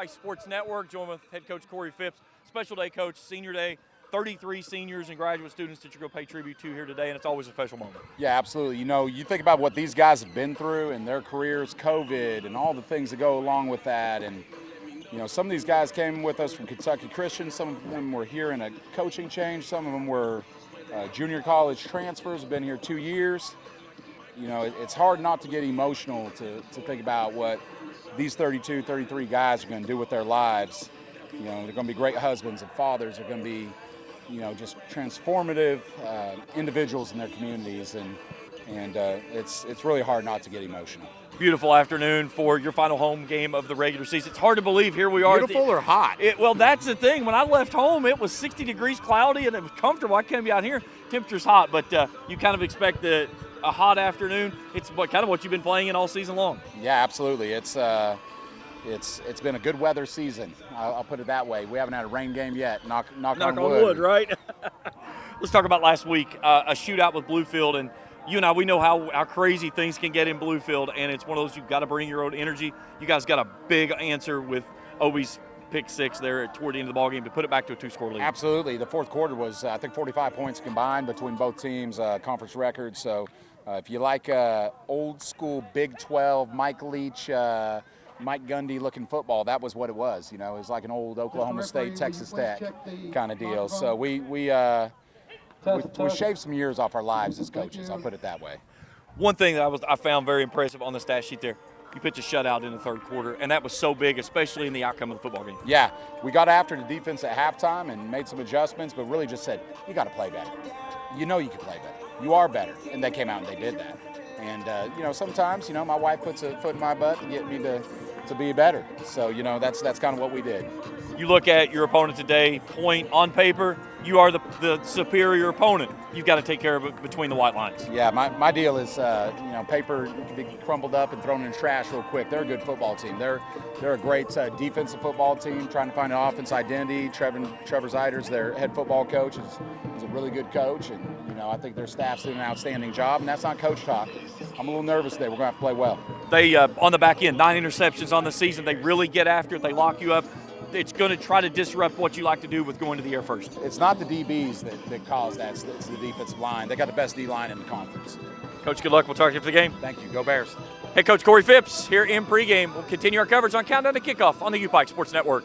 Pike Sports Network, joined with head coach Corey Phipps. Special day, coach, senior day, 33 seniors and graduate students that you're going to pay tribute to here today, and it's always a special moment. Yeah, absolutely. You know, you think about what these guys have been through in their careers, COVID, and all the things that go along with that. And, you know, some of these guys came with us from Kentucky Christian. Some of them were here in a coaching change. Some of them were junior college transfers, have been here 2 years. You know, it's hard not to get emotional to think about what these 32, 33 guys are going to do with their lives. You know, they're going to be great husbands and fathers. They're going to be, you know, just transformative individuals in their communities, and it's really hard not to get emotional. Beautiful afternoon for your final home game of the regular season. It's hard to believe here we are. Beautiful or hot? Well, that's the thing. When I left home, it was 60 degrees, cloudy, and it was comfortable. I can't be out here. Temperature's hot, but you kind of expect a hot afternoon. It's kind of what you've been playing in all season long. Yeah, absolutely. It's been a good weather season. I'll put it that way. We haven't had a rain game yet. Knock on wood, right? Let's talk about last week, a shootout with Bluefield, and you and I, we know how crazy things can get in Bluefield, and it's one of those you've got to bring your own energy. You guys got a big answer with Obi's pick six there toward the end of the ballgame to put it back to a 2-score lead. Absolutely. The fourth quarter was, I think, 45 points combined between both teams, conference records. So if you like old school Big 12, Mike Leach, Mike Gundy looking football, that was what it was. You know, it was like an old Oklahoma State, Texas Tech kind of deal. So we shaved some years off our lives as coaches, I'll put it that way. One thing that I found very impressive on the stat sheet there, you pitched a shutout in the third quarter, and that was so big, especially in the outcome of the football game. Yeah, we got after the defense at halftime and made some adjustments, but really just said, you got to play better. You know you can play better. You are better. And they came out and they did that. And, you know, sometimes, you know, my wife puts a foot in my butt to get me to be better. So, you know, that's kind of what we did. You look at your opponent today, point on paper, you are the superior opponent. You've got to take care of it between the white lines. Yeah, my deal is, you know, paper can be crumpled up and thrown in the trash real quick. They're a good football team. They're a great defensive football team, trying to find an offense identity. Trevor Zeiders, their head football coach, is a really good coach. And, you know, I think their staff's doing an outstanding job. And that's not coach talk. I'm a little nervous today. We're going to have to play well. They, on the back end, 9 interceptions on the season. They really get after it. They lock you up. It's going to try to disrupt what you like to do with going to the air first. It's not the DBs that cause that. It's the defensive line. They got the best D-line in the conference. Coach, good luck. We'll talk to you for the game. Thank you. Go Bears. Head coach Corey Phipps here in pregame. We'll continue our coverage on Countdown to Kickoff on the UPike Sports Network.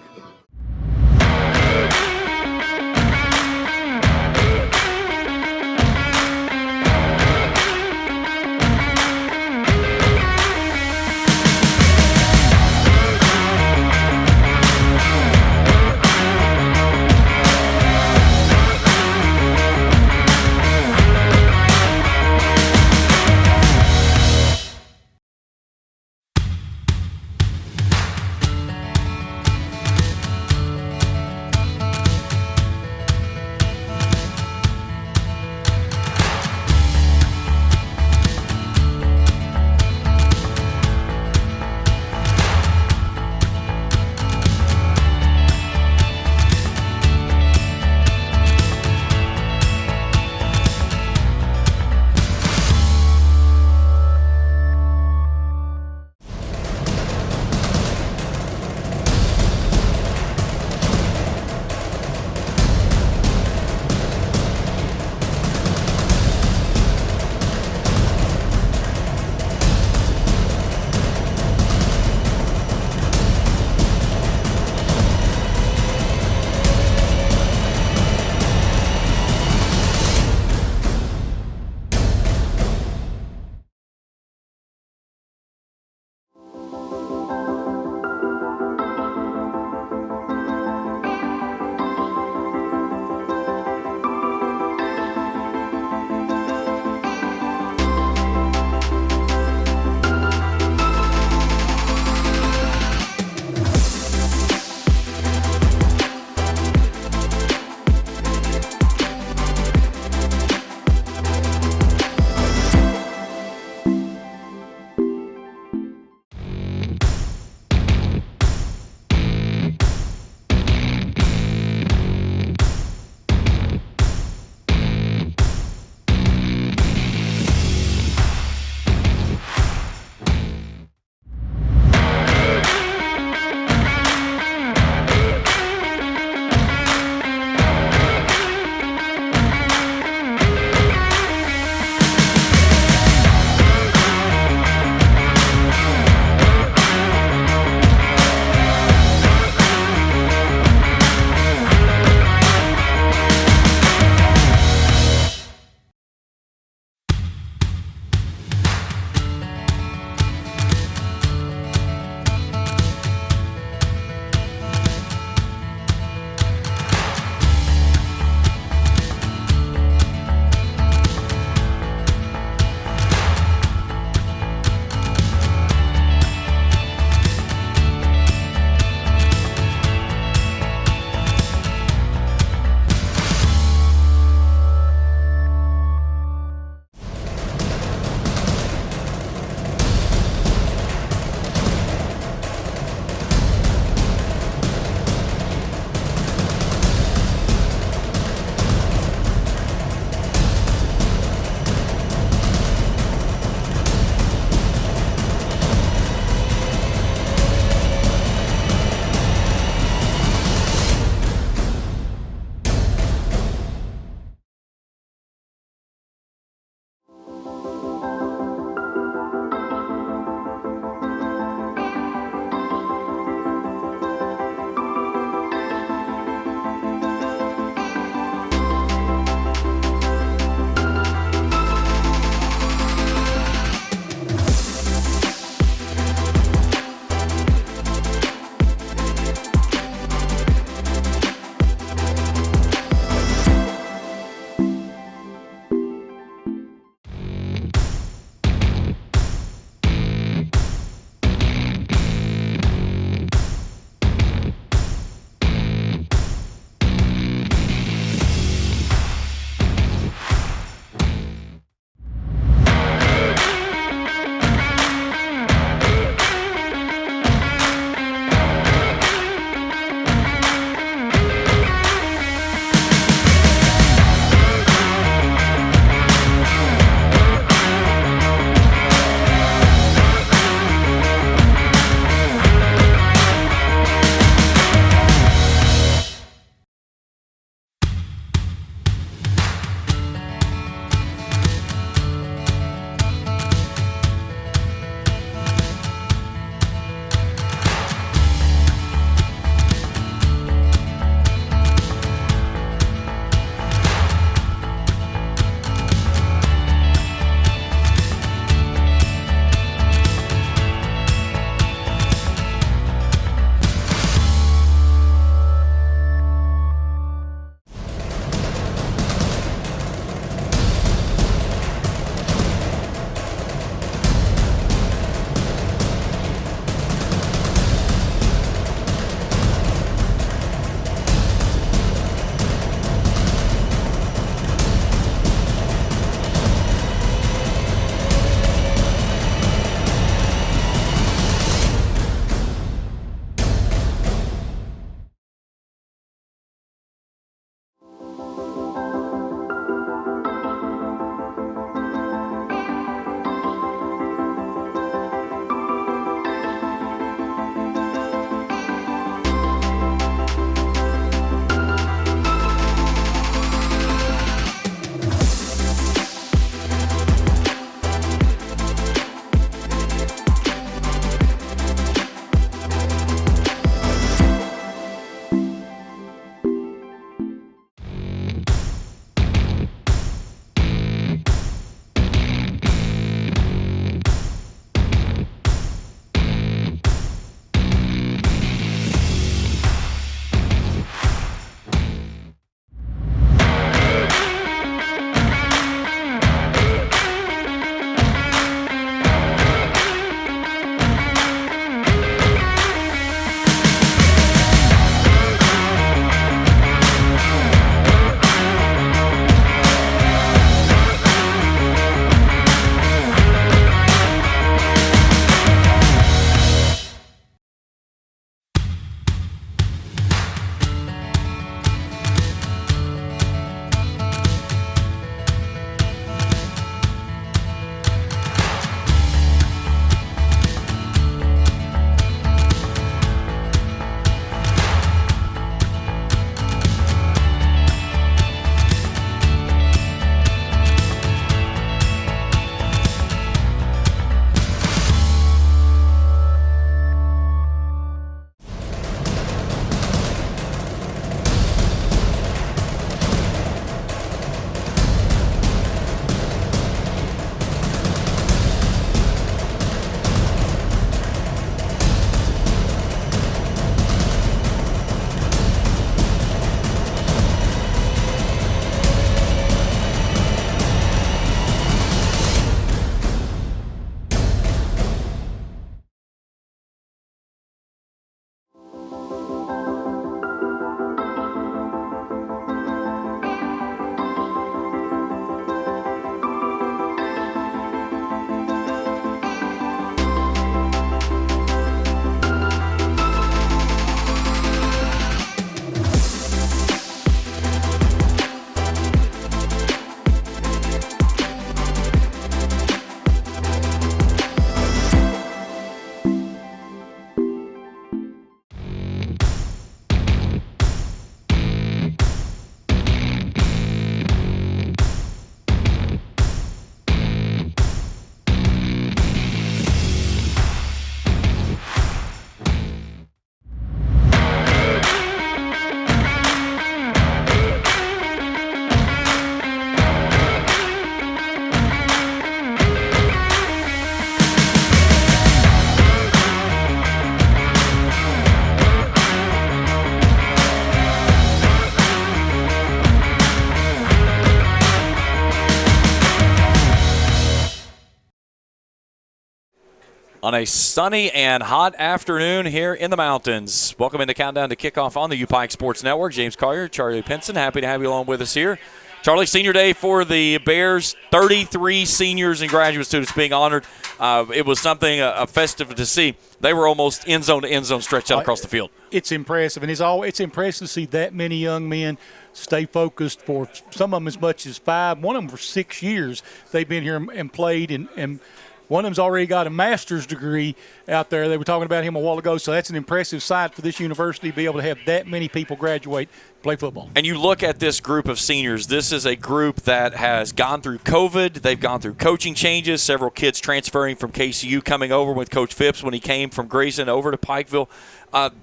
On a sunny and hot afternoon here in the mountains. Welcome into Countdown to Kickoff on the UPike Sports Network. James Collier, Charlie Pinson, happy to have you along with us here. Charlie, senior day for the Bears, 33 seniors and graduate students being honored. It was something, a festive to see. They were almost end zone to end zone stretched out across the field. It's impressive, and it's impressive to see that many young men stay focused for some of them as much as 5. One of them for 6 years. They've been here and played, and one of them's already got a master's degree out there. They were talking about him a while ago, so that's an impressive sight for this university to be able to have that many people graduate and play football. And you look at this group of seniors, this is a group that has gone through COVID. They've gone through coaching changes, several kids transferring from KCU, coming over with Coach Phipps when he came from Grayson over to Pikeville.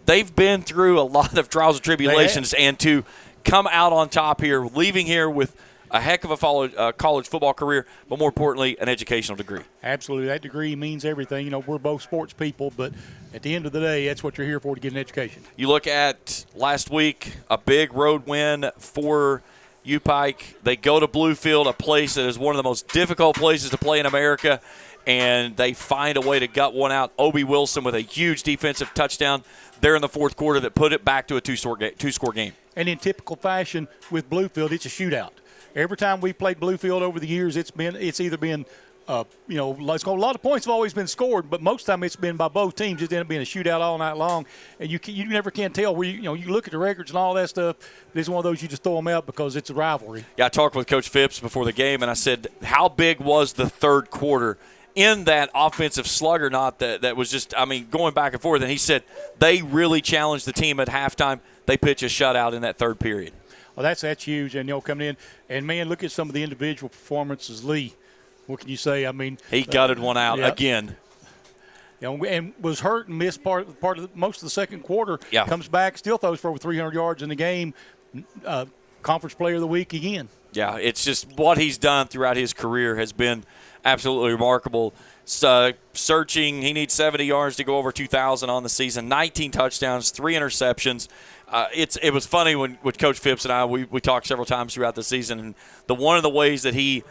They've been through a lot of trials and tribulations, and to come out on top here, leaving here with a heck of a college football career, but more importantly, an educational degree. Absolutely. That degree means everything. You know, we're both sports people, but at the end of the day, that's what you're here for, to get an education. You look at last week, a big road win for UPike. They go to Bluefield, a place that is one of the most difficult places to play in America, and they find a way to gut one out. Obi Wilson with a huge defensive touchdown there in the fourth quarter that put it back to a two-score game. And in typical fashion with Bluefield, it's a shootout. Every time we played Bluefield over the years, it's either been, a lot of points have always been scored, but most of the time it's been by both teams. It's ended up being a shootout all night long, and you never can tell where you look at the records and all that stuff. It's one of those you just throw them out because it's a rivalry. Yeah, I talked with Coach Phipps before the game, and I said, how big was the third quarter in that offensive slug or not that was just, going back and forth? And he said they really challenged the team at halftime. They pitch a shutout in that third period. Well, that's huge, and coming in, and man, look at some of the individual performances. Lee, what can you say? He gutted one out again. And was hurt and missed part of most of the second quarter. Yeah. Comes back, still throws for over 300 yards in the game. Conference Player of the Week again. Yeah, it's just what he's done throughout his career has been absolutely remarkable. Searching, he needs 70 yards to go over 2,000 on the season. 19 touchdowns, 3 interceptions. It was funny when with Coach Phipps and I, we talked several times throughout the season, and one of the ways that he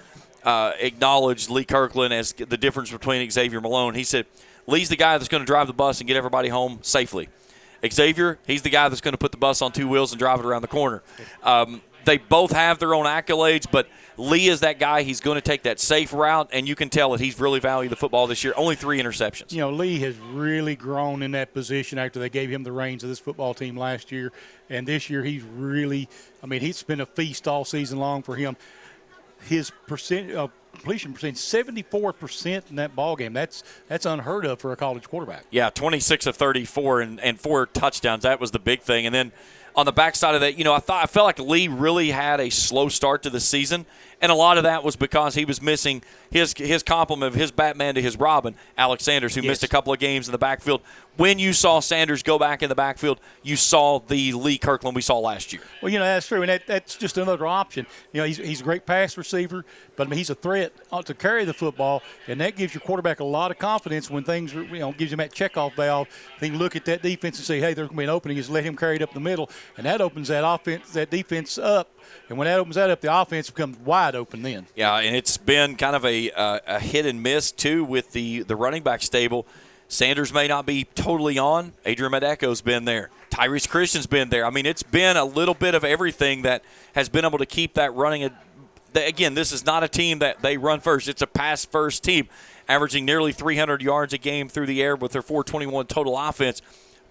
acknowledged Lee Kirkland as the difference between Xavier Malone, he said, Lee's the guy that's going to drive the bus and get everybody home safely. Xavier, he's the guy that's going to put the bus on 2 wheels and drive it around the corner. They both have their own accolades, but Lee is that guy. He's going to take that safe route, and you can tell that he's really valued the football this year. Only 3 interceptions. Lee has really grown in that position after they gave him the reins of this football team last year. And this year he's really – it's been a feast all season long for him. His completion percentage, 74% in that ball game. That's unheard of for a college quarterback. Yeah, 26 of 34 and 4 touchdowns. That was the big thing. And then on the backside of that, I felt like Lee really had a slow start to the season, and a lot of that was because he was missing his complement of his Batman to his Robin, Alex Sanders, who missed a couple of games in the backfield. When you saw Sanders go back in the backfield, you saw the Lee Kirkland we saw last year. Well, that's true, and that's just another option. He's a great pass receiver, but he's a threat to carry the football, and that gives your quarterback a lot of confidence when things gives him that checkoff valve. They can look at that defense and say, hey, there's going to be an opening. Just let him carry it up the middle, and that opens that defense up. And when that opens that up, the offense becomes wide open then. Yeah, and it's been kind of a hit and miss, too, with the running back stable. Sanders may not be totally on. Adrian Medeko's been there. Tyrese Christian's been there. It's been a little bit of everything that has been able to keep that running. Again, this is not a team that they run first. It's a pass-first team, averaging nearly 300 yards a game through the air with their 421 total offense.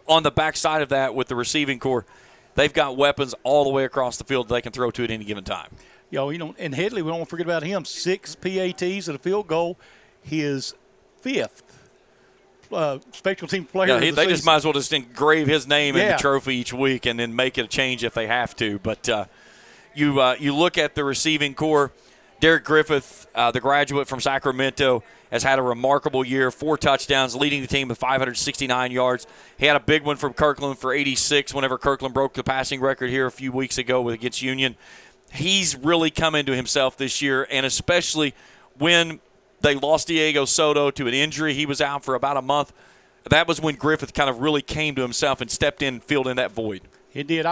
On the backside of that, with the receiving core, they've got weapons all the way across the field that they can throw to at any given time. And Headley, we don't want to forget about him. 6 PATs and a field goal. His 5th special team player of the they season. just might as well just engrave his name in the trophy each week and then make it a change if they have to. But you look at the receiving core. Derek Griffith, the graduate from Sacramento, has had a remarkable year, 4 touchdowns, leading the team with 569 yards. He had a big one from Kirkland for 86 whenever Kirkland broke the passing record here a few weeks ago against Union. He's really come into himself this year, and especially when they lost Diego Soto to an injury. He was out for about a month. That was when Griffith kind of really came to himself and stepped in and filled in that void. He did.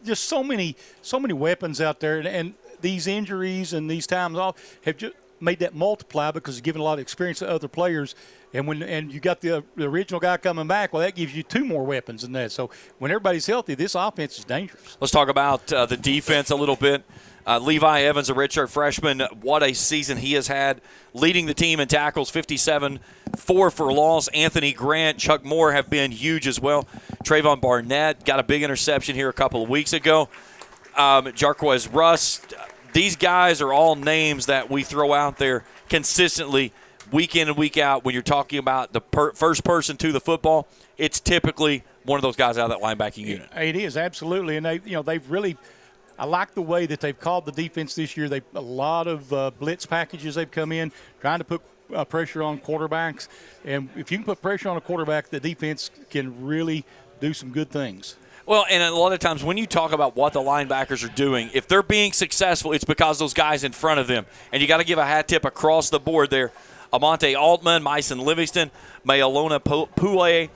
Just so many weapons out there, and these injuries and these times off have just made that multiply because he's given a lot of experience to other players. And you got the original guy coming back, well, that gives you 2 more weapons than that. So when everybody's healthy, this offense is dangerous. Let's talk about the defense a little bit. Levi Evans, a redshirt freshman, what a season he has had, leading the team in tackles, 57, 4 for loss. Anthony Grant, Chuck Moore have been huge as well. Trayvon Barnett got a big interception here a couple of weeks ago. Jarquez Rust. These guys are all names that we throw out there consistently week in and week out. When you're talking about the first person to the football, it's typically one of those guys out of that linebacking unit. It is, absolutely. And they've really – I like the way that they've called the defense this year. A lot of blitz packages they've come in, trying to put pressure on quarterbacks. And if you can put pressure on a quarterback, the defense can really do some good things. Well, and a lot of times when you talk about what the linebackers are doing, if they're being successful, it's because those guys in front of them. And you got to give a hat tip across the board there. Amonte Altman, Myson Livingston, Mayalona Pule,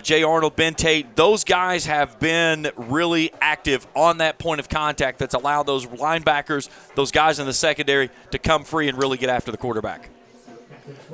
Jay Arnold, Ben Tate, those guys have been really active on that point of contact that's allowed those linebackers, those guys in the secondary, to come free and really get after the quarterback.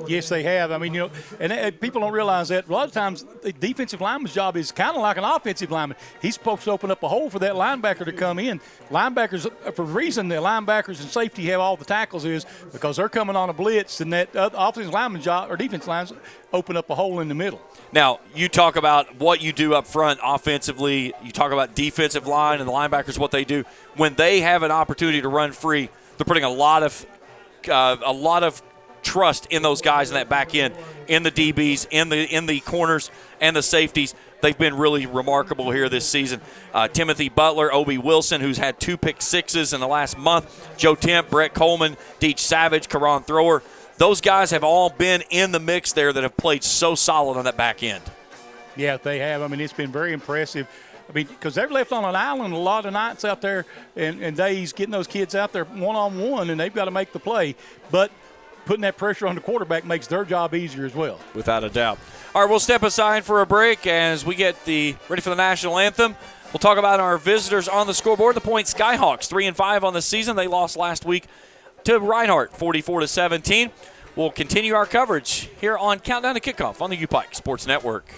Yes, they have. I mean, and people don't realize that a lot of times the defensive lineman's job is kind of like an offensive lineman. He's supposed to open up a hole for that linebacker to come in. Linebackers, for the reason the linebackers and safety have all the tackles is because they're coming on a blitz, and that offensive lineman's job or defensive lines open up a hole in the middle. Now, you talk about what you do up front offensively. You talk about defensive line and the linebackers, what they do. When they have an opportunity to run free, they're putting a lot of trust in those guys in that back end, in the DBs, in the corners, and the safeties. They've been really remarkable here this season. Timothy Butler, Obi Wilson, who's had 2 pick sixes in the last month, Joe Temp, Brett Coleman, Deech Savage, Karan Thrower. Those guys have all been in the mix there that have played so solid on that back end. Yeah, they have. I mean, it's been very impressive. I mean, because they're left on an island a lot of nights out there and days getting those kids out there one-on-one, and they've got to make the play. But putting that pressure on the quarterback makes their job easier as well. Without a doubt. All right, we'll step aside for a break as we get ready for the national anthem. We'll talk about our visitors on the scoreboard. The Point Skyhawks, 3-5 on the season. They lost last week to Reinhardt, 44-17. We'll continue our coverage here on Countdown to Kickoff on the U-Pike Sports Network.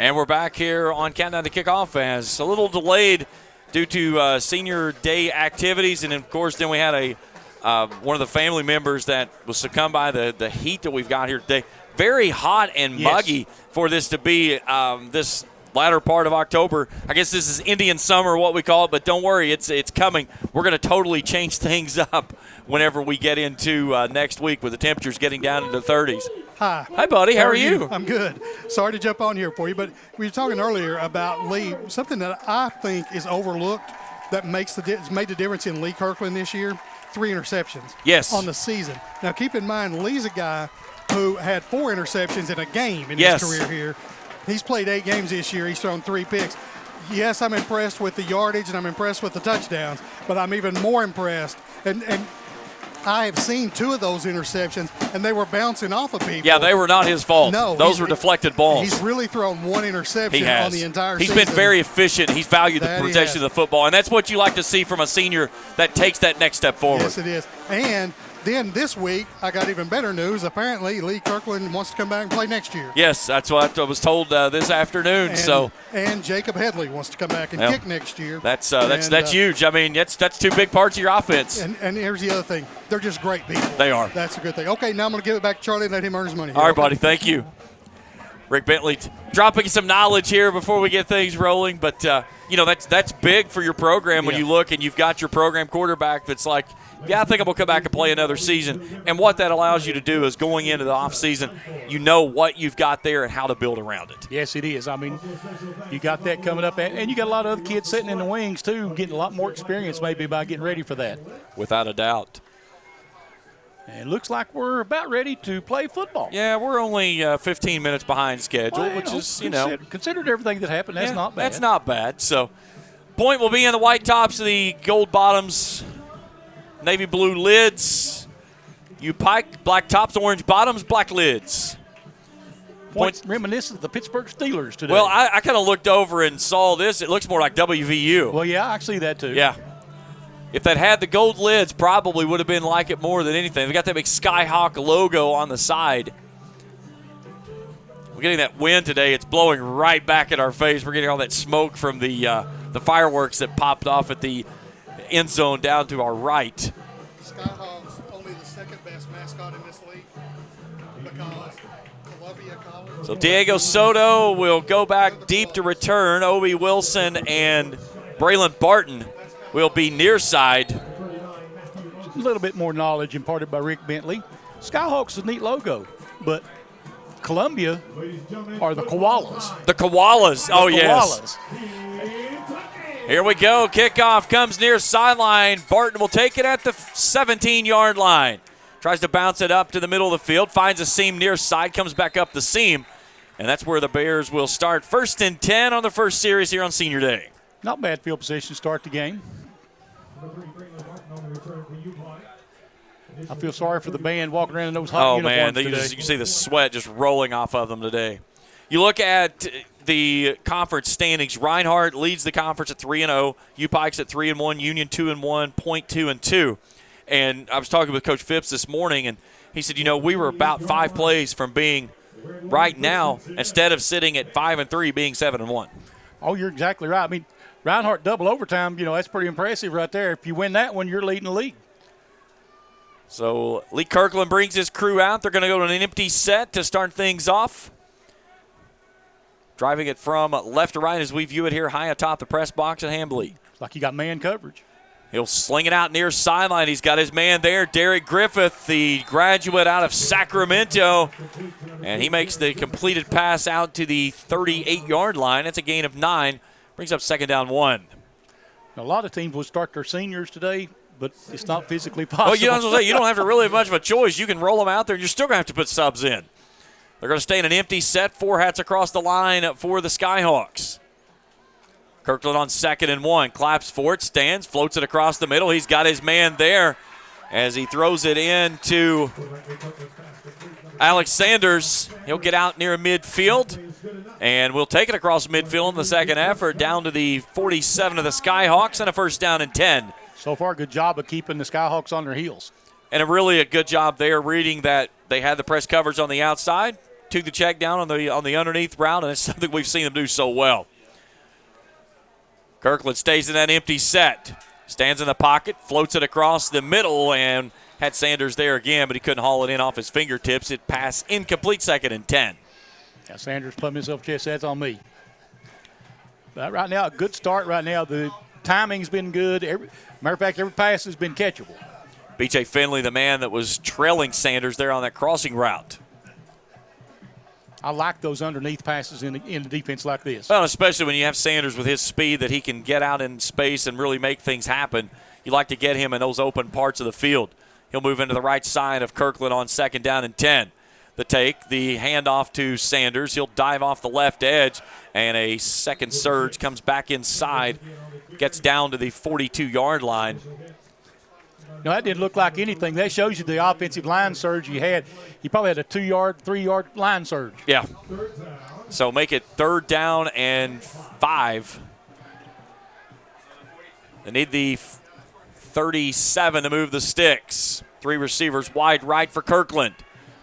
And we're back here on Countdown to Kickoff as a little delayed due to senior day activities. And, of course, then we had one of the family members that was succumbed by the heat that we've got here today. Very hot and muggy for this to be this latter part of October. I guess this is Indian summer, what we call it, but don't worry, it's coming. We're going to totally change things up whenever we get into next week with the temperatures getting down into the 30s. Hi. Hi, buddy. How are you? I'm good. Sorry to jump on here for you, but we were talking earlier about Lee. Something that I think is overlooked that made the difference in Lee Kirkland this year, 3 interceptions on the season. Now, keep in mind, Lee's a guy who had 4 interceptions in a game in his career here. He's played 8 games this year. He's thrown 3 picks. Yes, I'm impressed with the yardage and I'm impressed with the touchdowns, but I'm even more impressed. And I have seen 2 of those interceptions, and they were bouncing off of people. Yeah, they were not his fault. No. Those were deflected balls. He's really thrown 1 interception on the entire season. He's been very efficient. He's valued the protection of the football, and that's what you like to see from a senior that takes that next step forward. Yes, it is. And then this week, I got even better news. Apparently, Lee Kirkland wants to come back and play next year. Yes, that's what I was told this afternoon. And Jacob Headley wants to come back and kick next year. That's huge. I mean, that's 2 big parts of your offense. And here's the other thing. They're just great people. They are. That's a good thing. Okay, now I'm going to give it back to Charlie and let him earn his money. All right, buddy. Thank you. Rick Bentley dropping some knowledge here before we get things rolling. But, that's big for your program when you look and you've got your program quarterback that's like, I think I'm going to come back and play another season. And what that allows you to do is going into the offseason, you know what you've got there and how to build around it. Yes, it is. I mean, you got that coming up. And you got a lot of other kids sitting in the wings, too, getting a lot more experience maybe by getting ready for that. Without a doubt. And it looks like we're about ready to play football. Yeah, we're only 15 minutes behind schedule, which is, Considered everything that happened, that's not bad. That's not bad. So, point will be in the white tops of the gold bottoms, navy blue lids. U Pike, black tops, orange bottoms, black lids. Points reminiscent of the Pittsburgh Steelers today. Well, I kind of looked over and saw this. It looks more like WVU. Well, yeah, I see that too. Yeah. If that had the gold lids, probably would have been like it more than anything. They got that big Skyhawk logo on the side. We're getting that wind today. It's blowing right back in our face. We're getting all that smoke from the fireworks that popped off at the end zone down to our right. Skyhawks only the second best mascot in this league because Columbia College. So Diego Soto will go back deep to return. Obi Wilson and Braylon Barton will be near side. A little bit more knowledge imparted by Rick Bentley. Skyhawks is a neat logo, but Columbia are the koalas. The koalas. Oh, yes. Here we go. Kickoff comes near sideline. Barton will take it at the 17-yard line. Tries to bounce it up to the middle of the field. Finds a seam near side. Comes back up the seam. And that's where the Bears will start. 1st and 10 on the first series here on Senior Day. Not bad field position to start the game. I feel sorry for the band walking around in those hot uniforms today. You can see the sweat just rolling off of them today. You look at the conference standings. Reinhardt leads the conference at 3-0. U Pike's at 3-1. Union 2-1. Point 2-2. And I was talking with Coach Phipps this morning, and he said, we were about 5 plays from being right now, instead of sitting at 5-3, being 7-1. Oh, you're exactly right. I mean, Reinhardt double overtime, that's pretty impressive right there. If you win that one, you're leading the league. So Lee Kirkland brings his crew out. They're going to go to an empty set to start things off. Driving it from left to right as we view it here high atop the press box at Hambly. Like you got man coverage. He'll sling it out near sideline. He's got his man there, Derek Griffith, the graduate out of Sacramento. And he makes the completed pass out to the 38-yard line. It's a gain of 9. Brings up 2nd down 1. A lot of teams will start their seniors today, but it's not physically possible. Well, you don't have to really have much of a choice. You can roll them out there, and you're still going to have to put subs in. They're going to stay in an empty set. 4 hats across the line for the Skyhawks. Kirkland on 2nd and 1. Claps for it, stands, floats it across the middle. He's got his man there as he throws it in to Alex Sanders. He'll get out near midfield, and we'll take it across midfield in the second effort down to the 47 of the Skyhawks, and a 1st down and 10. So far, good job of keeping the Skyhawks on their heels. And a good job there reading that they had the press coverage on the outside. to the check down on the underneath route, and it's something we've seen them do so well. Kirkland stays in that empty set. Stands in the pocket, floats it across the middle, and had Sanders there again, but he couldn't haul it in off his fingertips. It passed incomplete, 2nd and 10. Yeah, Sanders put himself chest. That's on me. But right now, a good start right now. The timing's been good. Matter of fact, every pass has been catchable. B.J. Finley, the man that was trailing Sanders there on that crossing route. I like those underneath passes in the defense like this. Well, especially when you have Sanders with his speed that he can get out in space and really make things happen. You like to get him in those open parts of the field. He'll move into the right side of Kirkland on 2nd down and 10. The take, the handoff to Sanders. He'll dive off the left edge, and a second surge comes back inside, gets down to the 42-yard line. No, that didn't look like anything. That shows you the offensive line surge he had. He probably had a 2-yard, 3-yard line surge. Yeah. So make it 3rd down and 5. They need the 37 to move the sticks. 3 receivers wide right for Kirkland.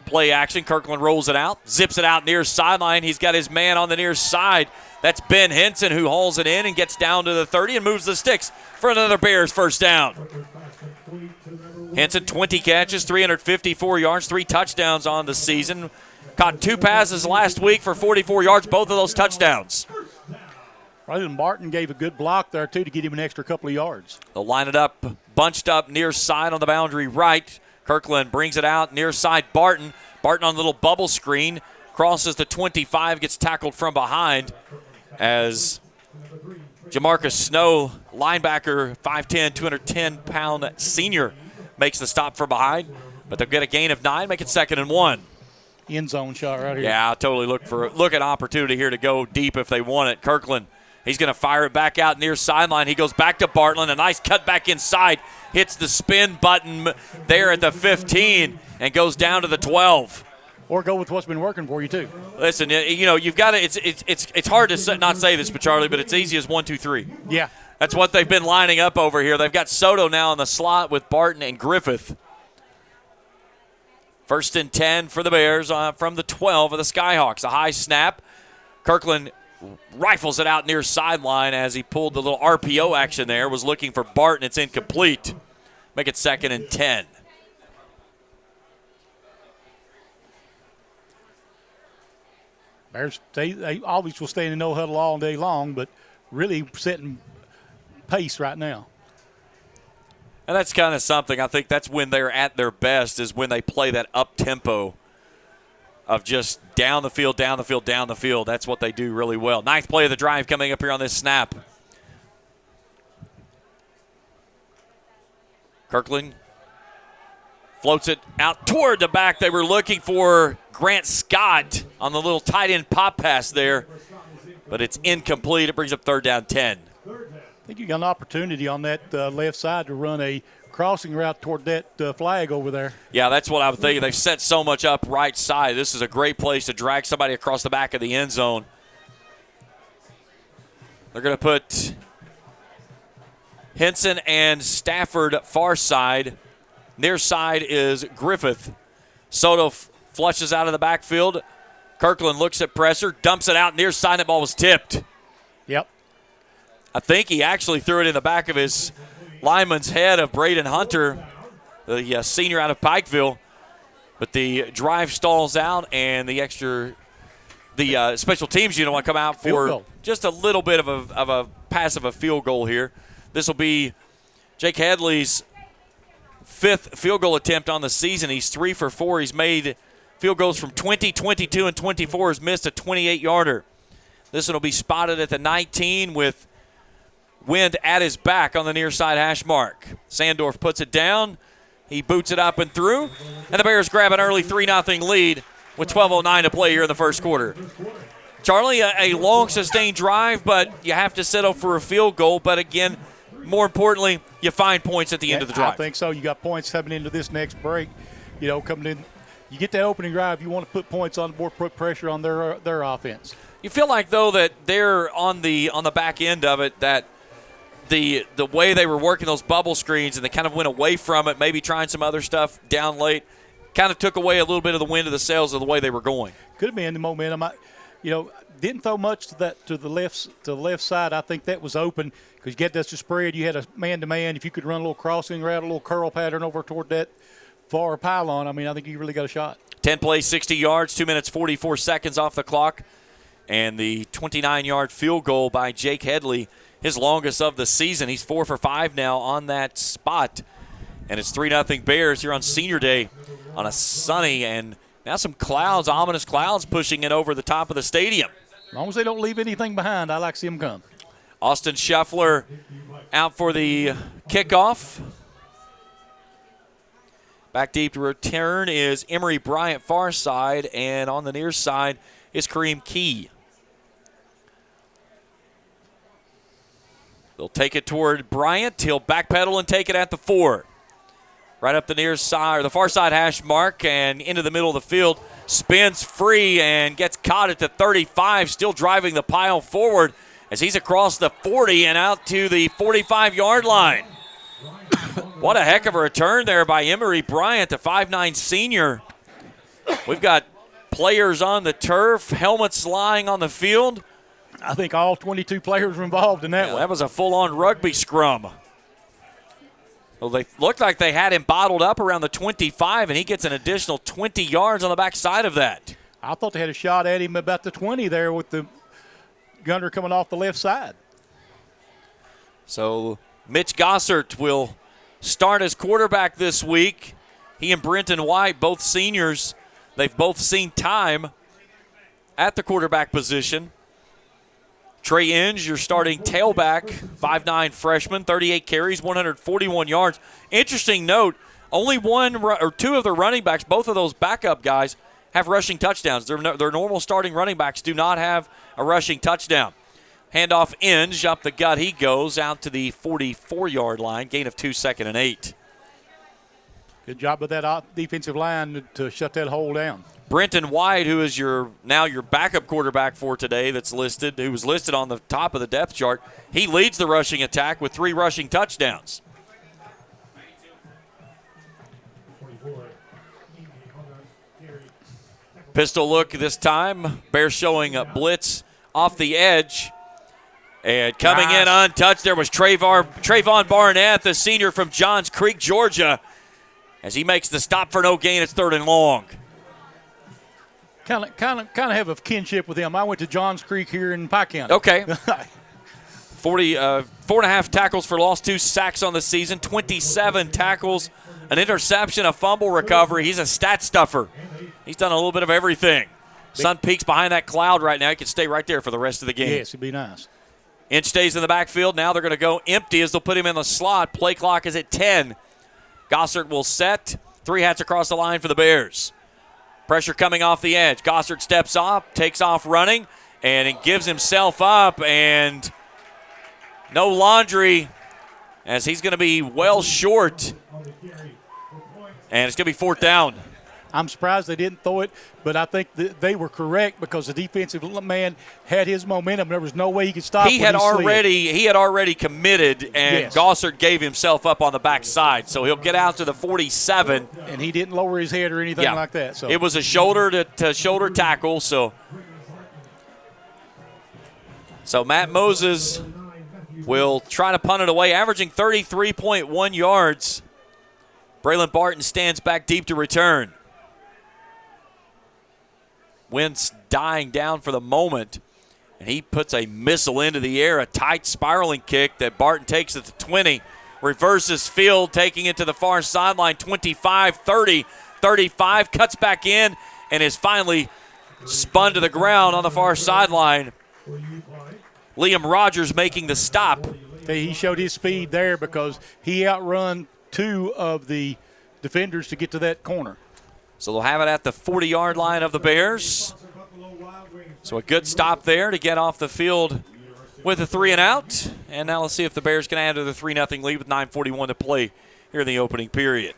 Play action. Kirkland rolls it out, zips it out near sideline. He's got his man on the near side. That's Ben Henson who hauls it in and gets down to the 30 and moves the sticks for another Bears first down. Henson, 20 catches, 354 yards, 3 touchdowns on the season. Caught 2 passes last week for 44 yards, both of those touchdowns. Raylan Barton gave a good block there, too, to get him an extra couple of yards. They'll line it up, bunched up near side on the boundary right. Kirkland brings it out near side Barton. Barton on a little bubble screen, crosses the 25, gets tackled from behind as Jamarcus Snow, linebacker, 5'10", 210-pound senior, makes the stop from behind. But they'll get a gain of 9, make it 2nd and 1. End zone shot right here. Yeah, totally look at opportunity here to go deep if they want it. Kirkland, he's going to fire it back out near sideline. He goes back to Bartlett. A nice cut back inside. Hits the spin button there at the 15 and goes down to the 12. Or go with what's been working for you, too. Listen, you know, you've got to it's hard to not say this, but Charlie, but it's easy as 1, 2, 3. Yeah. That's what they've been lining up over here. They've got Soto now in the slot with Barton and Griffith. 1st and 10 for the Bears from the 12 of the Skyhawks. A high snap. Kirkland rifles it out near sideline as he pulled the little RPO action there. Was looking for Barton. It's incomplete. Make it 2nd and 10. Bears, they always will stay in the no huddle all day long, but really setting pace right now. And that's kind of something. I think that's when they're at their best, is when they play that up-tempo of just down the field, down the field, down the field. That's what they do really well. 9th play of the drive coming up here on this snap. Kirkland floats it out toward the back. They were looking for Grant Scott on the little tight end pop pass there, but it's incomplete. It brings up 3rd down 10. I think you got an opportunity on that left side to run a crossing route toward that flag over there. Yeah, that's what I was thinking. They've set so much up right side. This is a great place to drag somebody across the back of the end zone. They're going to put Henson and Stafford far side. Near side is Griffith. Soto flushes out of the backfield. Kirkland looks at pressure, dumps it out near side. That ball was tipped. Yep. I think he actually threw it in the back of his lineman's head of Braden Hunter, the senior out of Pikeville. But the drive stalls out, and the special teams unit want to come out for just a little bit of a pass of a field goal here. This will be Jake Hadley's 5th field goal attempt on the season. He's 3 for 4. He's made field goals from 20, 22, and 24. Has missed a 28-yarder. This one will be spotted at the 19 with Wind at his back on the near side hash mark. Sandorf puts it down. He boots it up and through. And the Bears grab an early 3-0 lead with 12:09 to play here in the first quarter. Charlie, a long sustained drive, but you have to settle for a field goal. But again, more importantly, you find points at the end of the drive. I think so. You got points coming into this next break. You know, coming in, you get that opening drive, you want to put points on the board, put pressure on their offense. You feel like, though, that they're on the back end of it, that the way they were working those bubble screens and they kind of went away from it, maybe trying some other stuff down late. kind of took away a little bit of the wind of the sails of the way they were going. Could have been the momentum. Didn't throw much to the left side. I think that was open because you get that to spread. You had a man-to-man. If you could run a little crossing route, a little curl pattern over toward that far pylon, I think you really got a shot. 10 plays, 60 yards, 2 minutes, 44 seconds off the clock. And the 29-yard field goal by Jake Headley, his longest of the season. He's 4 for 5 now on that spot. And it's 3-0 Bears here on Senior Day on a sunny and now some clouds, ominous clouds pushing it over the top of the stadium. As long as they don't leave anything behind, I like to see them come. Austin Scheffler out for the kickoff. Back deep to return is Emory Bryant far side, and on the near side is Kareem Key. They'll take it toward Bryant. He'll backpedal and take it at the 4. Right up the near side, or the far side hash mark, and into the middle of the field. Spins free and gets caught at the 35, still driving the pile forward as he's across the 40 and out to the 45-yard line. What a heck of a return there by Emory Bryant, the 5'9 senior. We've got players on the turf, helmets lying on the field. I think all 22 players were involved in that one. That was a full-on rugby scrum. Well, they looked like they had him bottled up around the 25, and he gets an additional 20 yards on the backside of that. I thought they had a shot at him about the 20 there with the gunner coming off the left side. So Mitch Gossert will start as quarterback this week. He and Brenton White, both seniors, they've both seen time at the quarterback position. Trey Inge, your starting tailback, 5'9 freshman, 38 carries, 141 yards. Interesting note, only one or two of the running backs, both of those backup guys, have rushing touchdowns. Their normal starting running backs do not have a rushing touchdown. Handoff Inge, up the gut he goes, out to the 44-yard line, gain of 2, 2nd and 8. Good job with that defensive line to shut that hole down. Brenton White, who is your backup quarterback for today that's listed, who was listed on the top of the depth chart, he leads the rushing attack with 3 rushing touchdowns. Pistol look this time. Bears showing a blitz off the edge. And coming in untouched, there was Trayvon Barnett, the senior from Johns Creek, Georgia. As he makes the stop for no gain, it's 3rd and long. Kind of have a kinship with him. I went to Johns Creek here in Pike County. Okay. 4.5 tackles for loss, 2 sacks on the season, 27 tackles, an interception, a fumble recovery. He's a stat stuffer. He's done a little bit of everything. Sun peaks behind that cloud right now. He could stay right there for the rest of the game. Yes, it'd be nice. Inch stays in the backfield. Now they're going to go empty as they'll put him in the slot. Play clock is at 10. Gossert will set. 3 hats across the line for the Bears. Pressure coming off the edge. Gossert steps off, takes off running, and he gives himself up, and no laundry as he's going to be well short. And it's going to be 4th down. I'm surprised they didn't throw it, but I think they were correct because the defensive man had his momentum. There was no way he could stop. He had already committed, and yes. Gossert gave himself up on the backside, so he'll get out to the 47. And he didn't lower his head or anything like that. So it was a shoulder to shoulder tackle. So Matt Moses will try to punt it away, averaging 33.1 yards. Braylon Barton stands back deep to return. Wind's dying down for the moment, and he puts a missile into the air, a tight spiraling kick that Barton takes at the 20, reverses field, taking it to the far sideline, 25, 30, 35, cuts back in, and is finally spun to the ground on the far sideline. Liam Rogers making the stop. He showed his speed there because he outrun 2 of the defenders to get to that corner. So they'll have it at the 40-yard line of the Bears. So a good stop there to get off the field with a 3 and out. And now let's see if the Bears can add to the 3-0 lead with 9:41 to play here in the opening period.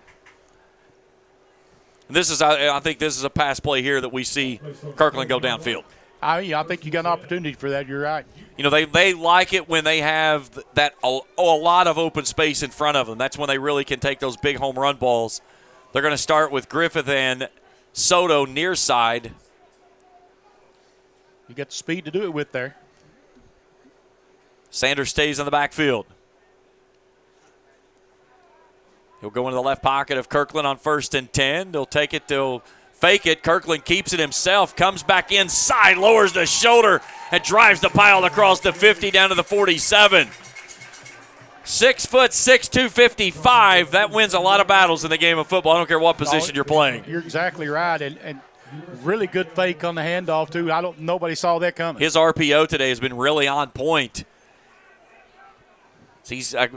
And I think this is a pass play here that we see Kirkland go downfield. I think you got an opportunity for that. You're right. You know, they like it when they have a lot of open space in front of them. That's when they really can take those big home run balls. They're going to start with Griffith and Soto near side. You got the speed to do it with there. Sanders stays in the backfield. He'll go into the left pocket of Kirkland on 1st and 10. They'll take it. They'll fake it. Kirkland keeps it himself, comes back inside, lowers the shoulder, and drives the pile across the 50 down to the 47. 6'6", 255. That wins a lot of battles in the game of football. I don't care what position you're playing. You're exactly right, and really good fake on the handoff too. Nobody saw that coming. His RPO today has been really on point.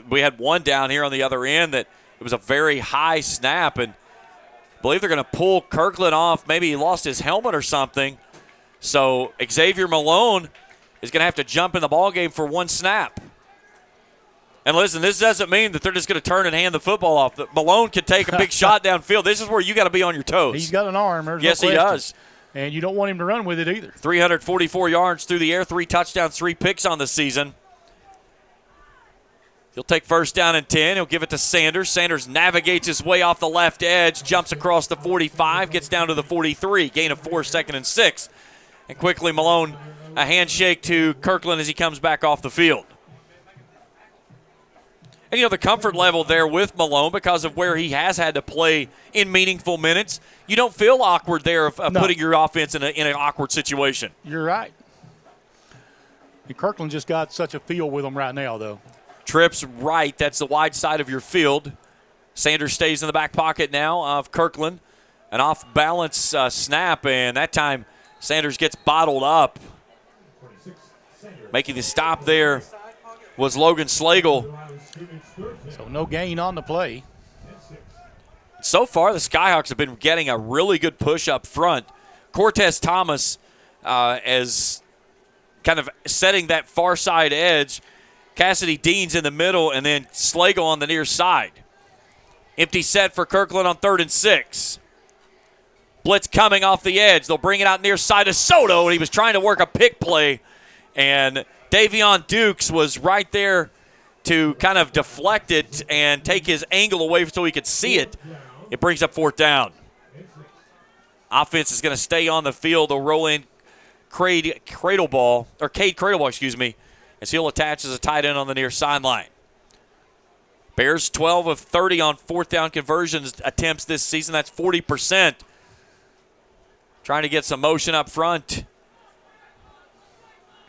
We had one down here on the other end that it was a very high snap, and I believe they're going to pull Kirkland off. Maybe he lost his helmet or something. So Xavier Malone is going to have to jump in the ballgame for one snap. And listen, this doesn't mean that they're just going to turn and hand the football off. Malone can take a big shot downfield. This is where you got to be on your toes. He's got an arm. Yes, he does. And you don't want him to run with it either. 344 yards through the air, 3 touchdowns, 3 picks on the season. He'll take 1st down and 10. He'll give it to Sanders. Sanders navigates his way off the left edge, jumps across the 45, gets down to the 43. Gain of 4, 2nd and 6. And quickly Malone, a handshake to Kirkland as he comes back off the field. And, the comfort level there with Malone because of where he has had to play in meaningful minutes. You don't feel awkward there of putting your offense in an awkward situation. You're right. And Kirkland just got such a feel with him right now, though. Trips right. That's the wide side of your field. Sanders stays in the back pocket now of Kirkland. An off-balance snap, and that time Sanders gets bottled up. Making the stop there was Logan Slagle. So no gain on the play. So far, the Skyhawks have been getting a really good push up front. Cortez Thomas is kind of setting that far side edge. Cassidy Dean's in the middle, and then Slagle on the near side. Empty set for Kirkland on 3rd and 6. Blitz coming off the edge. They'll bring it out near side to Soto, and he was trying to work a pick play. And Davion Dukes was right there to kind of deflect it and take his angle away so he could see it. It brings up 4th down. Offense is going to stay on the field. They'll roll in Cade Cradleball, as he'll attach as a tight end on the near sideline. Bears 12 of 30 on 4th down conversions attempts this season. That's 40%. Trying to get some motion up front.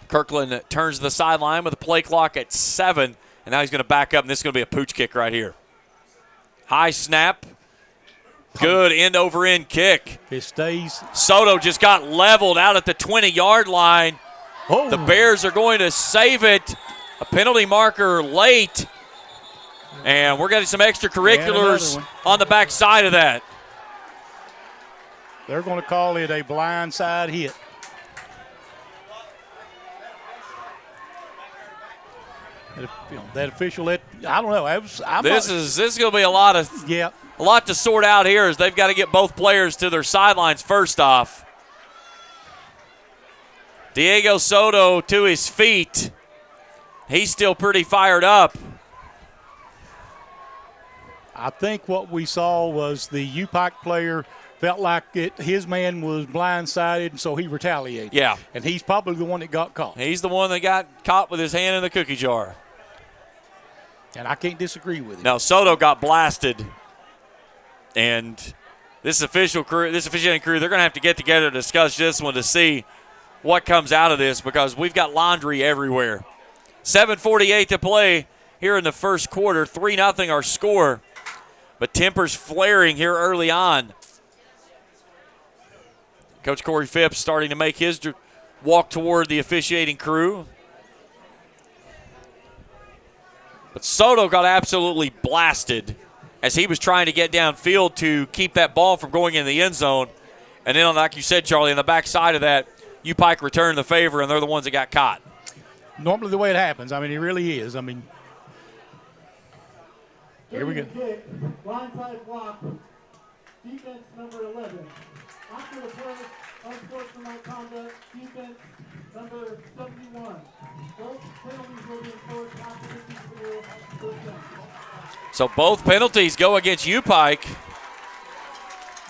Kirkland turns to the sideline with a play clock at 7. And now he's going to back up, and this is going to be a pooch kick right here. High snap. Good end-over-end kick. It stays. Soto just got leveled out at the 20-yard line. Oh. The Bears are going to save it. A penalty marker late. And we're getting some extracurriculars on the back side of that. They're going to call it a blindside hit. That official, I don't know. This is going to be a lot to sort out here as they've got to get both players to their sidelines first off. Diego Soto to his feet. He's still pretty fired up. I think what we saw was the UPike player felt like his man was blindsided, and so he retaliated. Yeah. And he's probably the one that got caught. He's the one that got caught with his hand in the cookie jar. And I can't disagree with him. Now, Soto got blasted. And this officiating crew, they're going to have to get together to discuss this one to see what comes out of this because we've got laundry everywhere. 7:48 to play here in the first quarter. 3-0 our score. But tempers flaring here early on. Coach Corey Phipps starting to make his walk toward the officiating crew. But Soto got absolutely blasted as he was trying to get downfield to keep that ball from going in the end zone. And then, like you said, Charlie, on the backside of that, UPike returned the favor, and they're the ones that got caught. Normally the way it happens. I mean, it really is. I mean, here we go. Blindside block, defense number 11. After the play, unsportsmanlike conduct, defense number 71. Both penalties will be enforced after the field. So both penalties go against UPike.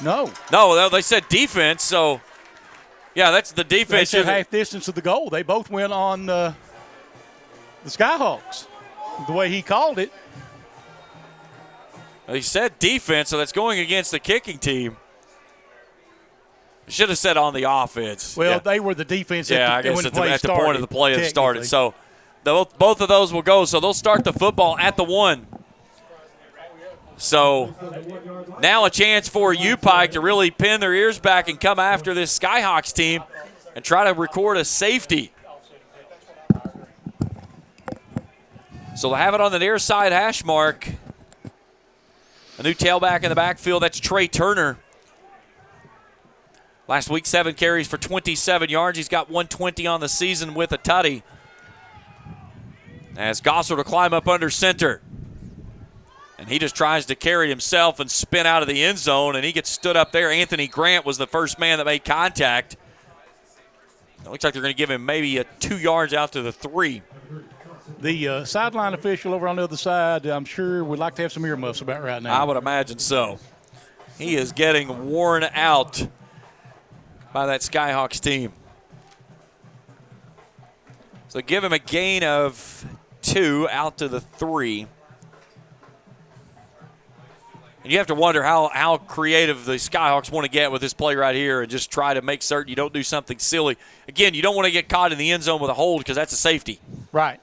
No, they said defense, so, yeah, that's the defense. They said half distance of the goal. They both went on the Skyhawks, the way he called it. He said defense, so that's going against the kicking team. Should have said on the offense. Well, they were the defense I guess when at the play the started, point of the play that started. So both of those will go. So they'll start the football at the 1. So now a chance for U-Pike to really pin their ears back and come after this Skyhawks team and try to record a safety. So they'll have it on the near side hash mark. A new tailback in the backfield, that's Trey Turner. Last week, 7 carries for 27 yards. He's got 120 on the season with a tutty. As Gossard will climb up under center. And he just tries to carry himself and spin out of the end zone, and he gets stood up there. Anthony Grant was the first man that made contact. It looks like they're going to give him maybe 2 yards out to the 3. The sideline official over on the other side, I'm sure, would like to have some earmuffs about right now. I would imagine so. He is getting worn out by that Skyhawks team. So give him a gain of 2 out to the 3. And you have to wonder how creative the Skyhawks want to get with this play right here and just try to make certain you don't do something silly. Again, you don't want to get caught in the end zone with a hold because that's a safety. Right.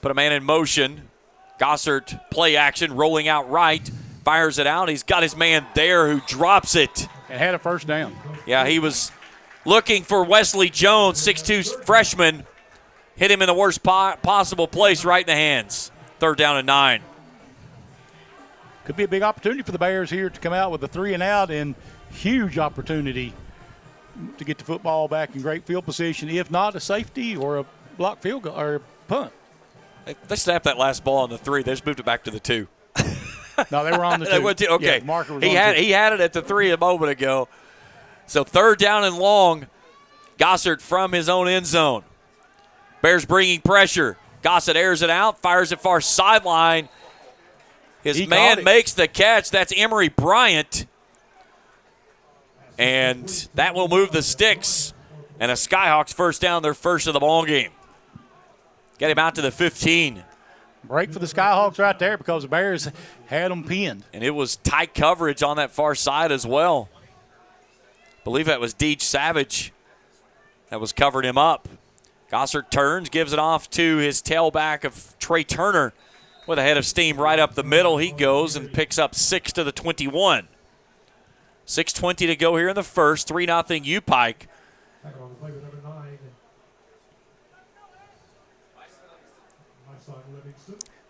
Put a man in motion. Gossard play action, rolling out right, fires it out. He's got his man there who drops it. And had a first down. Yeah, he was looking for Wesley Jones, 6'2 freshman. Hit him in the worst possible place, right in the hands. 3rd down and 9. Could be a big opportunity for the Bears here to come out with a 3 and out, and huge opportunity to get the football back in great field position, if not a safety or a block field goal or a punt. They snapped that last ball on the 3. They just moved it back to the 2. No, they were on the 2. They went to, okay. Yeah, Marker was he had it at the 3 a moment ago. So 3rd down and long. Gossard from his own end zone. Bears bringing pressure. Gossard airs it out, fires it far sideline. His man makes the catch. That's Emory Bryant. And that will move the sticks. And a Skyhawks first down, their first of the ball game. Get him out to the 15. Break for the Skyhawks right there because the Bears had them pinned. And it was tight coverage on that far side as well. I believe that was Deej Savage that was covering him up. Gossard turns, gives it off to his tailback of Trey Turner. With a head of steam right up the middle, he goes and picks up 6 to the 21. 6:20 to go here in the first. 3-0 U-Pike.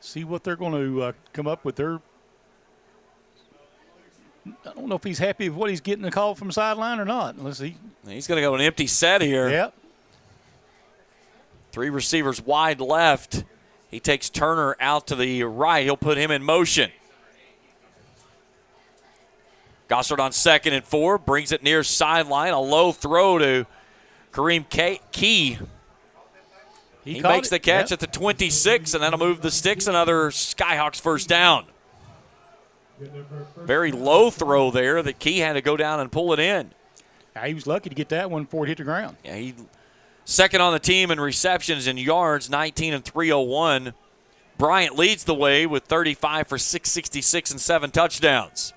See what they're going to come up with. I don't know if he's happy with what he's getting a call from the sideline or not. Let's see. He's going to go an empty set here. Yep. 3 receivers wide left. He takes Turner out to the right. He'll put him in motion. Gossard on 2nd and 4. Brings it near sideline. A low throw to Kareem Key. He makes the catch at the 26, and that'll move the sticks. Another Skyhawks first down. Very low throw there that Key had to go down and pull it in. He was lucky to get that one before it hit the ground. Yeah, he second on the team in receptions and yards, 19 and 301. Bryant leads the way with 35 for 666 and 7 touchdowns.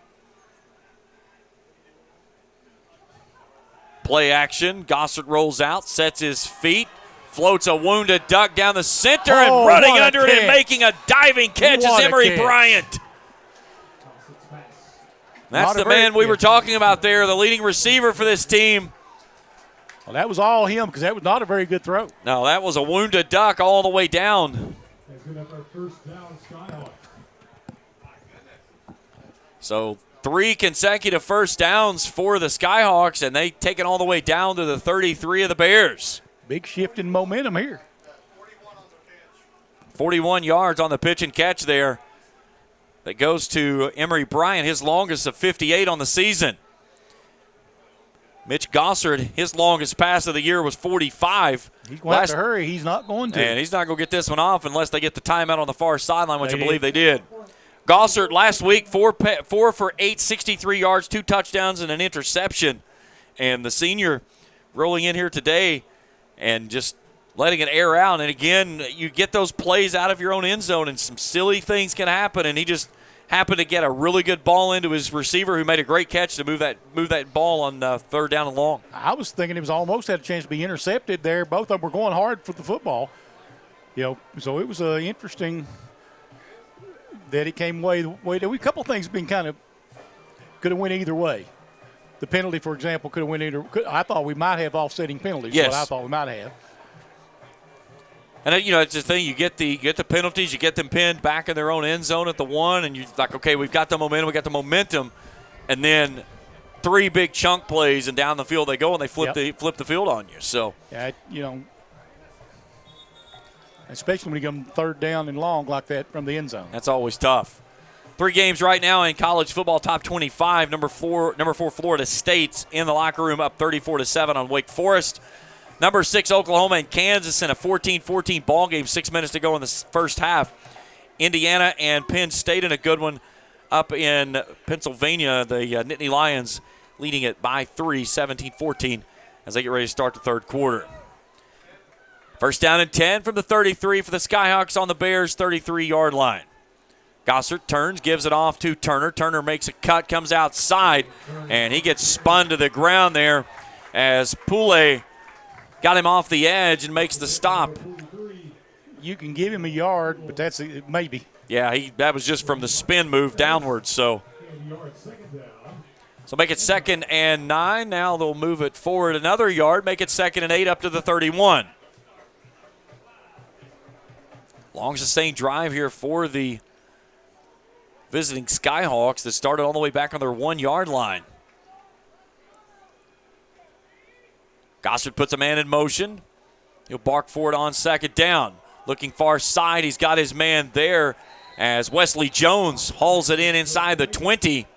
Play action. Gossard rolls out, sets his feet, floats a wounded duck down the center, and running under it and making a diving catch is Emory Bryant. That's the man we were talking about there, the leading receiver for this team. Well, that was all him because that was not a very good throw. No, that was a wounded duck all the way down. So 3 consecutive first downs for the Skyhawks, and they take it all the way down to the 33 of the Bears. Big shift in momentum here. 41 yards on the pitch and catch there. That goes to Emory Bryant, his longest of 58 on the season. Mitch Gossard, his longest pass of the year was 45. He's going to have to hurry. He's not going to. And he's not going to get this one off unless they get the timeout on the far sideline, which I believe they did. Gossert last week, 4 for 8, 63 yards, 2 touchdowns, and an interception. And the senior rolling in here today and just letting it air out. And, again, you get those plays out of your own end zone, and some silly things can happen. And he just happened to get a really good ball into his receiver, who made a great catch to move that ball on 3rd down and long. I was thinking it was almost had a chance to be intercepted there. Both of them were going hard for the football. So it was interesting that it came way. A couple of things been kind of could have went either way. The penalty, for example, could have went either. I thought we might have offsetting penalties. Yes. What I thought we might have. And it's the thing, you get the penalties, you get them pinned back in their own end zone at the 1, and you're like, okay, we've got the momentum, and then 3 big chunk plays, and down the field they go, and they flip the field on you. So yeah, especially when you give them 3rd down and long like that from the end zone. That's always tough. 3 games right now in college football top 25. Number 4 Florida State's in the locker room, up 34-7 on Wake Forest. Number 6 Oklahoma and Kansas in a 14-14 ball game, 6 minutes to go in the first half. Indiana and Penn State in a good one up in Pennsylvania. The Nittany Lions leading it by 3, 17-14 as they get ready to start the 3rd quarter. First down and 10 from the 33 for the Skyhawks on the Bears' 33-yard line. Gossert turns, gives it off to Turner. Turner makes a cut, comes outside, and he gets spun to the ground there as Poulet got him off the edge and makes the stop. You can give him a yard, but that's maybe. Yeah, that was just from the spin move downwards. So make it 2nd and 9. Now they'll move it forward another yard, make it 2nd and 8 up to the 31. Long sustained drive here for the visiting Skyhawks that started all the way back on their 1-yard line. Gossert puts a man in motion. He'll bark for it on 2nd down. Looking far side, he's got his man there as Wesley Jones hauls it inside the 20.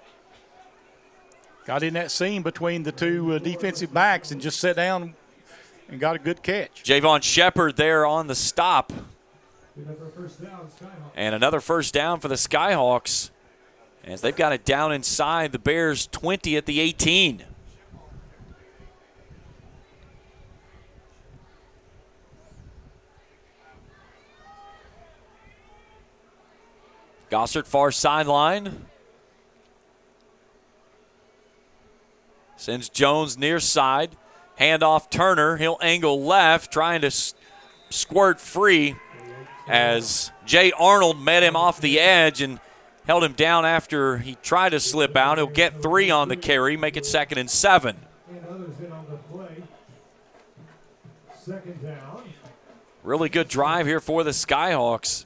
Got in that seam between the 2 defensive backs and just sat down and got a good catch. Javon Shepard there on the stop. And another first down for the Skyhawks as they've got it down inside the Bears' 20 at the 18. Gossert far sideline. Sends Jones near side. Handoff Turner. He'll angle left, trying to squirt free as Jay Arnold met him off the edge and held him down after he tried to slip out. He'll get 3 on the carry, make it 2nd and 7. Really good drive here for the Skyhawks.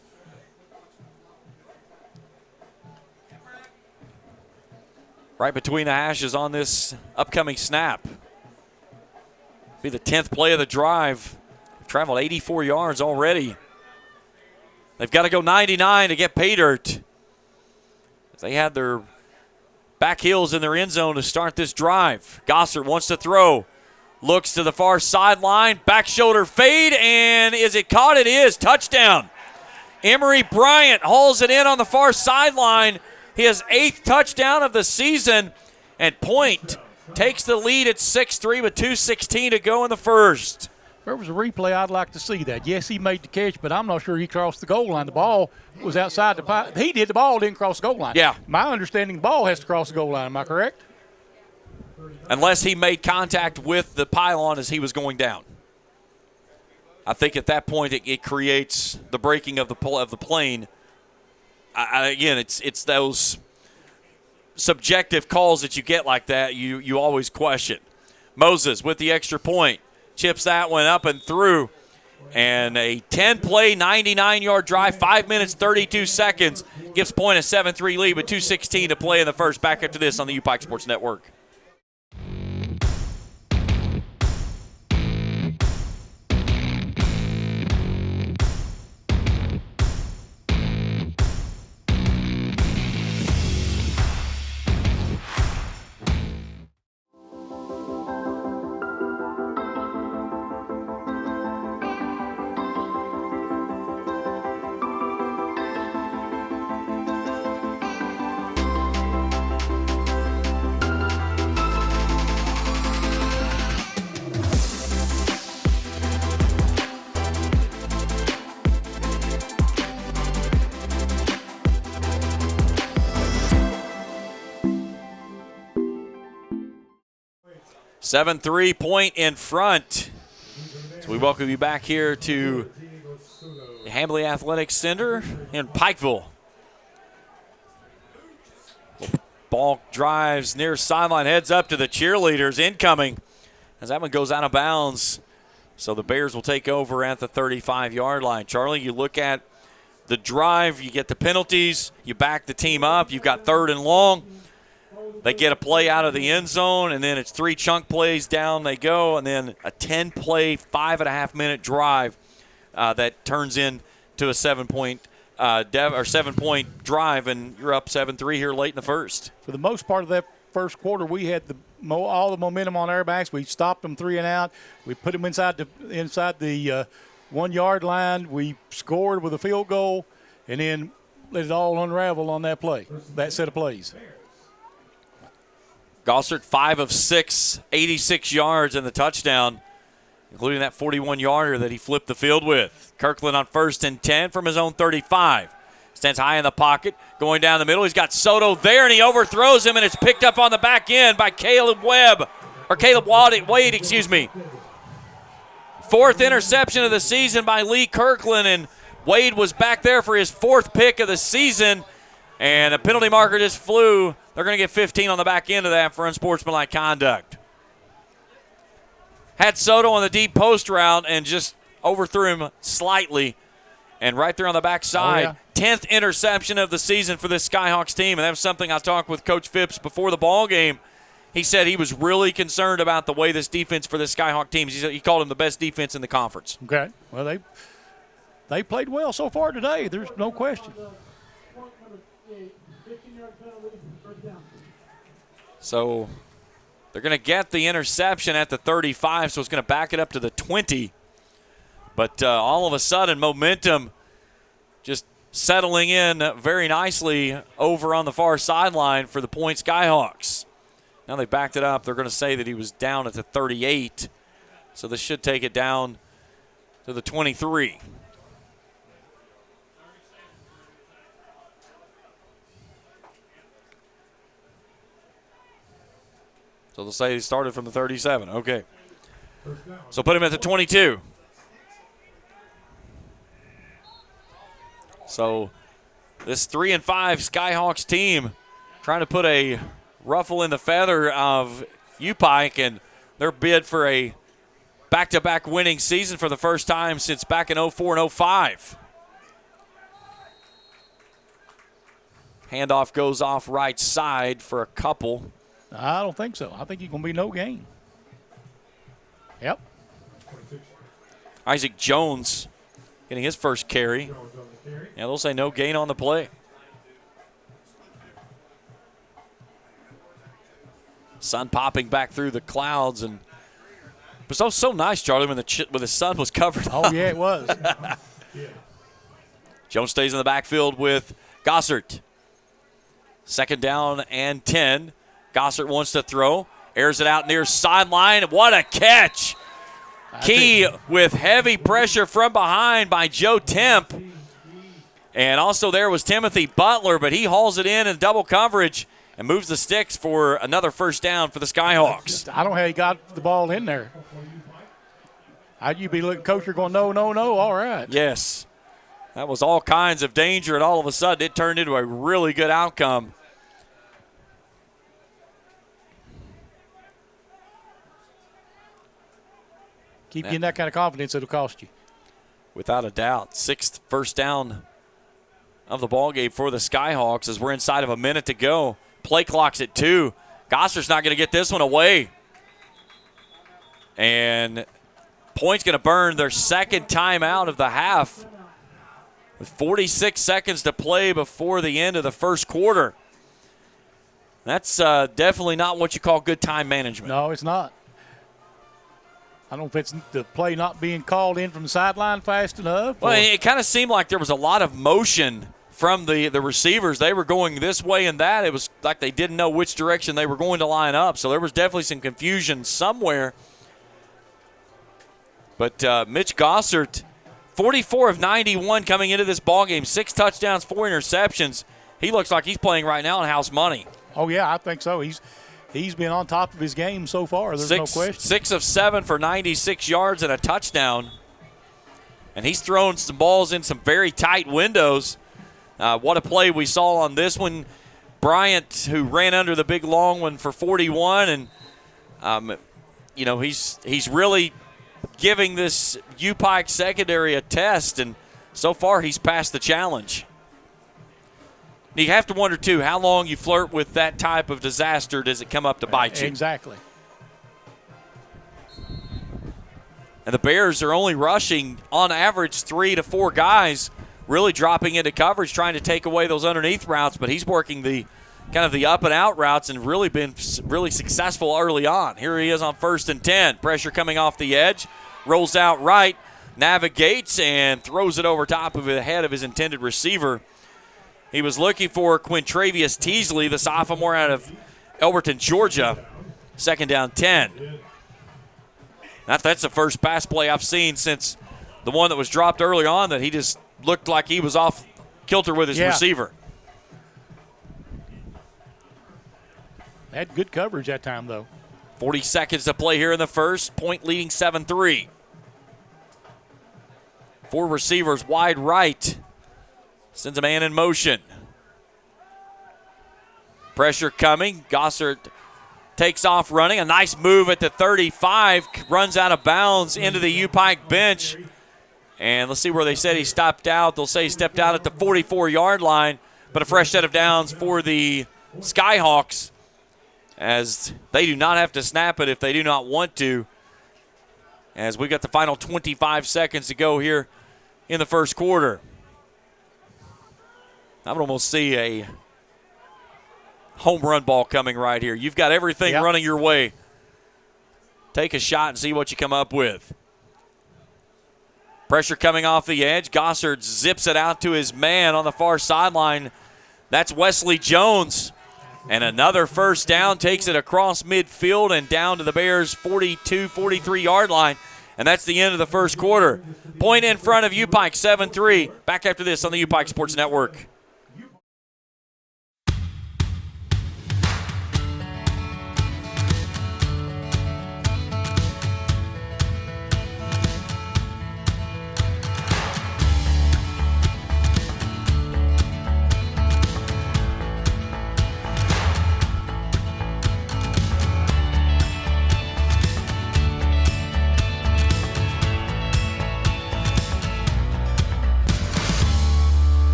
Right between the hashes on this upcoming snap. Be the 10th play of the drive. Traveled 84 yards already. They've got to go 99 to get pay dirt. They had their back heels in their end zone to start this drive. Gossert wants to throw. Looks to the far sideline. Back shoulder fade, and is it caught? It is. Touchdown. Emory Bryant hauls it in on the far sideline. His 8th touchdown of the season. And Point takes the lead at 6-3 with 2:16 to go in the first. If there was a replay, I'd like to see that. Yes, he made the catch, but I'm not sure he crossed the goal line. The ball was outside the pile. He did. The ball didn't cross the goal line. Yeah. My understanding, the ball has to cross the goal line. Am I correct? Unless he made contact with the pylon as he was going down. I think at that point it creates the breaking of the plane. Again, it's those subjective calls that you get like that you always question. Moses with the extra point. Chips that one up and through. And a 10-play, 99-yard drive, 5 minutes, 32 seconds. Gives Point a 7-3 lead with 2:16 to play in the first. Back after this on the UPike Sports Network. 7-3 Point in front. So we welcome you back here to the Hambly Athletic Center in Pikeville. Ball drives near sideline, heads up to the cheerleaders, incoming as that one goes out of bounds. So the Bears will take over at the 35-yard line. Charlie, you look at the drive, you get the penalties, you back the team up, you've got 3rd and long. They get a play out of the end zone, and then it's 3 chunk plays down they go, and then a 10-play, 5.5-minute drive that turns into a 7-point 7-point drive, and you're up 7-3 here late in the first. For the most part of that first quarter, we had all the momentum on our backs. We stopped them 3 and out. We put them inside the 1-yard line. We scored with a field goal, and then let it all unravel on that play, that set of plays. Gossert 5 of 6, 86 yards and the touchdown, including that 41-yarder that he flipped the field with. Kirkland on 1st and 10 from his own 35. Stands high in the pocket, going down the middle. He's got Soto there, and he overthrows him, and it's picked up on the back end by Caleb Wade. 4th interception of the season by Lee Kirkland, and Wade was back there for his 4th pick of the season, and a penalty marker just flew. They're going to get 15 on the back end of that for unsportsmanlike conduct. Had Soto on the deep post route and just overthrew him slightly. And right there on the backside, 10th interception of the season for this Skyhawks team. And that was something I talked with Coach Phipps before the ball game. He said he was really concerned about the way this defense for this Skyhawk team. He called them the best defense in the conference. Okay. Well, they played well so far today. There's no question. So they're going to get the interception at the 35, so it's going to back it up to the 20. But all of a sudden, momentum just settling in very nicely over on the far sideline for the Point Skyhawks. Now they backed it up. They're going to say that he was down at the 38, so this should take it down to the 23. So they'll say he started from the 37. Okay. So put him at the 22. So this 3-5 Skyhawks team trying to put a ruffle in the feather of U-Pike and their bid for a back-to-back winning season for the first time since back in 04 and 05. Handoff goes off right side for a couple. I don't think so. I think he's going to be no gain. Yep. Isaac Jones getting his first carry. Yeah, they'll say no gain on the play. Sun popping back through the clouds, and it was so nice, Charlie, when the sun was covered up. Oh, yeah, it was. Jones stays in the backfield with Gossert. 2nd down and 10. Gossert wants to throw. Airs it out near sideline. What a catch. Key with heavy pressure from behind by Joe Temp. And also there was Timothy Butler, but he hauls it in double coverage and moves the sticks for another first down for the Skyhawks. I don't know how he got the ball in there. How'd you be looking, coach? You're going, no, all right. Yes. That was all kinds of danger, and all of a sudden it turned into a really good outcome. Keep getting that kind of confidence, it'll cost you. Without a doubt. 6th first down of the ballgame for the Skyhawks as we're inside of a minute to go. Play clock's at 2. Gosser's not going to get this one away. And Point's going to burn their 2nd timeout of the half with 46 seconds to play before the end of the first quarter. That's definitely not what you call good time management. No, it's not. I don't know if it's the play not being called in from the sideline fast enough. Well, it kind of seemed like there was a lot of motion from the receivers. They were going this way and that. It was like they didn't know which direction they were going to line up. So there was definitely some confusion somewhere. But Mitch Gossert, 44 of 91 coming into this ballgame, 6 touchdowns, 4 interceptions. He looks like he's playing right now on house money. Oh, yeah, I think so. He's he's been on top of his game so far. There's no question. 6 of 7 for 96 yards and a touchdown. And he's thrown some balls in some very tight windows. What a play we saw on this one. Bryant, who ran under the big long one for 41, and he's really giving this U-Pike secondary a test, and so far he's passed the challenge. You have to wonder, too, how long you flirt with that type of disaster does it come up to bite you? Exactly. And the Bears are only rushing, on average, 3 to 4 guys, really dropping into coverage, trying to take away those underneath routes, but he's working the kind of the up and out routes and really been really successful early on. Here he is on 1st and 10. Pressure coming off the edge, rolls out right, navigates, and throws it over top of the head of his intended receiver. He was looking for Quintravius Teasley, the sophomore out of Elberton, Georgia. 2nd down 10. That's the first pass play I've seen since the one that was dropped early on that he just looked like he was off kilter with his receiver. Had good coverage that time, though. 40 seconds to play here in the first. Point leading 7-3. 4 receivers wide right. Sends a man in motion. Pressure coming. Gossard takes off running. A nice move at the 35. Runs out of bounds into the U-Pike bench. And let's see where they said he stopped out. They'll say he stepped out at the 44-yard line. But a fresh set of downs for the Skyhawks, as they do not have to snap it if they do not want to, as we got the final 25 seconds to go here in the first quarter. I would almost see a home run ball coming right here. You've got everything running your way. Take a shot and see what you come up with. Pressure coming off the edge. Gossard zips it out to his man on the far sideline. That's Wesley Jones. And another first down, takes it across midfield and down to the Bears' 42, 43-yard line. And that's the end of the first quarter. Point in front of U-Pike, 7-3. Back after this on the U-Pike Sports Network.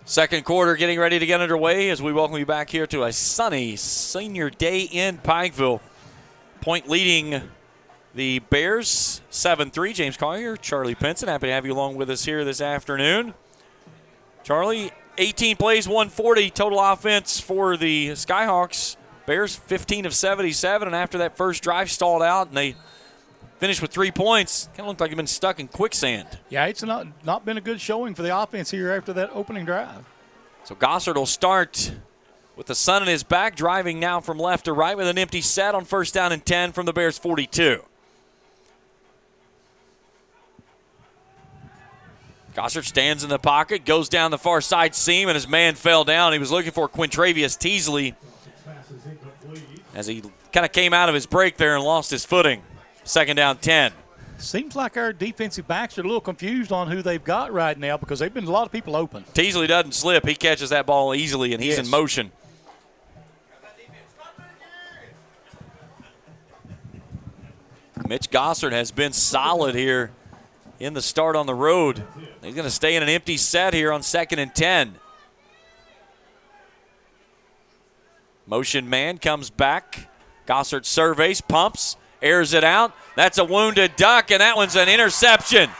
Second quarter getting ready to get underway as we welcome you back here to a sunny senior day in Pikeville. Point leading the Bears, 7-3. James Collier, Charlie Pinson, happy to have you along with us here this afternoon. Charlie, 18 plays, 140 total offense for the Skyhawks. Bears 15 of 77, and after that first drive stalled out and they finished with 3 points. Kind of looked like they've been stuck in quicksand. Yeah, it's not been a good showing for the offense here after that opening drive. So Gossard will start with the sun in his back, driving now from left to right with an empty set on 1st down and 10 from the Bears' 42. Gossard stands in the pocket, goes down the far side seam, and his man fell down. He was looking for Quintravius Teasley as he kind of came out of his break there and lost his footing. 2nd down 10. Seems like our defensive backs are a little confused on who they've got right now because they've been a lot of people open. Teasley doesn't slip. He catches that ball easily, and he's in motion. Mitch Gossard has been solid here in the start on the road. He's going to stay in an empty set here on 2nd and 10. Motion man comes back. Gossard surveys, pumps, airs it out. That's a wounded duck, and that one's an interception.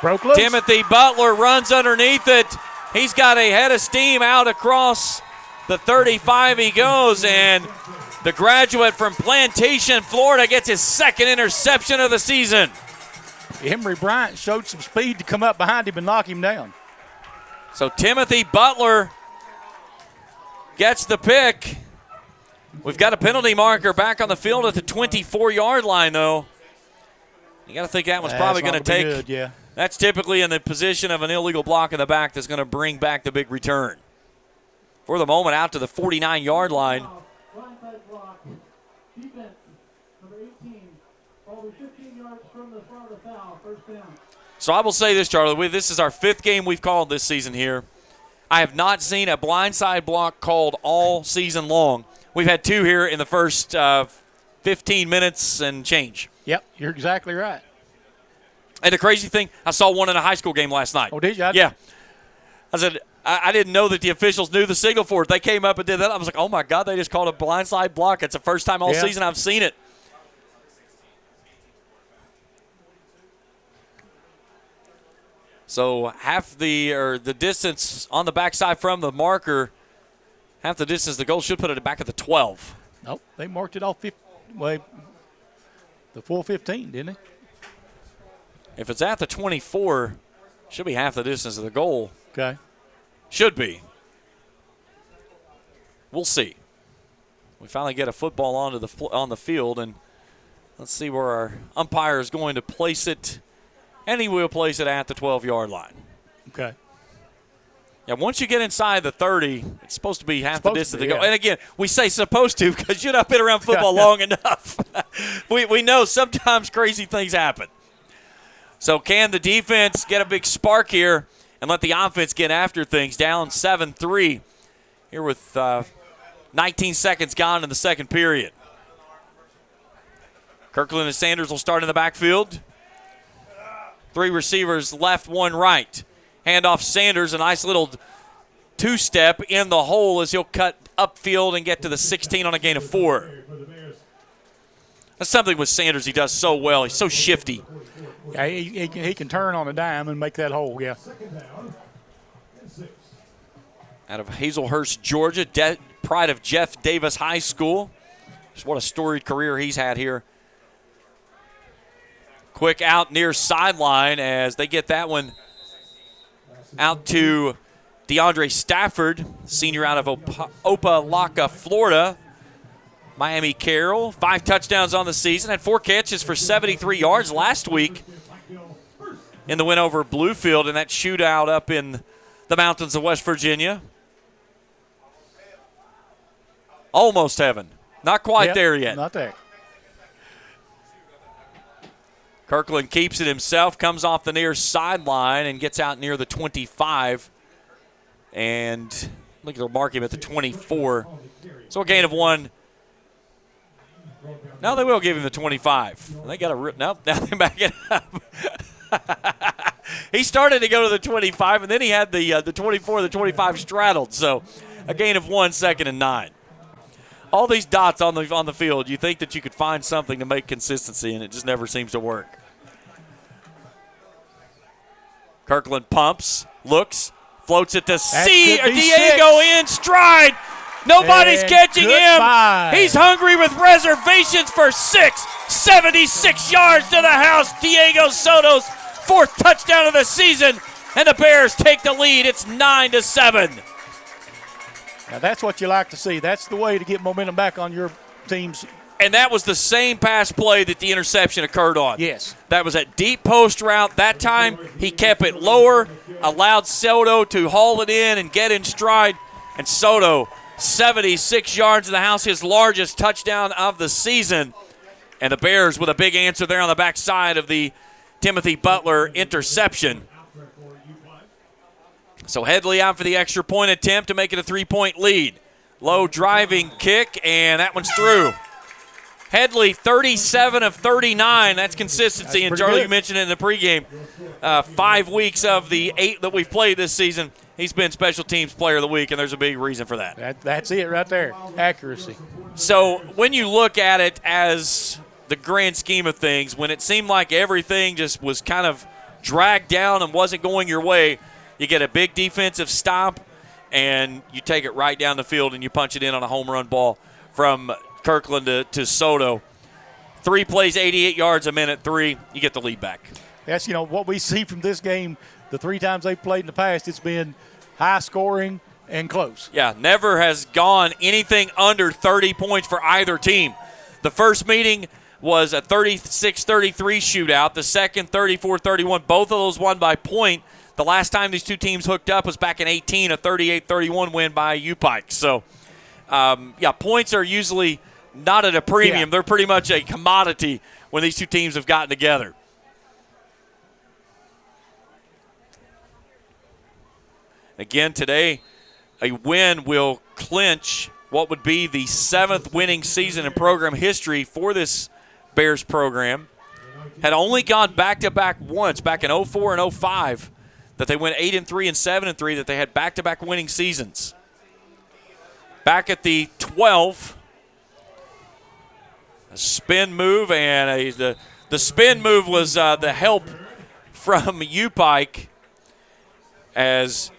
Broke loose. Timothy Butler runs underneath it, He's got a head of steam out across the 35 he goes, and the graduate from Plantation, Florida, gets his second interception of the season. Emory Bryant showed some speed to come up behind him and knock him down. So Timothy Butler gets the pick. We've got a penalty marker back on the field at the 24-yard line, though. You got to think that one's probably going to take. Good, yeah. That's typically in the position of an illegal block in the back that's going to bring back the big return. For the moment, out to the 49-yard line. Blindside block. Defense, number 18. Over 15 yards from the Florida foul. First down. So I will say this, Charlie. This is our 5th game we've called this season here. I have not seen a blindside block called all season long. We've had 2 here in the first 15 minutes and change. Yep, you're exactly right. And the crazy thing, I saw one in a high school game last night. Oh, did you? Yeah. I said, I didn't know that the officials knew the signal for it. They came up and did that. I was like, oh, my God, they just called a blindside block. It's the first time all season I've seen it. So half the distance on the backside from the marker, half the distance, the goal should put it back at the 12. Nope, they marked it off the full 15, didn't they? If it's at the 24, should be half the distance of the goal. Okay. Should be. We'll see. We finally get a football on the field, and let's see where our umpire is going to place it. And he will place it at the 12-yard line. Okay. Yeah, once you get inside the 30, it's supposed to be half the distance to go. Yeah. And again, we say supposed to because you've not been around football long enough. we know sometimes crazy things happen. So can the defense get a big spark here and let the offense get after things? Down 7-3 here with 19 seconds gone in the second period. Kirkland and Sanders will start in the backfield. 3 receivers left, 1 right. Handoff Sanders, a nice little 2-step in the hole as he'll cut upfield and get to the 16 on a gain of 4. That's something with Sanders he does so well. He's so shifty. Yeah, he can turn on a dime and make that hole, yeah. Out of Hazelhurst, Georgia, pride of Jeff Davis High School. Just what a storied career he's had here. Quick out near sideline as they get that one out to DeAndre Stafford, senior out of Opelika, Florida. Miami Carroll, 5 touchdowns on the season, had 4 catches for 73 yards last week in the win over Bluefield in that shootout up in the mountains of West Virginia. Almost heaven. Not quite there yet. Not there. Kirkland keeps it himself, comes off the near sideline and gets out near the 25. And look, they'll mark him at the 24. So a gain of 1. Now they will give him the 25. They got a nope. Now they back it up. He started to go to the 25, and then he had the 24, the 25 straddled. So a gain of 1, 2nd and 9. All these dots on the field, you think that you could find something to make consistency, and it just never seems to work. Kirkland pumps, looks, floats it to Diego in stride. Nobody's catching him. He's hungry with reservations for 6. 76 yards to the house. Diego Soto's 4th touchdown of the season, and the Bears take the lead. It's 9-7. Now that's what you like to see. That's the way to get momentum back on your team's. And that was the same pass play that the interception occurred on. Yes. That was a deep post route. That time he kept it lower, allowed Soto to haul it in and get in stride. And Soto, 76 yards in the house, his largest touchdown of the season. And the Bears with a big answer there on the backside of the Timothy Butler interception. So Headley out for the extra point attempt to make it a 3-point lead. Low driving kick, and that one's through. Headley, 37 of 39. That's consistency. And Charlie, you mentioned it in the pregame. 5 weeks of the 8 that we've played this season, he's been Special Teams Player of the Week, and there's a big reason for that. That's it right there, accuracy. So when you look at it as the grand scheme of things, when it seemed like everything just was kind of dragged down and wasn't going your way, You get a big defensive stop, and you take it right down the field and you punch it in on a home run ball from Kirkland to Soto. 3 plays, 88 yards a minute, 3, you get the lead back. That's, what we see from this game, the 3 times they've played in the past, it's been high scoring and close. Yeah, never has gone anything under 30 points for either team. The first meeting was a 36-33 shootout. The second, 34-31. Both of those won by point. The last time these two teams hooked up was back in 18, a 38-31 win by U-Pike. So, points are usually not at a premium. Yeah. They're pretty much a commodity when these two teams have gotten together. Again, today, a win will clinch what would be the 7th winning season in program history for this Bears program. Had only gone back-to-back once, back in 04 and 05, that they went 8-3 and 7-3, that they had back-to-back winning seasons. Back at the 12, a spin move, and the spin move was the help from U-Pike, as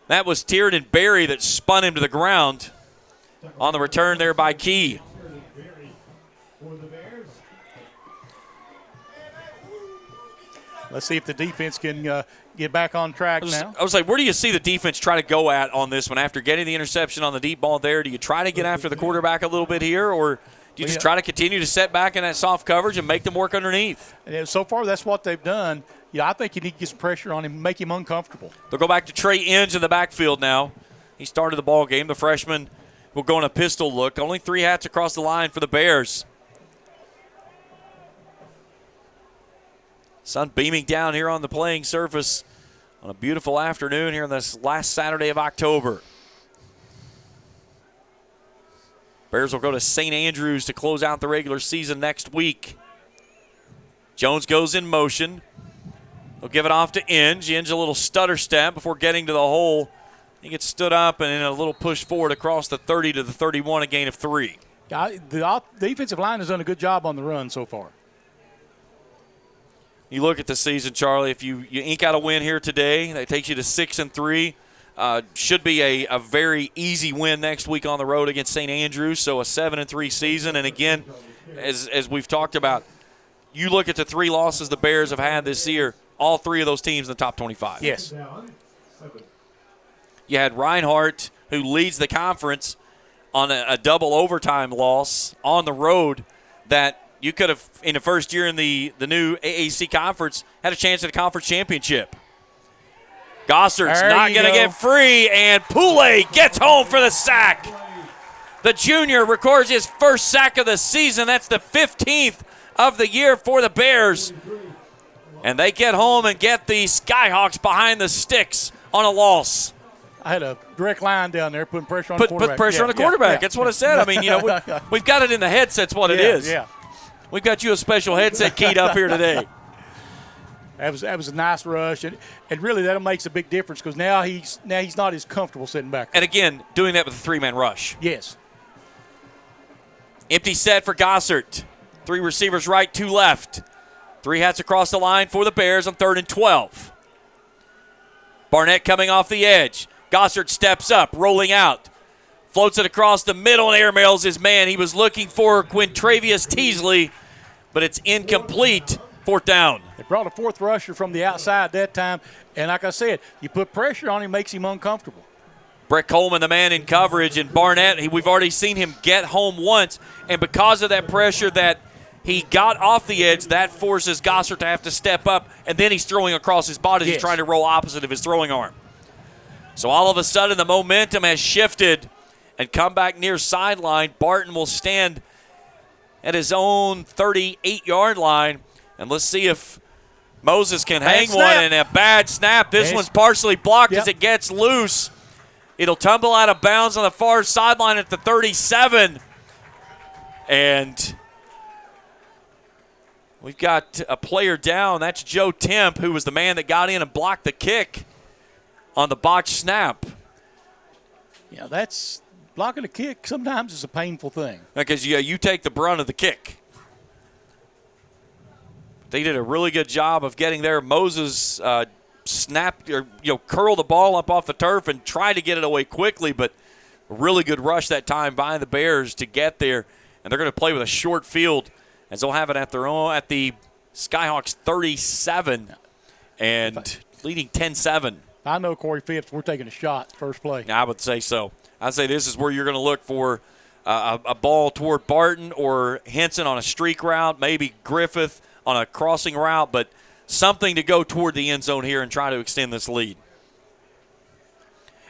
that was Tiernan Berry that spun him to the ground on the return there by Key. Let's see if the defense can get back on track now. I was like, where do you see the defense try to go at on this one? After getting the interception on the deep ball there, do you try to get after the quarterback a little bit here, or do you just try to continue to set back in that soft coverage and make them work underneath? And so far, that's what they've done. Yeah, I think you need to get some pressure on him, make him uncomfortable. They'll go back to Trey Inge in the backfield now. He started the ball game. The freshman will go in a pistol look. Only 3 hats across the line for the Bears. Sun beaming down here on the playing surface on a beautiful afternoon here on this last Saturday of October. Bears will go to St. Andrews to close out the regular season next week. Jones goes in motion. He'll give it off to Inge. Inge a little stutter step before getting to the hole. He gets stood up and in a little push forward across the 30 to the 31, a gain of 3. The defensive line has done a good job on the run so far. You look at the season, Charlie, if you ink out a win here today, that takes you to 6-3. Should be a very easy win next week on the road against St. Andrews, so a 7-3 season. And again, as we've talked about, you look at the 3 losses the Bears have had this year, all 3 of those teams in the top 25. Yes. You had Reinhardt, who leads the conference, on a double overtime loss on the road that you could have, in the first year in the new AAC conference, had a chance at a conference championship. Gossard's not going to get free, and Poulet gets home for the sack. The junior records his first sack of the season. That's the 15th of the year for the Bears. And they get home and get the Skyhawks behind the sticks on a loss. I had a direct line down there putting pressure on the quarterback. Put pressure on the quarterback. That's what I said. I mean, we've got it in the headsets what it is. Yeah. We've got you a special headset keyed up here today. That was a nice rush, and really that makes a big difference because now he's not as comfortable sitting back there. And again, doing that with a 3-man rush. Yes. Empty set for Gossard. 3 receivers right, 2 left. 3 hats across the line for the Bears on 3rd and 12. Barnett coming off the edge. Gossard steps up, rolling out. Floats it across the middle and airmails his man. He was looking for Quintravius Teasley, but it's incomplete. 4th down. They brought a 4th rusher from the outside that time, and like I said, you put pressure on him, makes him uncomfortable. Brett Coleman, the man in coverage, and Barnett, we've already seen him get home once, and because of that pressure that he got off the edge, that forces Gossard to have to step up, and then he's throwing across his body. Yes. He's trying to roll opposite of his throwing arm. So all of a sudden, the momentum has shifted and come back near sideline. Barton will stand at his own 38-yard line, and let's see if Moses can hang one. And a bad snap. This one's partially blocked as it gets loose. It'll tumble out of bounds on the far sideline at the 37. And we've got a player down. That's Joe Temp, who was the man that got in and blocked the kick on the botched snap. Yeah, that's blocking a kick sometimes is a painful thing. Because you take the brunt of the kick. They did a really good job of getting there. Moses snap or curl the ball up off the turf and try to get it away quickly, but a really good rush that time by the Bears to get there, and they're going to play with a short field as they'll have it at the Skyhawks 37 and leading 10-7. I know Corey Phipps. We're taking a shot first play. I would say so. I'd say this is where you're going to look for a ball toward Barton or Henson on a streak route, maybe Griffith on a crossing route, but something to go toward the end zone here and try to extend this lead.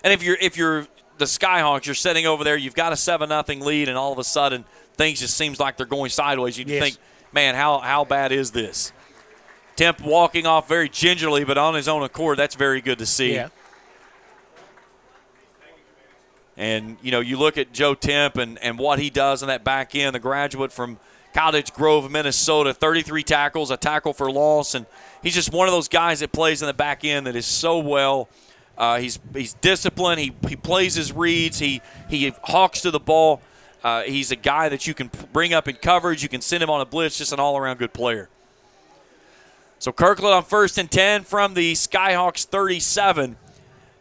And if you're the Skyhawks, you're sitting over there, you've got a 7-0 lead, and all of a sudden things just seems like they're going sideways. You think, man, how bad is this? Temp walking off very gingerly, but on his own accord. That's very good to see. Yeah. And, you look at Joe Temp and what he does in that back end, the graduate from Cottage Grove, Minnesota, 33 tackles, a tackle for loss, and he's just one of those guys that plays in the back end that is so well. He's disciplined. He plays his reads. He hawks to the ball. He's a guy that you can bring up in coverage. You can send him on a blitz, just an all-around good player. So Kirkland on 1st and 10 from the Skyhawks 37.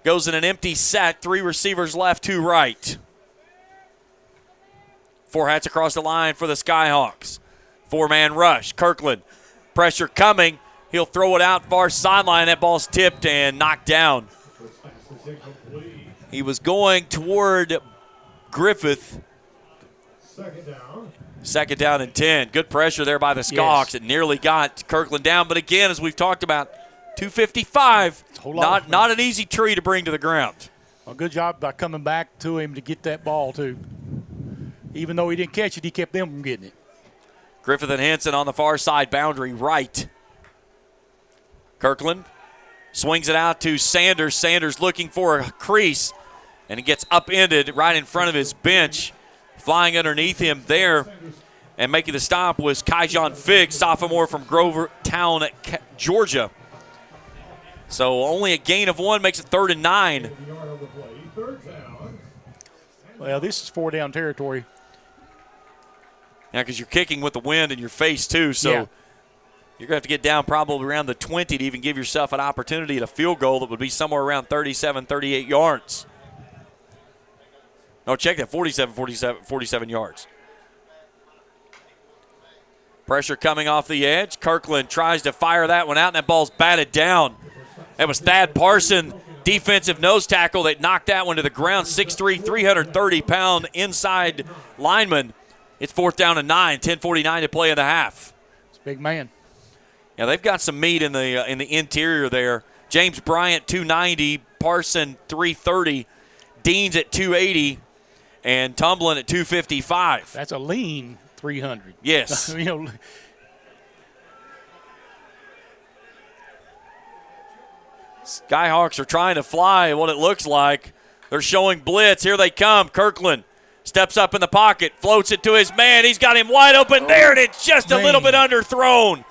Goes in an empty set. 3 receivers left, 2 right. 4 hats across the line for the Skyhawks. 4-man rush. Kirkland, pressure coming. He'll throw it out far sideline. That ball's tipped and knocked down. He was going toward Griffith. Second down and 10. Good pressure there by the Skyhawks. It nearly got Kirkland down. But again, as we've talked about, 255. Not an easy tree to bring to the ground. A good job by coming back to him to get that ball, too. Even though he didn't catch it, he kept them from getting it. Griffith and Henson on the far side boundary right. Kirkland swings it out to Sanders. Sanders looking for a crease, and he gets upended right in front of his bench. Flying underneath him there and making the stop was Kyjon Figs, sophomore from Grovertown, Georgia. So only a gain of 1 makes it 3rd and 9. Well, this is 4-down territory. Yeah, because you're kicking with the wind in your face, too. So you're going to have to get down probably around the 20 to even give yourself an opportunity at a field goal that would be somewhere around 37, 38 yards. No, check that, 47 yards. Pressure coming off the edge. Kirkland tries to fire that one out, and that ball's batted down. That was Thad Parson, defensive nose tackle, that knocked that one to the ground. 6'3", 330-pound inside lineman. It's 4th down and 9, 10:49 to play in the half. It's a big man. Yeah, they've got some meat in the interior there. James Bryant, 290. Parson, 330. Deans at 280. And Tumblin at 255. That's a lean 300. Yes. Skyhawks are trying to fly what it looks like. They're showing blitz. Here they come. Kirkland steps up in the pocket, floats it to his man. He's got him wide open there, and it's just a little bit underthrown.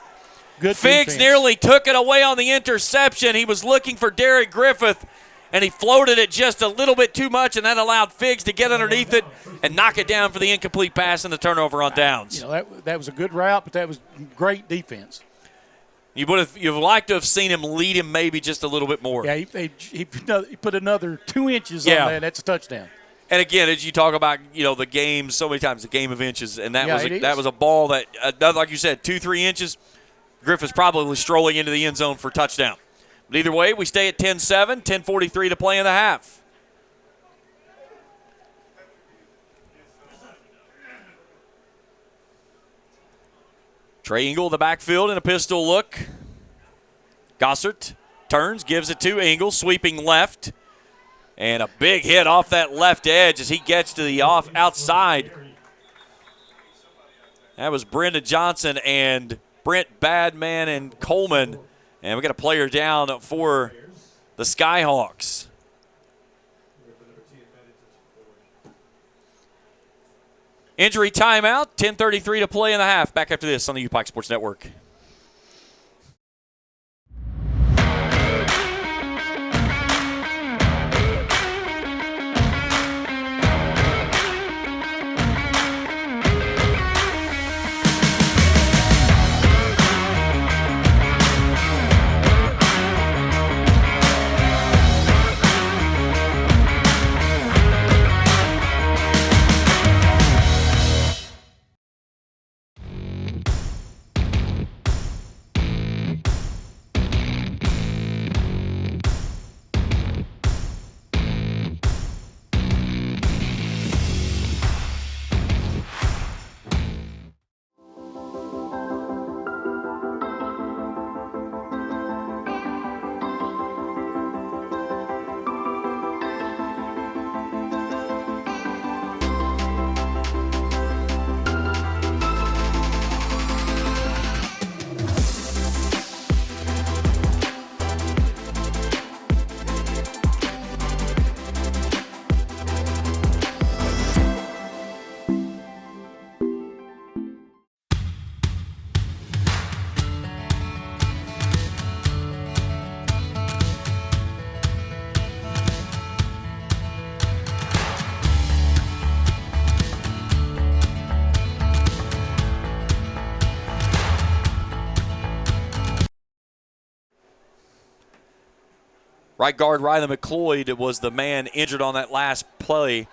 Good Figs defense. nearly took it away on the interception. He was looking for Derek Griffith, and he floated it just a little bit too much, and that allowed Figs to get underneath it and knock it down for the incomplete pass and the turnover on downs. That was a good route, but that was great defense. You'd like to have seen him lead him maybe just a little bit more. Yeah, he put another 2 inches on that. That's a touchdown. And again, as you talk about, the game so many times, the game of inches, and that was a ball that, like you said, 2-3 inches. Griffith's probably strolling into the end zone for a touchdown. But either way, we stay at 10-7, 10:43 to play in the half. Trey Engel in the backfield in a pistol look. Gossert turns, gives it to Engel, sweeping left. And a big hit off that left edge as he gets to the outside. That was Brendan Johnson and Brent Badman and Coleman. And we got a player down for the Skyhawks. Injury timeout, 10:33 to play in the half. Back after this on the UPike Sports Network. Right guard Riley McCloyd was the man injured on that last play.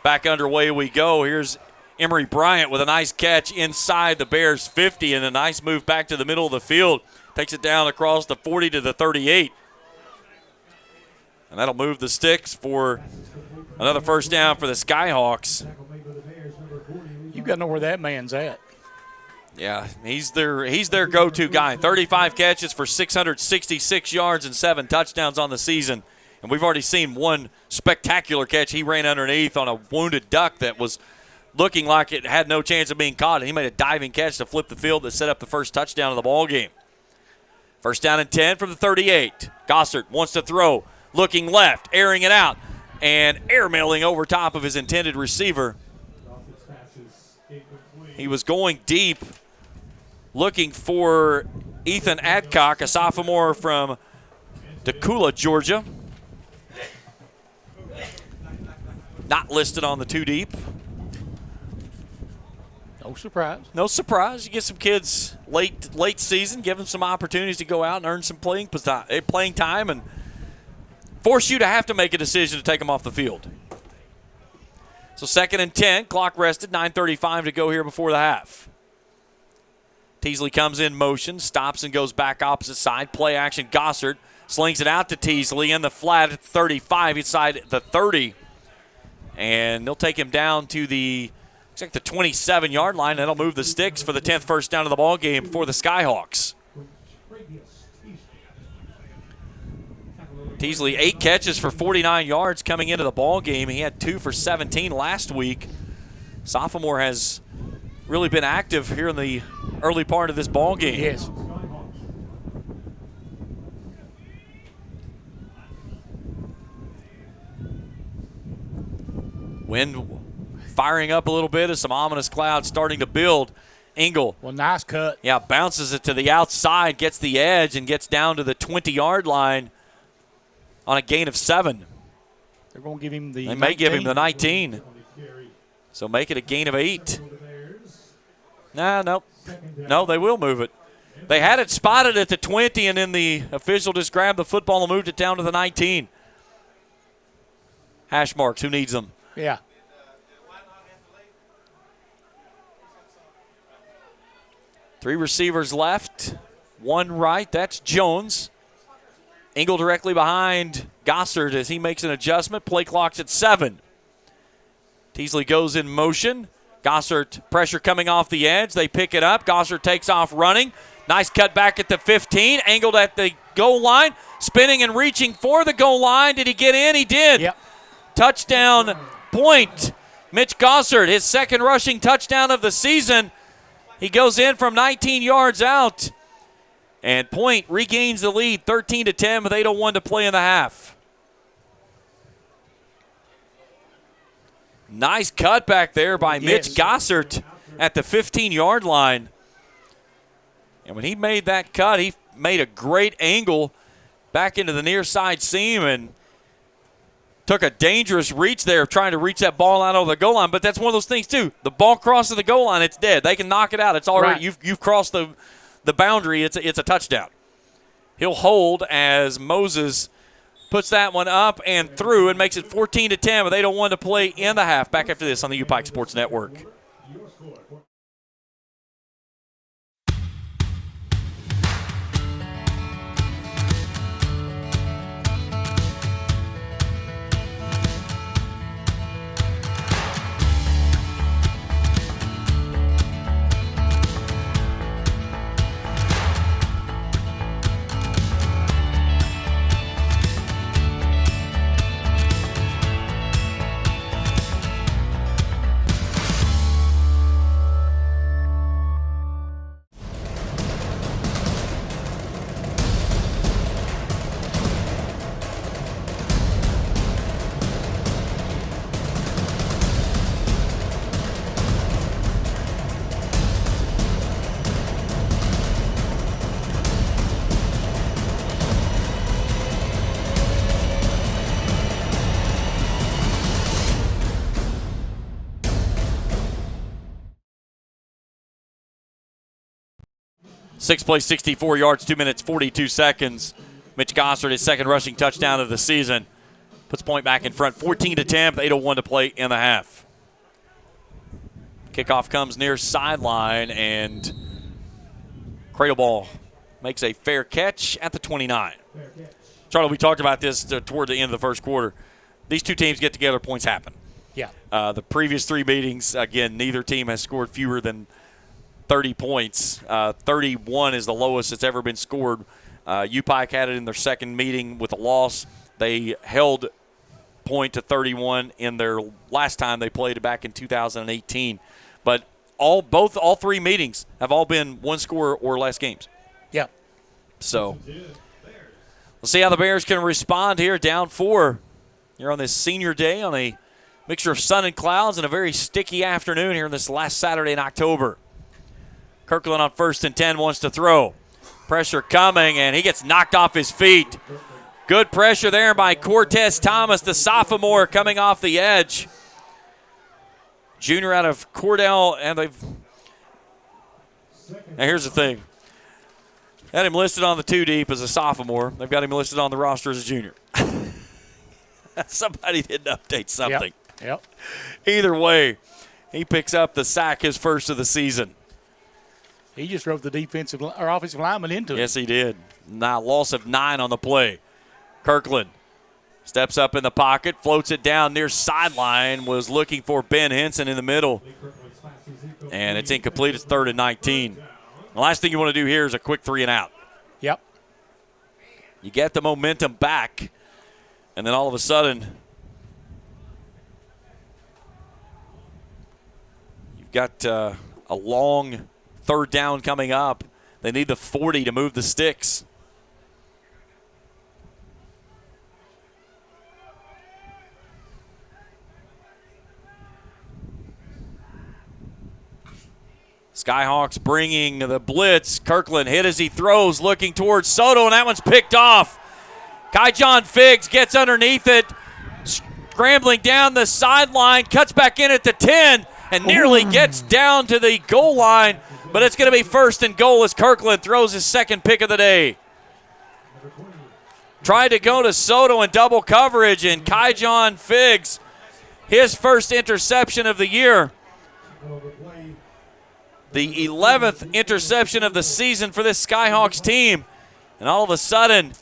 Back underway we go. Here's Emory Bryant with a nice catch inside the Bears 50 and a nice move back to the middle of the field. Takes it down across the 40 to the 38. And that'll move the sticks for another first down for the Skyhawks. You got to know where that man's at. Yeah, he's their go-to guy. 35 catches for 666 yards and 7 touchdowns on the season. And we've already seen one spectacular catch. He ran underneath on a wounded duck that was looking like it had no chance of being caught. And he made a diving catch to flip the field that set up the first touchdown of the ball game. First down and 10 from the 38. Gossard wants to throw, looking left, airing it out, and airmailing over top of his intended receiver. He was going deep, looking for Ethan Adcock, a sophomore from Decula, Georgia. Not listed on the two deep. No surprise. No surprise. You get some kids late season, give them some opportunities to go out and earn some playing time and force you to have to make a decision to take them off the field. So 2nd and 10, clock rested, 9:35 to go here before the half. Teasley comes in motion, stops and goes back opposite side. Play action, Gossard slings it out to Teasley in the flat at 35 inside the 30. And they'll take him down to the 27-yard line. That'll move the sticks for the 10th first down of the ball game for the Skyhawks. Teasley, 8 catches for 49 yards coming into the ball game. He had 2 for 17 last week. Sophomore has really been active here in the early part of this ball game. Yes. Wind firing up a little bit as some ominous clouds starting to build. Engel. Well, nice cut. Yeah, bounces it to the outside, gets the edge, and gets down to the 20-yard line on a gain of 7. They're going to give him the They may give him the 19. So make it a gain of 8. No, they will move it. They had it spotted at the 20, and then the official just grabbed the football and moved it down to the 19. Hash marks, who needs them? Yeah. Three receivers left, one right. That's Jones. Engel directly behind Gossard as he makes an adjustment. Play clock's at 7. Teasley goes in motion. Gossard pressure coming off the edge. They pick it up. Gossard takes off running. Nice cut back at the 15. Angled at the goal line. Spinning and reaching for the goal line. Did he get in? He did. Yep. Touchdown point. Mitch Gossard, his second rushing touchdown of the season. He goes in from 19 yards out. And Point regains the lead, 13-10 with 8:01 to play in the half. Nice cut back there by Mitch Gossard at the 15-yard line. And when he made that cut, he made a great angle back into the near side seam and took a dangerous reach there trying to reach that ball out over the goal line. But that's one of those things, too. The ball crosses the goal line, it's dead. They can knock it out. It's all right. You've crossed the boundary. It's a touchdown. He'll hold as Moses puts that one up and through and makes it 14-10 with 8:01 to play in the half. Back after this on the U-Pike Sports Network. 6 plays, 64 yards, 2 minutes, 42 seconds. Mitch Gossard, his second rushing touchdown of the season, puts Point back in front, 14-10, 8:01 to play in the half. Kickoff comes near sideline, and Cradle Ball makes a fair catch at the 29. Charlie, we talked about this toward the end of the first quarter. These two teams get together, points happen. Yeah. The previous three meetings, again, neither team has scored fewer than 30 points. 31 is the lowest that's ever been scored. UPike had it in their second meeting with a loss. They held Point to 31 in their last time they played back in 2018. But all three meetings have all been one score or less games. Yeah. So we'll see how the Bears can respond here, down 4. You're on this senior day on a mixture of sun and clouds and a very sticky afternoon here in this last Saturday in October. Kirkland on 1st and 10 wants to throw. Pressure coming, and he gets knocked off his feet. Good pressure there by Cortez Thomas, the sophomore, coming off the edge. Junior out of Cordell, and now here's the thing. Had him listed on the 2 deep as a sophomore. They've got him listed on the roster as a junior. Somebody didn't update something. Yep. Either way, he picks up the sack, his first of the season. He just drove the offensive lineman into it. Yes, he did. Now loss of 9 on the play. Kirkland steps up in the pocket, floats it down near sideline, was looking for Ben Henson in the middle. And it's incomplete. It's 3rd and 19. The last thing you want to do here is a quick 3 and out. Yep. You get the momentum back, and then all of a sudden you've got a long 3rd down coming up. They need the 40 to move the sticks. Skyhawks bringing the blitz. Kirkland hit as he throws, looking towards Soto, and that one's picked off. Kyjon Figs gets underneath it, scrambling down the sideline, cuts back in at the 10, and nearly gets down to the goal line, but it's going to be 1st and goal as Kirkland throws his second pick of the day. Tried to go to Soto in double coverage, and Kyjon Figs, his first interception of the year. The 11th interception of the season for this Skyhawks team. And all of a sudden,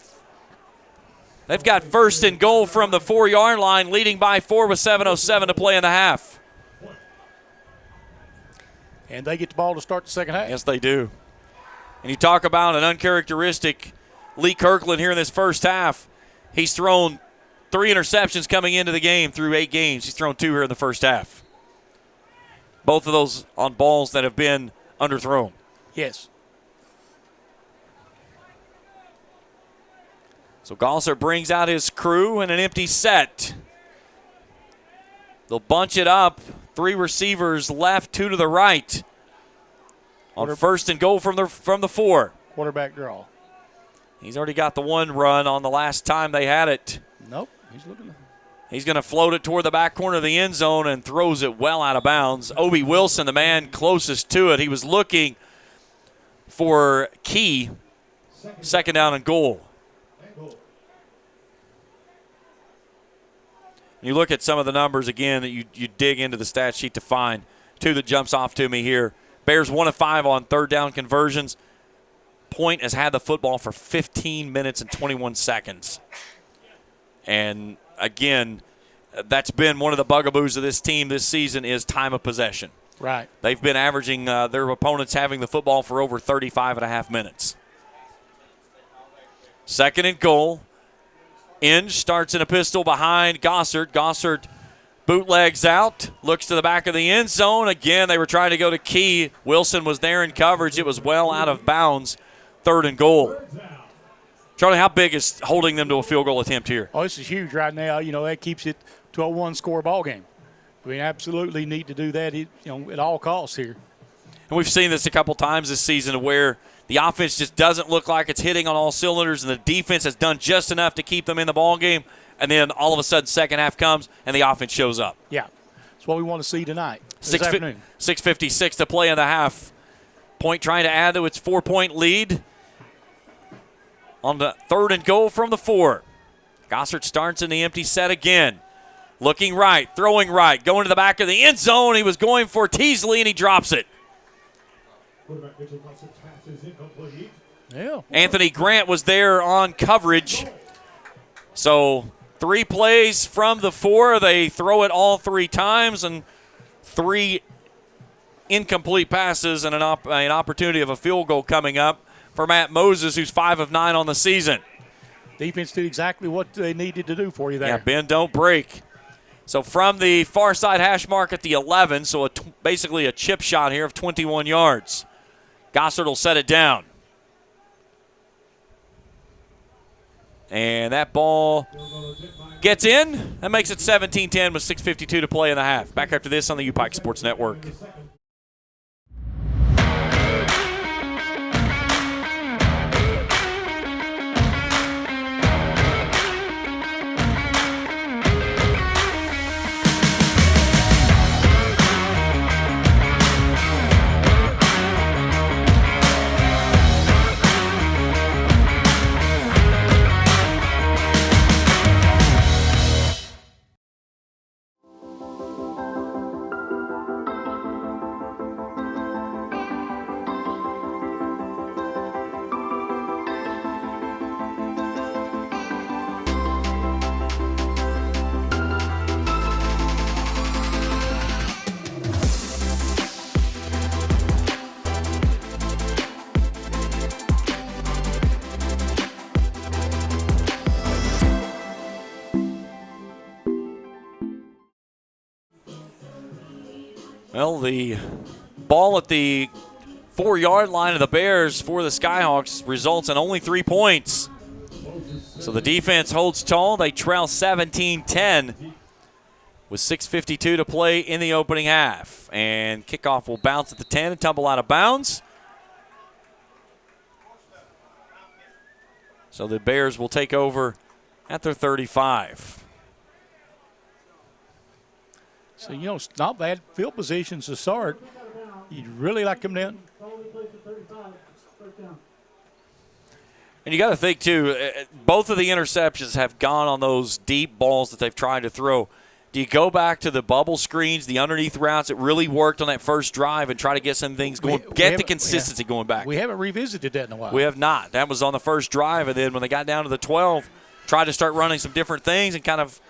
they've got 1st and goal from the 4-yard line, leading by 4 with 7:07 to play in the half. And they get the ball to start the second half. Yes, they do. And you talk about an uncharacteristic Lee Kirkland here in this first half. He's thrown 3 interceptions coming into the game through 8 games. He's thrown 2 here in the first half. Both of those on balls that have been underthrown. Yes. So Gossard brings out his crew in an empty set. They'll bunch it up. 3 receivers left, 2 to the right. On 1st and goal from the 4. Quarterback draw. He's already got the 1 run on the last time they had it. Nope. He's looking. He's going to float it toward the back corner of the end zone and throws it well out of bounds. Obi Wilson, the man closest to it. He was looking for Key. 2nd down and goal. You look at some of the numbers again that you dig into the stat sheet to find. 2 that jumps off to me here. Bears 1 of 5 on 3rd down conversions. Point has had the football for 15 minutes and 21 seconds. And again, that's been one of the bugaboos of this team this season is time of possession. Right. They've been averaging their opponents having the football for over 35.5 minutes. 2nd and goal. Inge starts in a pistol behind Gossard. Gossard bootlegs out, looks to the back of the end zone. Again, they were trying to go to Key. Wilson was there in coverage. It was well out of bounds. 3rd and goal. Charlie, how big is holding them to a field goal attempt here? Oh, this is huge right now. You know, that keeps it to a 1-score ball game. We absolutely need to do that, at all costs here. And we've seen this a couple times this season where the offense just doesn't look like it's hitting on all cylinders, and the defense has done just enough to keep them in the ball game, and then all of a sudden second half comes and the offense shows up. Yeah, that's what we want to see tonight, this afternoon. 6:56 to play in the half. Point trying to add to its 4-point lead. on the 3rd and goal from the 4. Gossard starts in the empty set again. Looking right, throwing right, going to the back of the end zone. He was going for Teasley, and he drops it. Yeah. Anthony Grant was there on coverage. So 3 plays from the 4. They throw it all 3 times, and 3 incomplete passes and an opportunity of a field goal coming up for Matt Moses, who's 5 of 9 on the season. Defense did exactly what they needed to do for you there. Yeah, bend, don't break. So from the far side hash mark at the 11, so basically a chip shot here of 21 yards. Gossard will set it down. And that ball gets in. That makes it 17-10 with 6:52 to play in the half. Back after this on the UPike Sports Network. Well, the ball at the 4-yard line of the Bears for the Skyhawks results in only 3 points. So the defense holds tall. They trail 17-10 with 6:52 to play in the opening half. And kickoff will bounce at the 10 and tumble out of bounds. So the Bears will take over at their 35. So, it's not bad field positions to start. You'd really like them down. And you got to think, too, both of the interceptions have gone on those deep balls that they've tried to throw. Do you go back to the bubble screens, the underneath routes that really worked on that first drive and try to get some things going, get the consistency going back? We haven't revisited that in a while. We have not. That was on the first drive, and then when they got down to the 12, tried to start running some different things and kind of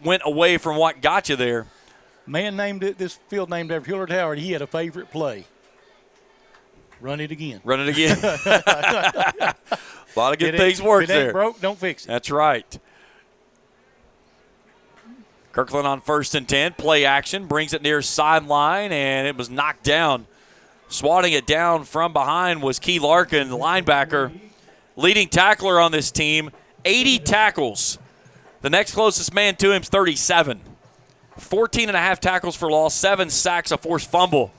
went away from what got you there. Man named it, this field named after Hillard Howard, he had a favorite play. Run it again. Run it again. A lot of good things work there. If it ain't broke, don't fix it. That's right. Kirkland on 1st and 10. Play action. Brings it near sideline, and it was knocked down. Swatting it down from behind was Key Larkin, the linebacker. Leading tackler on this team, 80 tackles. The next closest man to him is 37. 14.5 tackles for loss, 7 sacks, a forced fumble.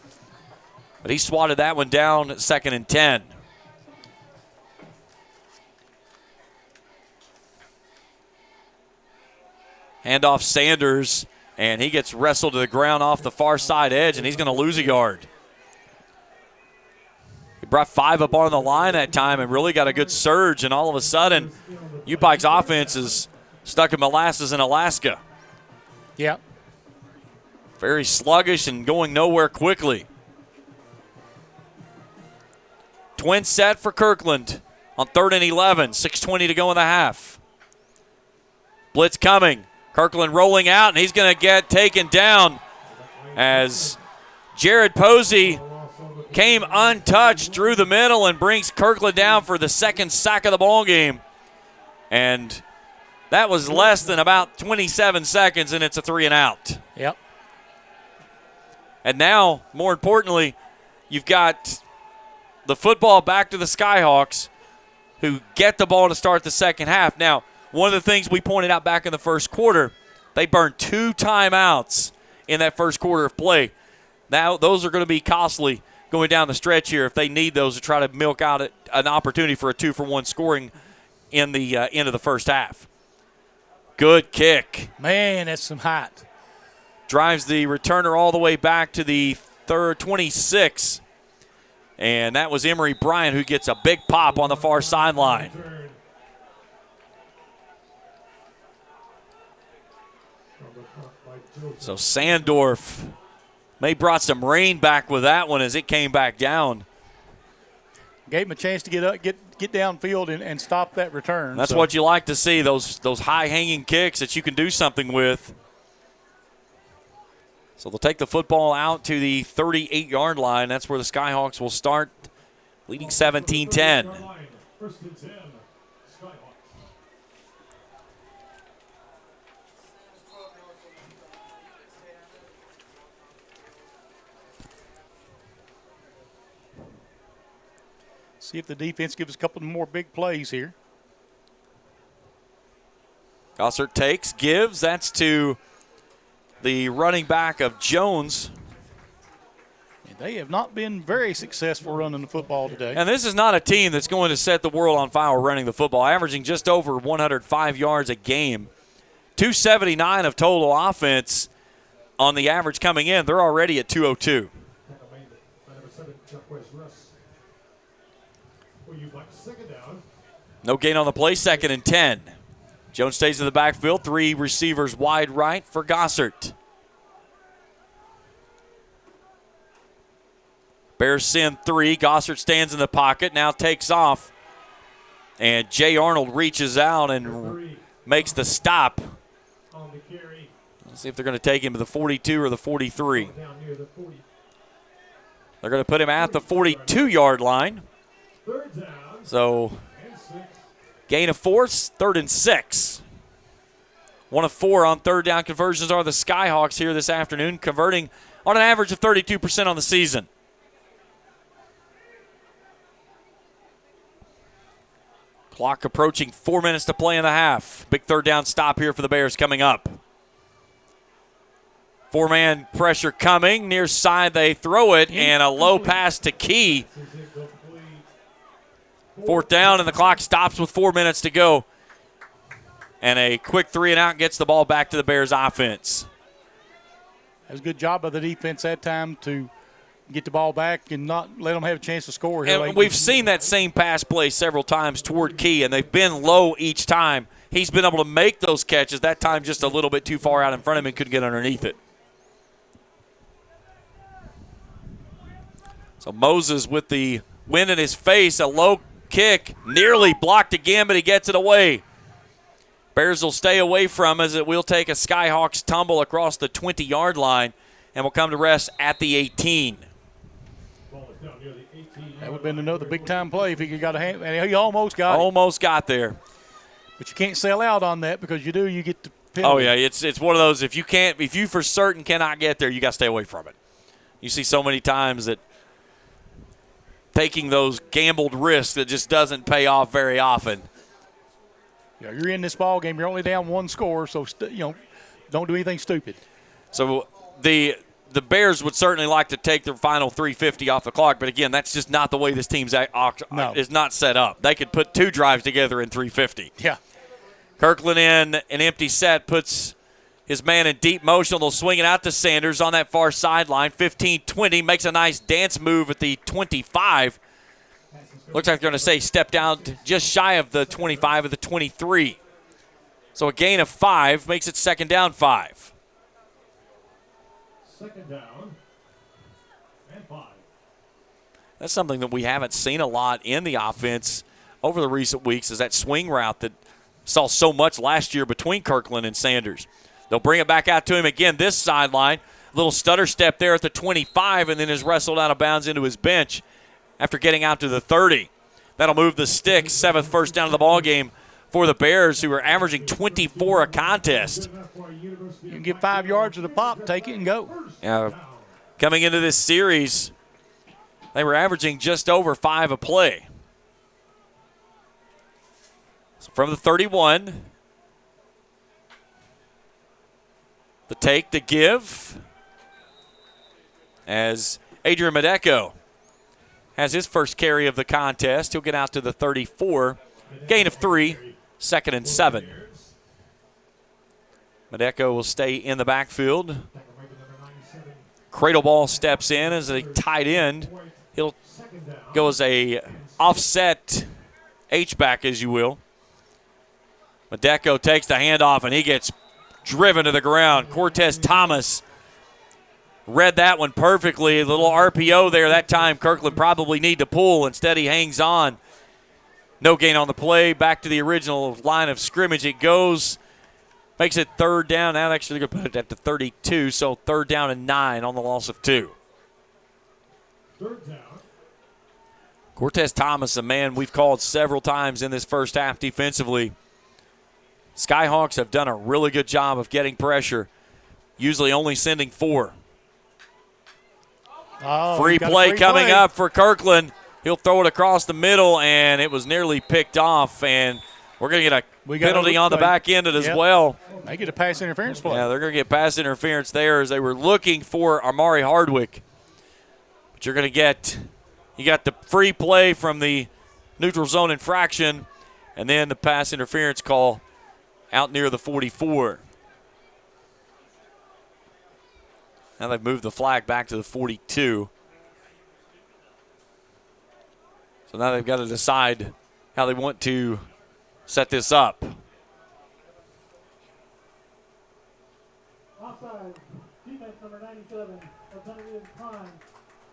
But he swatted that one down at 2nd and 10. Handoff Sanders, and he gets wrestled to the ground off the far side edge, and he's going to lose a yard. He brought 5 up on the line that time and really got a good surge, and all of a sudden, UPike's offense is stuck in molasses in Alaska. Yeah. Very sluggish and going nowhere quickly. Twin set for Kirkland on 3rd and 11. 6:20 to go in the half. Blitz coming. Kirkland rolling out, and he's going to get taken down as Jared Posey came untouched through the middle and brings Kirkland down for the 2nd sack of the ball game. And that was less than about 27 seconds, and it's a 3 and out. Yep. And now, more importantly, you've got the football back to the Skyhawks, who get the ball to start the second half. Now, one of the things we pointed out back in the first quarter, they burned 2 timeouts in that first quarter of play. Now, those are going to be costly going down the stretch here if they need those to try to milk out an opportunity for a 2-for-1 scoring in the end of the first half. Good kick. Man, that's some height. Drives the returner all the way back to the 26. And that was Emory Bryant, who gets a big pop on the far sideline. So Sandorf may brought some rain back with that one as it came back down. Gave him a chance to get up, get downfield and stop that return. That's what you like to see, those high-hanging kicks that you can do something with. So they'll take the football out to the 38-yard line. That's where the Skyhawks will start, leading 17-10. First and 10, Skyhawks. See if the defense gives us a couple more big plays here. Gossert takes, gives. That's to the running back of Jones. And they have not been very successful running the football today. And this is not a team that's going to set the world on fire running the football, averaging just over 105 yards a game. 279 of total offense on the average coming in. They're already at 202. No gain on the play, 2nd and 10. Jones stays in the backfield, 3 receivers wide right for Gossert. Bears send 3. Gossert stands in the pocket, now takes off. And Jay Arnold reaches out and makes the stop. Let's see if they're going to take him to the 42 or the 43. They're going to put him at the 42-yard line. So gain of 4, 3rd and 6. 1 of 4 on third down conversions are the Skyhawks here this afternoon, converting on an average of 32% on the season. Clock approaching 4 minutes to play in the half. Big third down stop here for the Bears coming up. 4-man pressure coming. Near side they throw it, and a low pass to Key. 4th down, and the clock stops with 4 minutes to go. And a quick 3 and out gets the ball back to the Bears offense. That was a good job by the defense that time to get the ball back and not let them have a chance to score. And we've seen that same pass play several times toward Key, and they've been low each time. He's been able to make those catches. That time just a little bit too far out in front of him and couldn't get underneath it. So Moses with the wind in his face, a low kick, nearly blocked again, but he gets it away. Bears will stay away from as it will take a Skyhawks tumble across the 20-yard line and will come to rest at the 18. That would have been another big-time play if he got a hand. And he almost got it. Almost got there. But you can't sell out on that because you get the penalty. Oh, yeah, it's one of those, if you for certain cannot get there, you got to stay away from it. You see so many times that taking those gambled risks that just doesn't pay off very often. Yeah, you're in this ball game. You're only down 1 score, so don't do anything stupid. So the Bears would certainly like to take their final 350 off the clock, but again, that's just not the way this team's is not set up. They could put 2 drives together in 350. Yeah. Kirkland in an empty set puts his man in deep motion. They'll swing it out to Sanders on that far sideline. 15-20, makes a nice dance move at the 25. Looks like they're going to say step down just shy of the 25 of the 23. So a gain of 5 makes it 2nd down 5. 2nd down and 5. That's something that we haven't seen a lot in the offense over the recent weeks, is that swing route that saw so much last year between Kirkland and Sanders. They'll bring it back out to him again this sideline. Little stutter step there at the 25 and then is wrestled out of bounds into his bench after getting out to the 30. That'll move the sticks. 7th first down of the ball game for the Bears, who are averaging 24 a contest. You can get 5 yards of the pop, take it, and go. Yeah, coming into this series, they were averaging just over 5 a play. So from the 31, the take, the give, as Adrian Medeco has his first carry of the contest. He'll get out to the 34. Gain of 3, 2nd and 7. Medeco will stay in the backfield. Cradle ball steps in as a tight end. He'll go as a offset H-back, as you will. Medeco takes the handoff, and he gets driven to the ground. Cortez Thomas read that one perfectly. A little RPO there that time. Kirkland probably need to pull. Instead, he hangs on. No gain on the play. Back to the original line of scrimmage it goes. Makes it third down. Now actually they're going to put it at the 32, so third down and 9 on the loss of 2. Third down. Cortez Thomas, a man we've called several times in this first half defensively. Skyhawks have done a really good job of getting pressure, usually only sending 4. Free play coming up for Kirkland. He'll throw it across the middle, and it was nearly picked off, and we're going to get a penalty on the back end of it as well. They get a pass interference play. Yeah, they're going to get pass interference there as they were looking for Amari Hardwick. But you're going to get – you got the free play from the neutral zone infraction, and then the pass interference call out near the 44. Now they've moved the flag back to the 42. So now they've got to decide how they want to set this up. Offside. Defense number 97. Alternative time.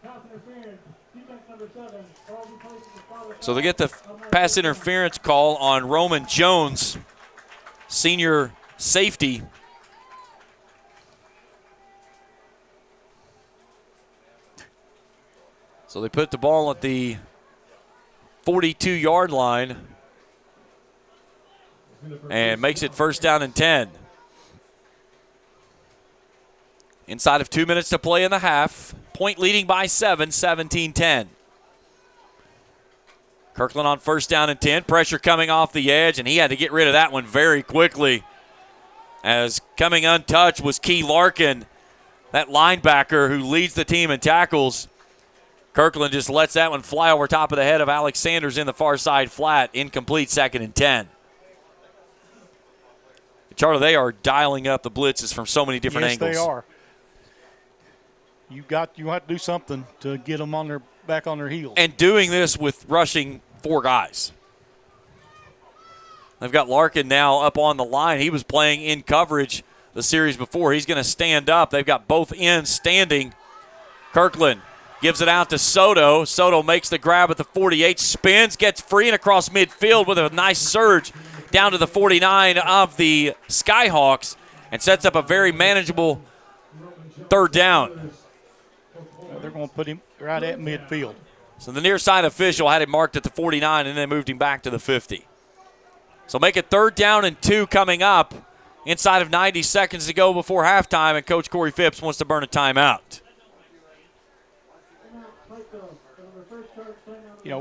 Pass interference. Defense number 7. Ball replaces the follow. So they get the pass interference call on Roman Jones, senior safety. So they put the ball at the 42-yard line and makes it first down and 10. Inside of 2 minutes to play in the half. Point leading by 7, 17-10. Kirkland on first down and 10. Pressure coming off the edge, and he had to get rid of that one very quickly. As coming untouched was Key Larkin, that linebacker who leads the team in tackles. Kirkland just lets that one fly over top of the head of Alex Sanders in the far side flat. Incomplete, 2nd and 10. Charlie, they are dialing up the blitzes from so many different angles. Yes, they are. You have to do something to get them back on their heels. And doing this with rushing 4 guys. They've got Larkin now up on the line. He was playing in coverage the series before. He's going to stand up. They've got both ends standing. Kirkland gives it out to Soto. Soto makes the grab at the 48, spins, gets free and across midfield with a nice surge down to the 49 of the Skyhawks and sets up a very manageable third down. They're going to put him right at midfield. So the near side official had him marked at the 49 and then moved him back to the 50. So make it third down and 2 coming up inside of 90 seconds to go before halftime, and Coach Corey Phipps wants to burn a timeout.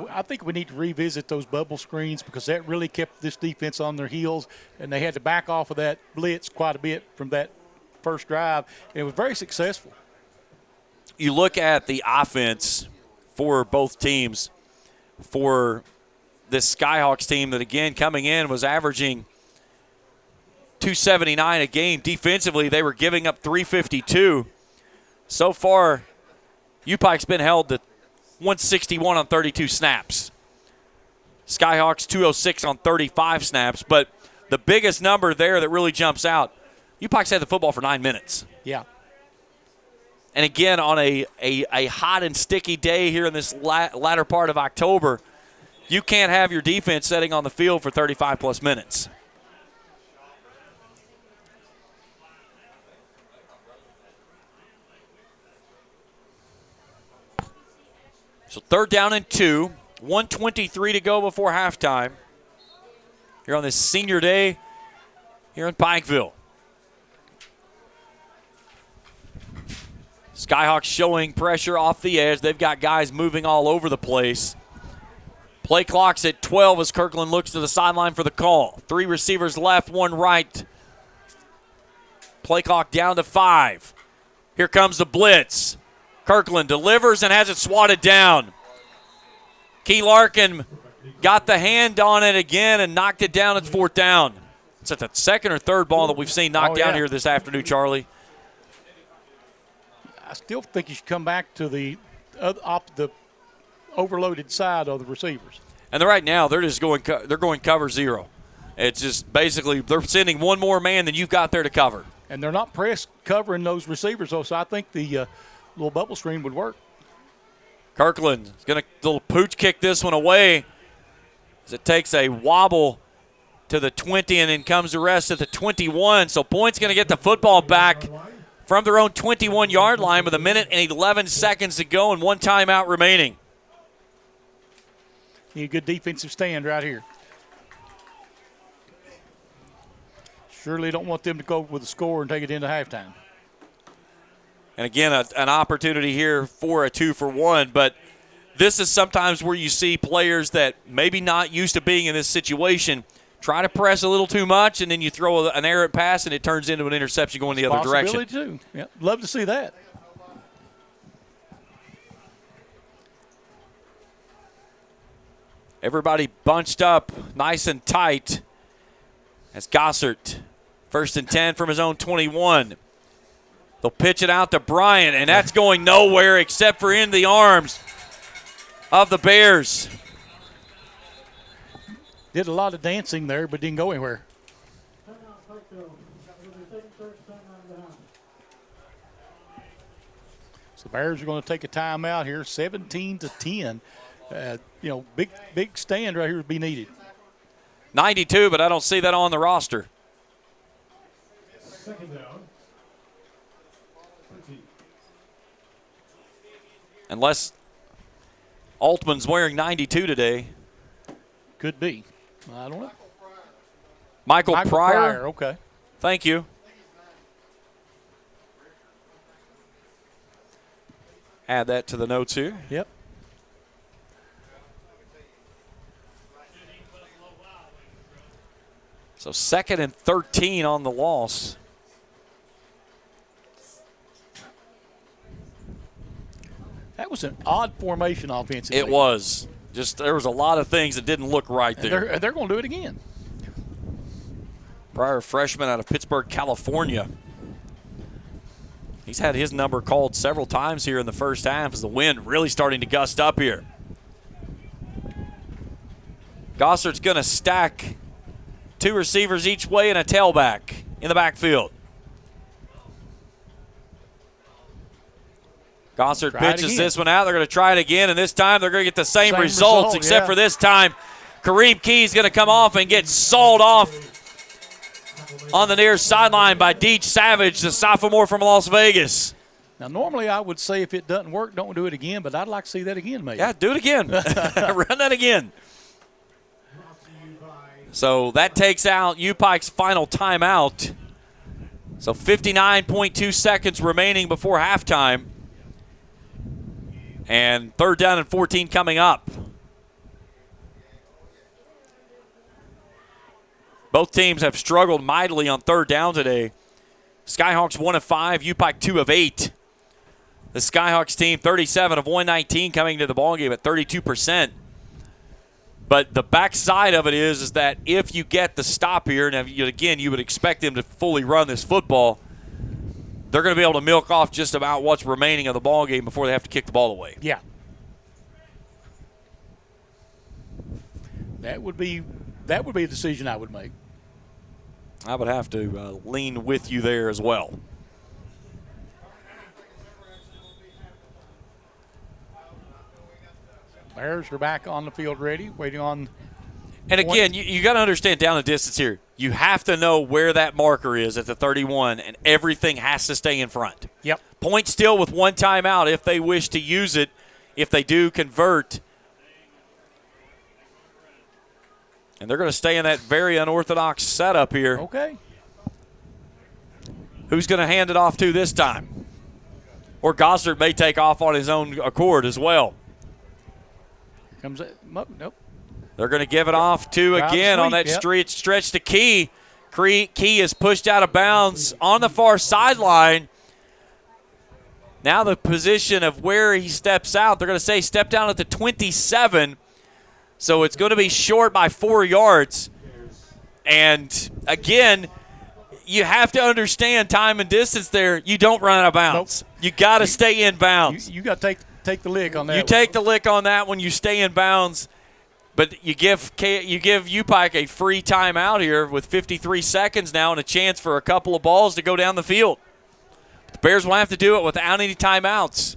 I think we need to revisit those bubble screens because that really kept this defense on their heels, and they had to back off of that blitz quite a bit from that first drive. And it was very successful. You look at the offense for both teams. For this Skyhawks team that, again, coming in was averaging 279 a game. Defensively, they were giving up 352. So far, U-Pike's been held to 161 on 32 snaps. Skyhawks 206 on 35 snaps. But the biggest number there that really jumps out, U-Pike's had the football for 9 minutes. Yeah. And again, on a hot and sticky day here in this latter part of October, you can't have your defense sitting on the field for 35-plus minutes. So third down and 2, 1:23 to go before halftime. Here on this senior day here in Pikeville. Skyhawks showing pressure off the edge. They've got guys moving all over the place. Play clock's at 12 as Kirkland looks to the sideline for the call. 3 receivers left, 1 right. Play clock down to 5. Here comes the blitz. Kirkland delivers and has it swatted down. Key Larkin got the hand on it again and knocked it down. It's 4th down. It's at the second or third ball that we've seen knocked down here this afternoon, Charlie. I still think you should come back to the overloaded side of the receivers. And right now they're just going cover 0. It's just basically they're sending one more man than you've got there to cover. And they're not press covering those receivers, though, so I think the little bubble screen would work. Kirkland is going to little pooch kick this one away as it takes a wobble to the 20 and then comes the rest at the 21. So Point's going to get the football back from their own 21-yard line with 1 minute and 11 seconds to go and 1 timeout remaining. Need a good defensive stand right here. Surely don't want them to go with a score and take it into halftime. And again, an opportunity here for a 2-for-1, but this is sometimes where you see players that maybe not used to being in this situation try to press a little too much, and then you throw an errant pass, and it turns into an interception going the other direction. Possibility, too. Yeah, love to see that. Everybody bunched up nice and tight as Gossert, 1st and 10 from his own 21. They'll pitch it out to Bryant, and that's going nowhere except for in the arms of the Bears. Did a lot of dancing there, but didn't go anywhere. So the Bears are going to take a timeout here, 17-10. Big stand right here would be needed. 92, but I don't see that on the roster. Second down. Unless Altman's wearing 92 today. Could be. I don't know. Michael Pryor. Okay. Thank you. Add that to the notes here. Yep. So 2nd and 13 on the loss. That was an odd formation offensively. It was. Just there was a lot of things that didn't look right there. They're going to do it again. Pryor, freshman out of Pittsburgh, California. He's had his number called several times here in the first half as the wind really starting to gust up here. Gossert's going to stack 2 receivers each way and a tailback in the backfield. Gossert pitches this one out. They're going to try it again, and this time they're going to get the same results, except for this time Kareem Key's going to come off and get sawed off on the near sideline by Deej Savage, the sophomore from Las Vegas. Now, normally I would say if it doesn't work, don't do it again, but I'd like to see that again, maybe. Yeah, do it again. Run that again. So that takes out UPike's final timeout. So 59.2 seconds remaining before halftime. And 3rd down and 14 coming up. Both teams have struggled mightily on 3rd down today. Skyhawks 1 of 5, UPike 2 of 8. The Skyhawks team 37 of 119 coming to the ballgame at 32%. But the backside of it is that if you get the stop here, and again, you would expect them to fully run this football, they're going to be able to milk off just about what's remaining of the ballgame before they have to kick the ball away. Yeah. That would be a decision I would make. I would have to lean with you there as well. Bears are back on the field ready, waiting on. And again, you got to understand down the distance here. You have to know where that marker is at the 31, and everything has to stay in front. Yep. Point still with 1 timeout if they wish to use it, if they do convert. And they're going to stay in that very unorthodox setup here. Okay. Who's going to hand it off to this time? Or Gossert may take off on his own accord as well. Comes it. Nope. They're going to give it off to, again, on that stretch to Key. Key is pushed out of bounds on the far sideline. Now the position of where he steps out, they're going to say step down at the 27. So it's going to be short by 4 yards. And, again, you have to understand time and distance there. You don't run out of bounds. Nope. You got to stay in bounds. You got to take the lick on that. You take the lick on that when you stay in bounds. But you give UPike a free timeout here with 53 seconds now and a chance for a couple of balls to go down the field. The Bears will have to do it without any timeouts.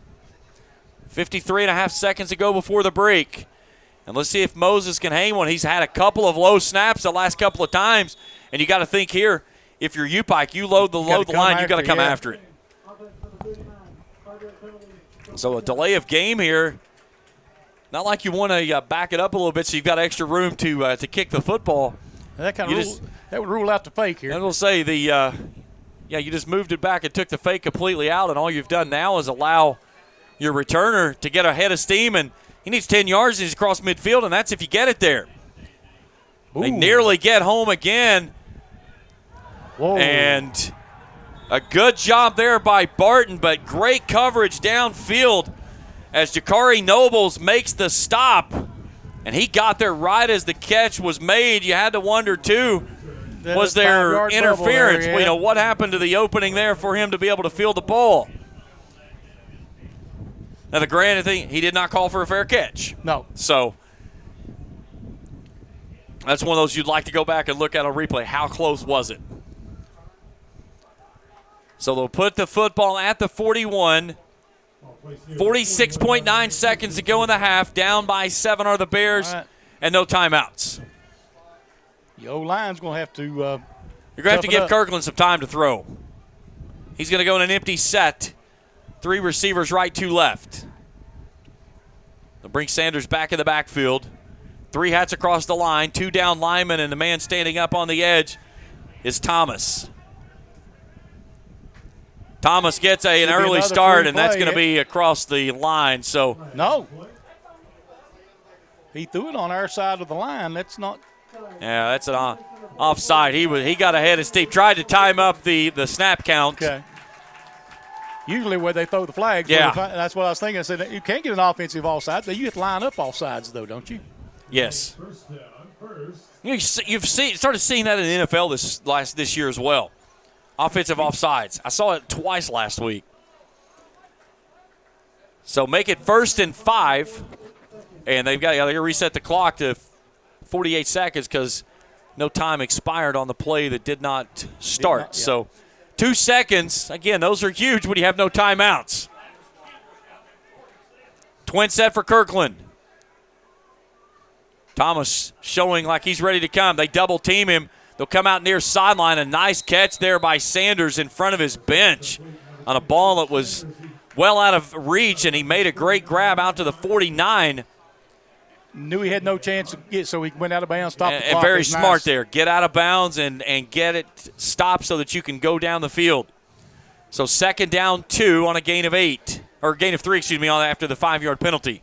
53 and a half seconds to go before the break. And let's see if Moses can hang one. He's had a couple of low snaps the last couple of times. And you got to think here, if you're UPike, you load the line, you got to come after it. So a delay of game here. Not like you want to back it up a little bit so you've got extra room to kick the football. That would rule out the fake here. I will say you just moved it back and took the fake completely out, and all you've done now is allow your returner to get ahead of steam, and he needs 10 yards and he's across midfield, and that's if you get it there. Ooh. They nearly get home again. Whoa. And a good job there by Barton, but great coverage downfield as Jakari Nobles makes the stop. And he got there right as the catch was made. You had to wonder, too, was there interference? There, yeah. What happened to the opening there for him to be able to field the ball? Now, the granted thing, he did not call for a fair catch. No. So that's one of those you'd like to go back and look at on replay. How close was it? So they'll put the football at the 41. 46.9 seconds to go in the half. Down by 7 are the Bears, right. And no timeouts. The O-line's going to have to You're going to have to give Kirkland some time to throw. He's going to go in an empty set. 3 receivers right, 2 left. They'll bring Sanders back in the backfield. 3 hats across the line, 2 down linemen, and the man standing up on the edge is Thomas. Thomas gets an early start, and that's going to be across the line. So no. He threw it on our side of the line. That's not. Yeah, that's an offside. He got ahead of Steve. Tried to time up the snap count. Okay. Usually where they throw the flags. Yeah. That's what I was thinking. I said you can't get an offensive offside. You have to line up all sides, though, don't you? You've started seeing that in the NFL this year as well. Offensive offsides. I saw it twice last week. So make it 1st and 5. And they've got to reset the clock to 48 seconds because no time expired on the play that did not start. So 2 seconds. Again, those are huge when you have no timeouts. Twin set for Kirkland. Thomas showing like he's ready to come. They double team him. They'll come out near sideline. A nice catch there by Sanders in front of his bench on a ball that was well out of reach, and he made a great grab out to the 49. Knew he had no chance to get, so he went out of bounds, stopped the clock. And very smart there. Get out of bounds and get it stopped so that you can go down the field. So 2nd down 2 on a gain of 3, after the 5-yard penalty.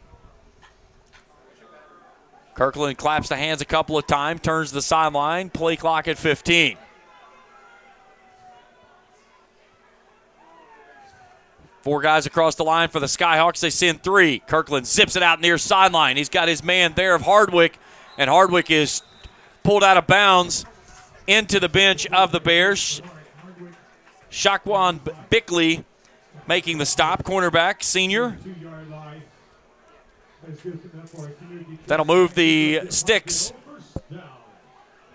Kirkland claps the hands a couple of times, turns the sideline, play clock at 15. Four guys across the line for the Skyhawks. They send 3. Kirkland zips it out near sideline. He's got his man there of Hardwick, and Hardwick is pulled out of bounds into the bench of the Bears. Shaquan Bickley making the stop, cornerback, senior. That'll move the sticks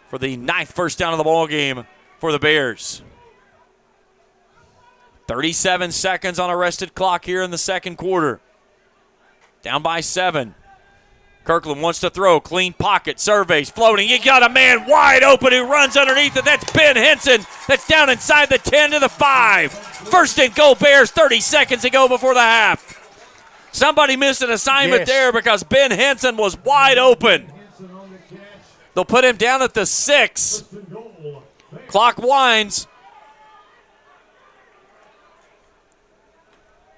for the 9th first down of the ball game for the Bears. 37 seconds on a rested clock here in the second quarter. Down by 7. Kirkland wants to throw. Clean pocket. Surveys. Floating. You got a man wide open who runs underneath it. That's Ben Henson. That's down inside the 10 to the 5. 1st and goal Bears. 30 seconds to go before the half. Somebody missed an assignment there because Ben Henson was wide open. They'll put him down at the 6. Clock winds.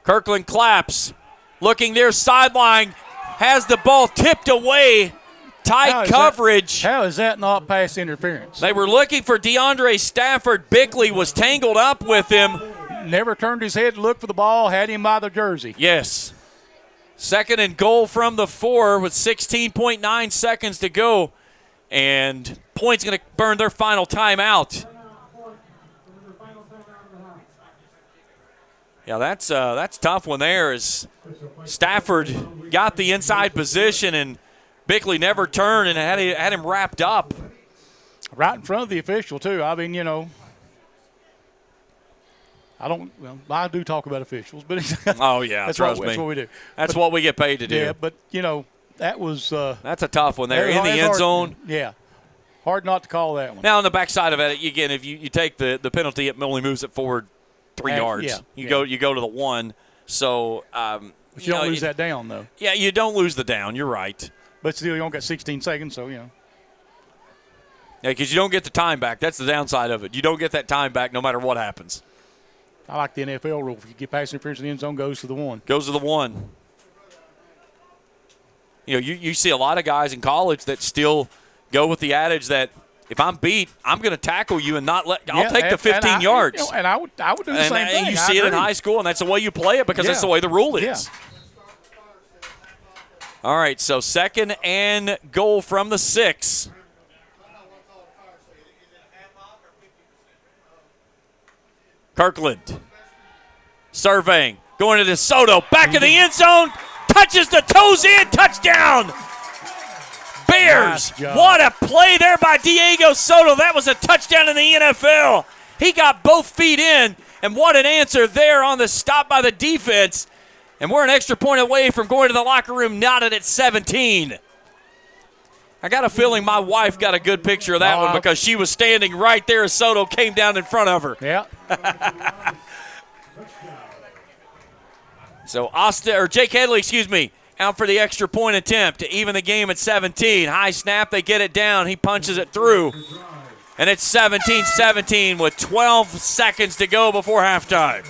Kirkland claps. Looking near sideline. Has the ball tipped away. Tight coverage. How is that not pass interference? They were looking for DeAndre Stafford. Bickley was tangled up with him. Never turned his head to look for the ball. Had him by the jersey. Yes. 2nd and goal from the 4 with 16.9 seconds to go. And Point's going to burn their final timeout. Yeah, that's a tough one there as Stafford got the inside position and Bickley never turned and had him wrapped up. Right in front of the official, too. I mean, I do talk about officials, but oh, yeah, that's trust me. me. That's what we do. That's what we get paid to do. Yeah, but, that was that's a tough one there in the end zone. Yeah. Hard not to call that one. Now, on the backside of it, again, if you take the penalty, it only moves it forward 3 yards. Yeah, you go to the 1. So, but you don't lose that down, though. Yeah, you don't lose the down. You're right. But still, you only got 16 seconds, so, Yeah, because you don't get the time back. That's the downside of it. You don't get that time back no matter what happens. I like the NFL rule. If you get pass interference in the end zone, goes to the 1. Goes to the 1. You see a lot of guys in college that still go with the adage that if I'm beat, I'm going to tackle you and not let. I'll take the 15 yards. And I would do the same thing. You see it in high school, and that's the way you play it because that's the way the rule is. Yeah. All right, so 2nd and goal from the 6. Kirkland surveying, going to DeSoto, back of the end zone, touches the toes in, touchdown! Bears, nice, what a play there by Diego Soto. That was a touchdown in the NFL. He got both feet in, and what an answer there on the stop by the defense. And we're an extra point away from going to the locker room knotted at 17. I got a feeling my wife got a good picture of that one because she was standing right there as Soto came down in front of her. Yeah. So Jake Headley, out for the extra point attempt to even the game at 17. High snap, they get it down. He punches it through. And it's 17-17 with 12 seconds to go before halftime.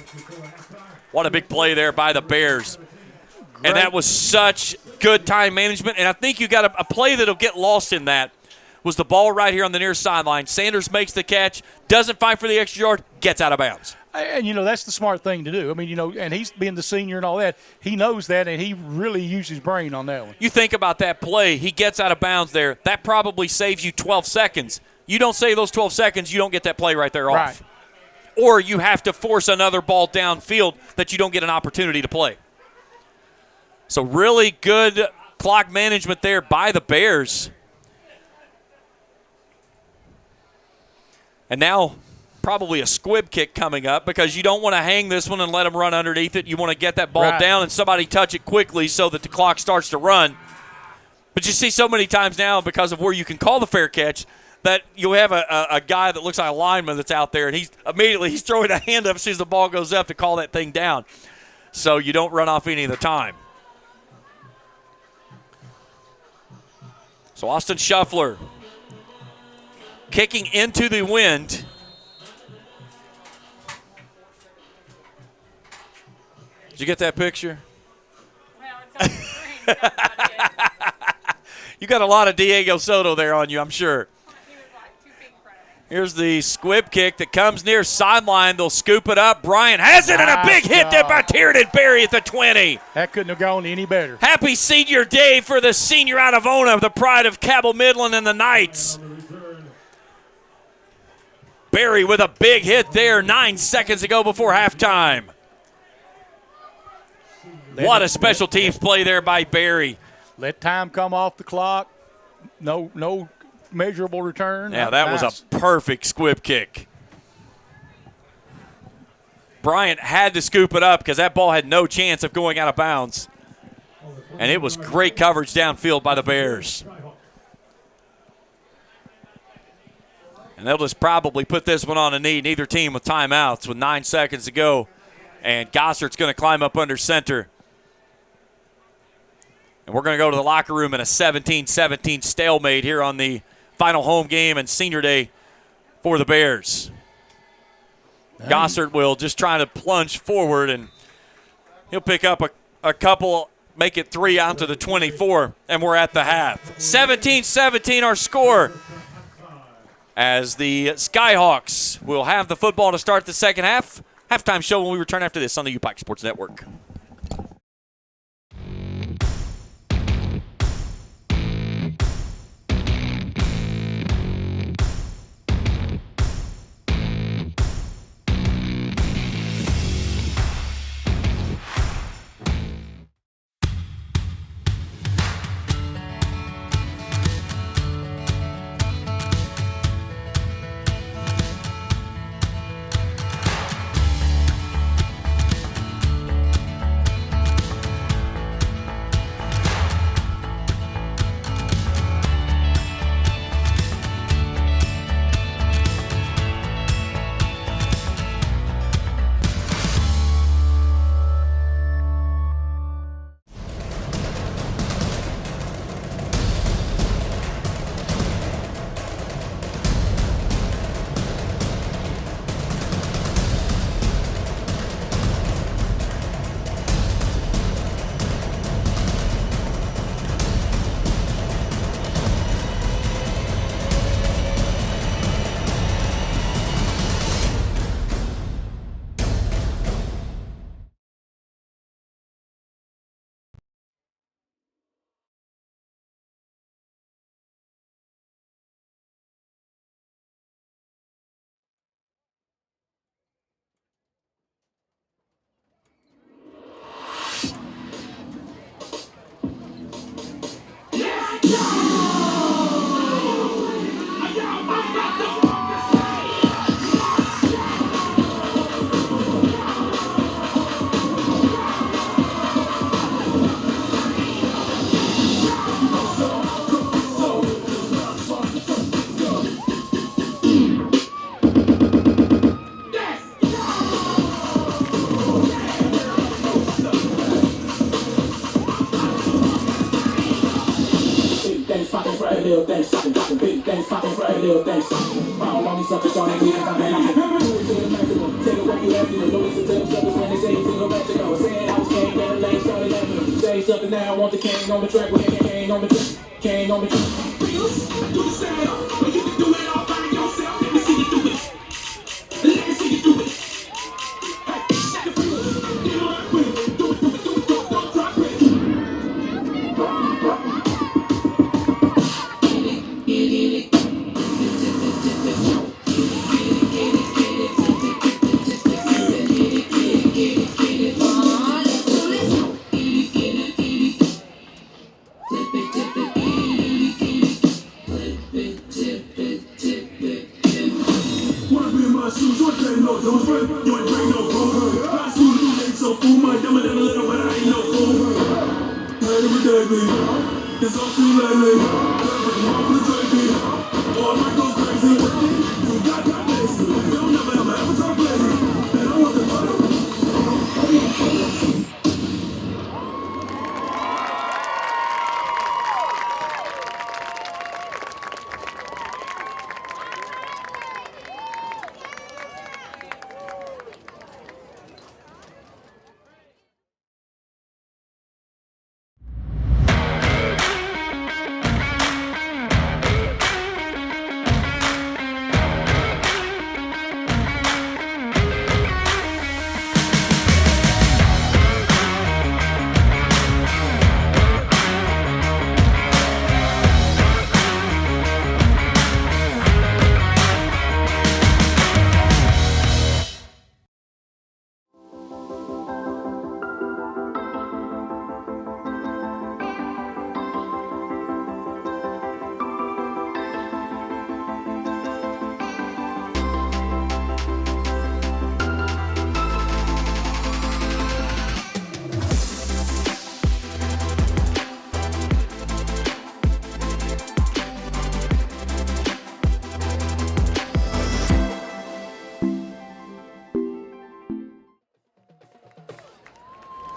What a big play there by the Bears. Great. And that was such good time management. And I think you got a play that'll get lost in that was the ball right here on the near sideline. Sanders makes the catch, doesn't fight for the extra yard, gets out of bounds. And, that's the smart thing to do. I mean, and he's being the senior and all that. He knows that, and he really used his brain on that one. You think about that play. He gets out of bounds there. That probably saves you 12 seconds. You don't save those 12 seconds, you don't get that play right there off. Right. Or you have to force another ball downfield that you don't get an opportunity to play. So really good clock management there by the Bears. And now probably a squib kick coming up because you don't want to hang this one and let them run underneath it. You want to get that ball down and somebody touch it quickly so that the clock starts to run. But you see so many times now because of where you can call the fair catch that you have a guy that looks like a lineman that's out there, and he's throwing a hand up as soon as the ball goes up to call that thing down. So you don't run off any of the time. So Austin Shuffler kicking into the wind. Did you get that picture? Well, it's on the screen. You got a lot of Diego Soto there on you, I'm sure. He was like 2 feet in front of me. Here's the squib kick that comes near sideline. They'll scoop it up. Bryant has it, and a big hit there by Tiernan Berry at the 20. That couldn't have gone any better. Happy senior day for the senior out of Ona, the pride of Cabell Midland and the Knights. Berry with a big hit there 9 seconds to go before halftime. What a special teams play there by Berry. Let time come off the clock. No measurable return. Yeah, that was a perfect squib kick. Bryant had to scoop it up because that ball had no chance of going out of bounds. And it was great coverage downfield by the Bears. And they'll just probably put this one on a knee. Neither team with timeouts with 9 seconds to go. And Gossard's going to climb up under center. And we're going to go to the locker room in a 17-17 stalemate here on the final home game and senior day for the Bears. Gossard will just try to plunge forward, and he'll pick up a couple, make it 3 out to the 24, and we're at the half. 17-17 our score as the Skyhawks will have the football to start the second half. Halftime show when we return after this on the UPike Sports Network. things poppin', big things poppin', right little things. All on me suckers, strong and clean, I'm happy. Do it to the maximum, take it what you ask me to do it to them suckers when they say to go back to go. Saying I was king, then the lane started laughing. Say something now, I want the king on the track, with king on the track, king on the track. Do the stand up, but you can do it all by yourself. Let me see you do it. Let me see you do it. Hey, shake the feelings, get on that quick. Do it, don't drop it.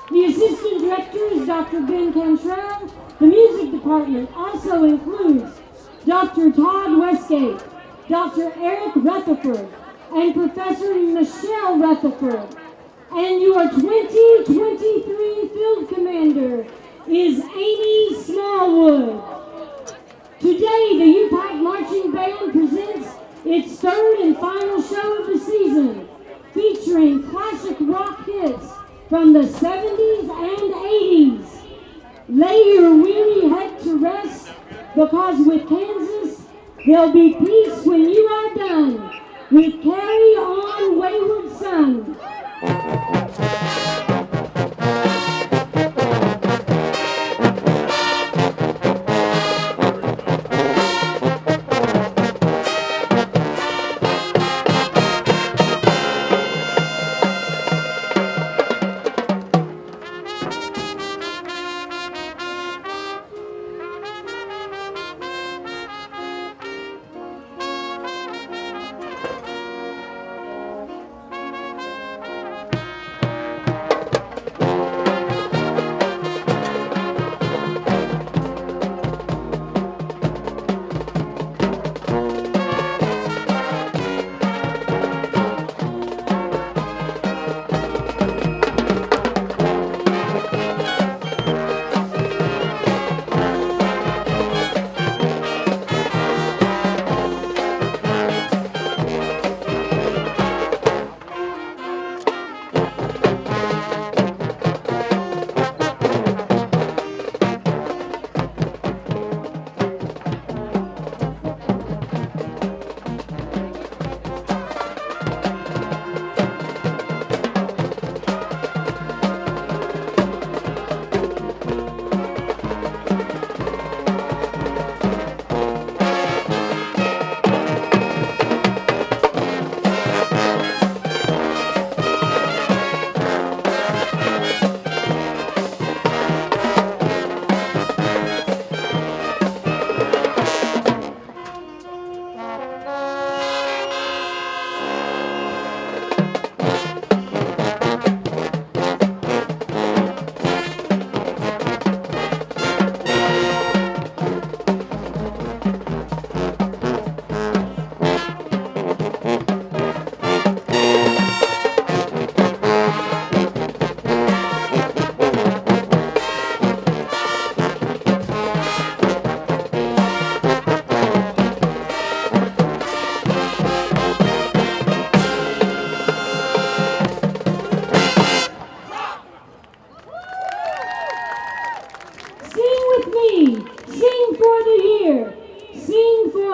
The assistant director is Dr. Ben Cantrell. The music department also includes Dr. Todd Westgate, Dr. Eric Rutherford, and Professor Michelle Rutherford. And your 2023 field commander is Amy Smallwood. Today, the UPAC Marching Band presents its third and final show of the season, featuring classic rock hits from the 70s and 80s. Lay your weary head to rest, because with Kansas, there'll be peace when you are done. We carry on, wayward son.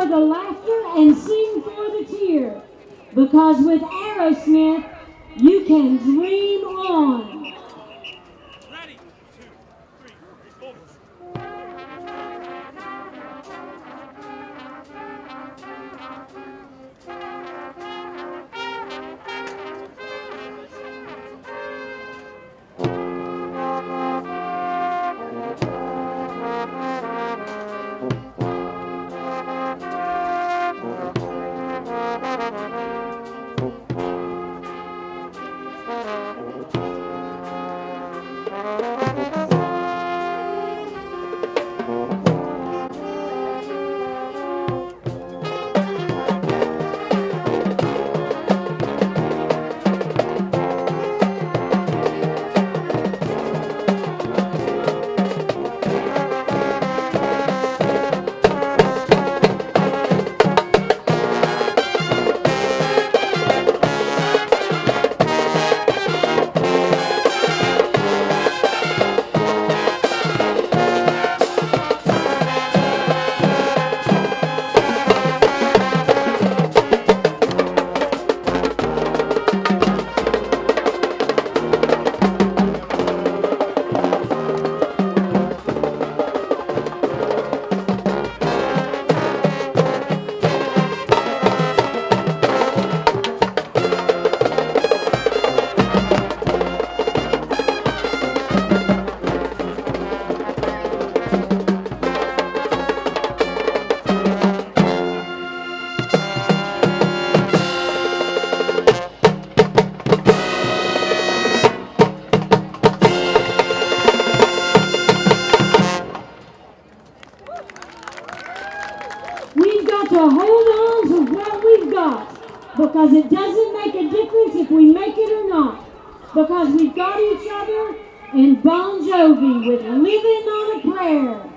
for the laughter and sing for the tear. Because with Aerosmith, you can dream on. We've got to hold on to what we've got, because it doesn't make a difference if we make it or not, because we've got each other and Bon Jovi with Living on a Prayer.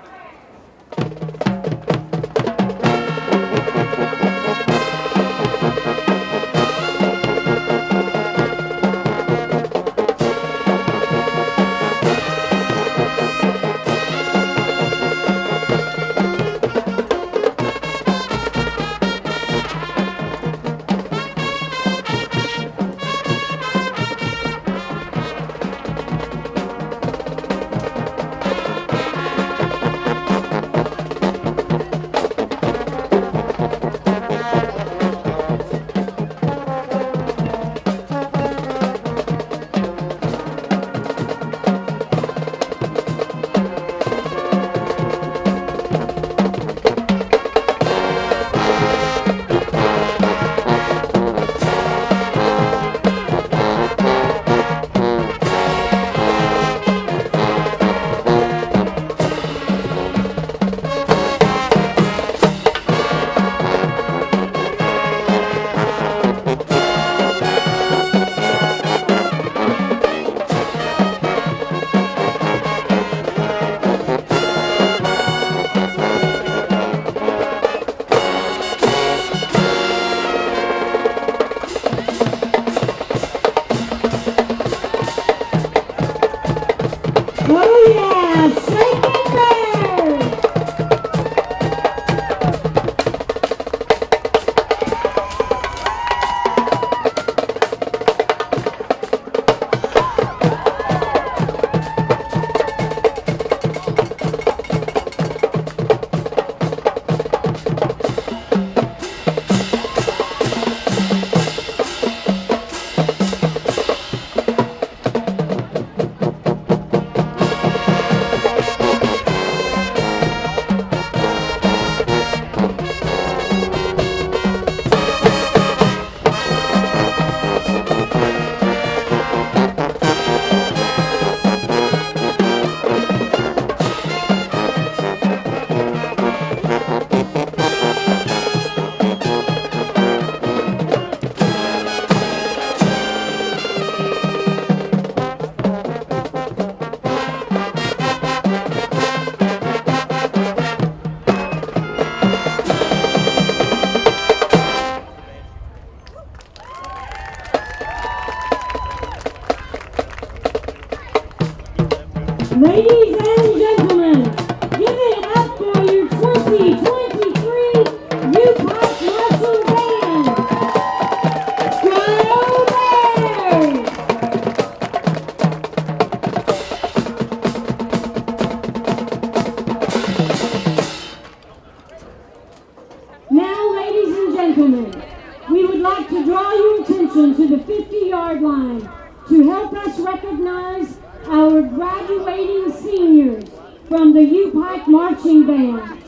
gentlemen, we would like to draw your attention to the 50-yard line to help us recognize our graduating seniors from the U-Pike Marching Band.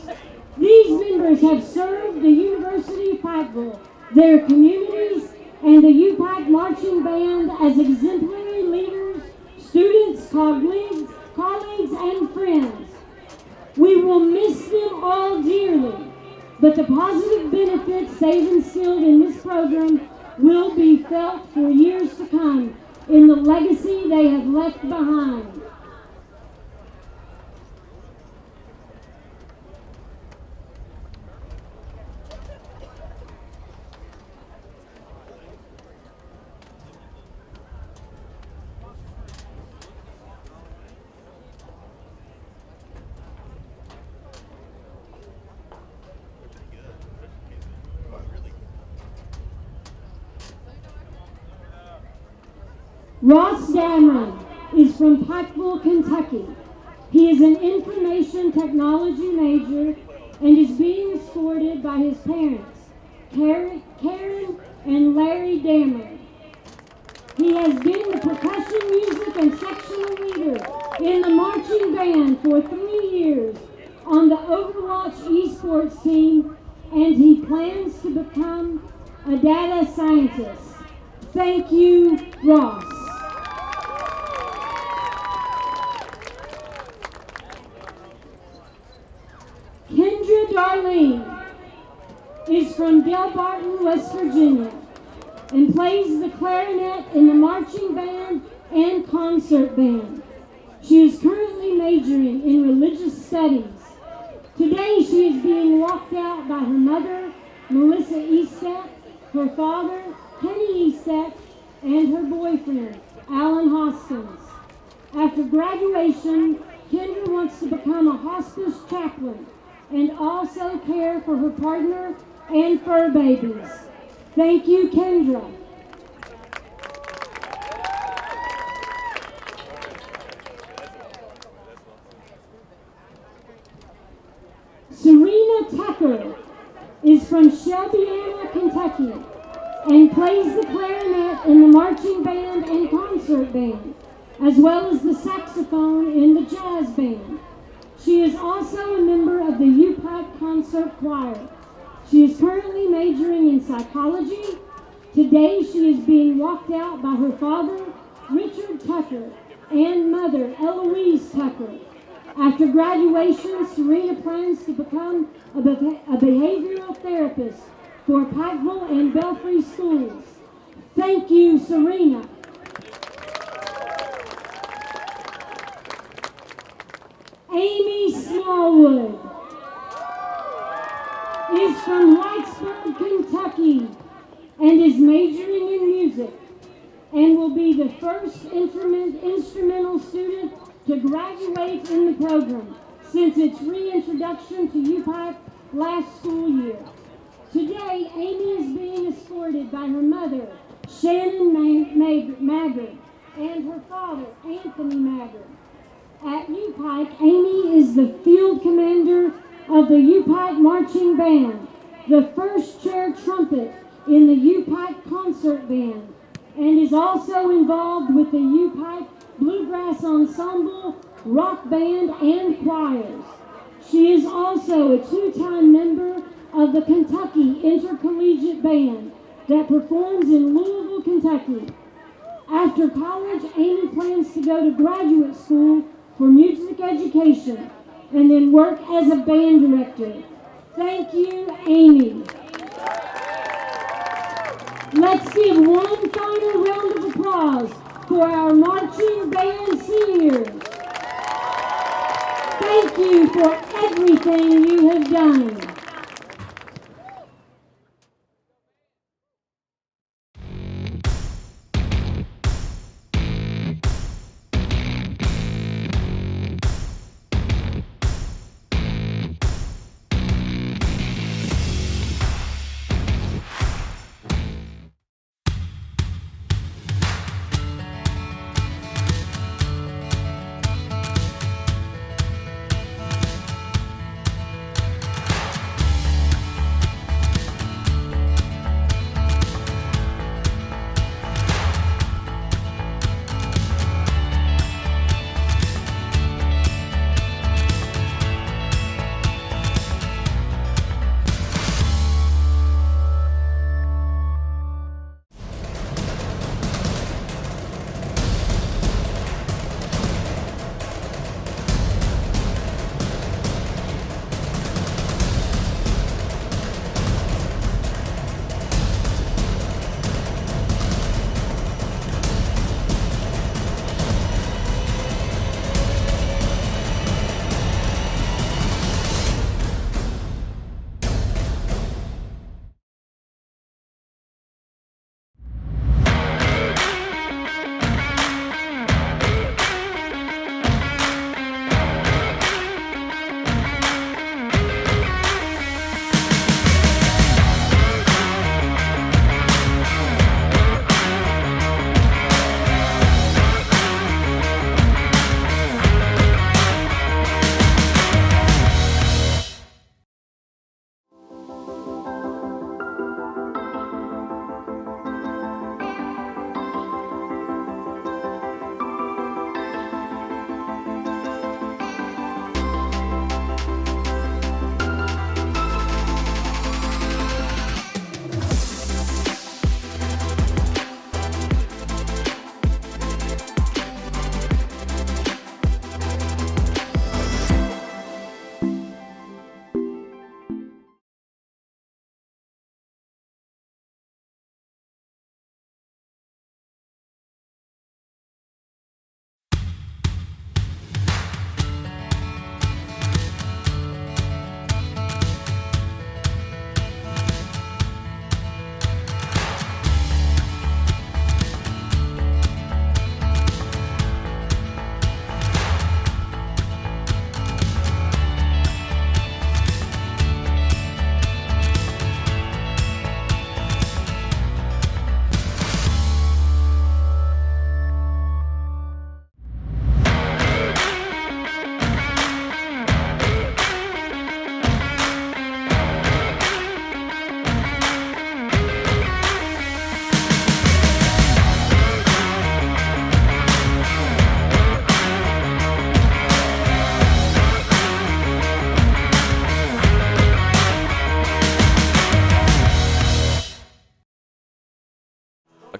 These members have served the University of Pikeville, their communities, and the U-Pike Marching Band as exemplary leaders, students, colleagues, and friends. We will miss them all dearly, but the positive benefits they've instilled in this program will be felt for years to come in the legacy they have left behind. Ross Dameron is from Pikeville, Kentucky. He is an information technology major and is being escorted by his parents, Karen and Larry Dameron. He has been the percussion music and sectional leader in the marching band for 3 years on the Overwatch esports team, and he plans to become a data scientist. Thank you, Ross. Kendra Darlene is from Delbarton, West Virginia, and plays the clarinet in the marching band and concert band. She is currently majoring in religious studies. Today she is being walked out by her mother, Melissa Eastet, her father, Kenny Eastet, and her boyfriend, Alan Hoskins. After graduation, Kendra wants to become a hospice chaplain and also care for her partner and fur babies. Thank you, Kendra. Serena Tucker is from Shelbyana, Kentucky, and plays the clarinet in the marching band and concert band, as well as the saxophone in the jazz band. She is also a member of the U-Pike Concert Choir. She is currently majoring in psychology. Today she is being walked out by her father, Richard Tucker, and mother, Eloise Tucker. After graduation, Serena plans to become a behavioral therapist for Pikeville and Belfry schools. Thank you, Serena. Amy Smallwood is from Whitesburg, Kentucky, and is majoring in music and will be the first instrumental student to graduate in the program since its reintroduction to U-Pike last school year. Today, Amy is being escorted by her mother, Shannon Maggard, and her father, Anthony Maggard. At U-Pike, Amy is the field commander of the U-Pike Marching Band, the first chair trumpet in the U-Pike Concert Band, and is also involved with the U-Pike Bluegrass Ensemble, Rock Band, and choirs. She is also a 2-time member of the Kentucky Intercollegiate Band that performs in Louisville, Kentucky. After college, Amy plans to go to graduate school for music education and then work as a band director. Thank you, Amy. Let's give one final round of applause for our marching band seniors. Thank you for everything you have done.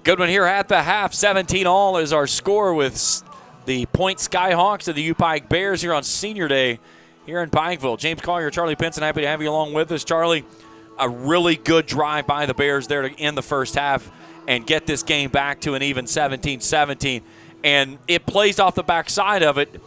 good one here at the half. 17-all is our score with the Point Skyhawks and the U-Pike Bears here on Senior Day here in Pikeville. James Collier, Charlie Pinson, happy to have you along with us. Charlie, a really good drive by the Bears there to end the first half and get this game back to an even 17-17. And it plays off the backside of it.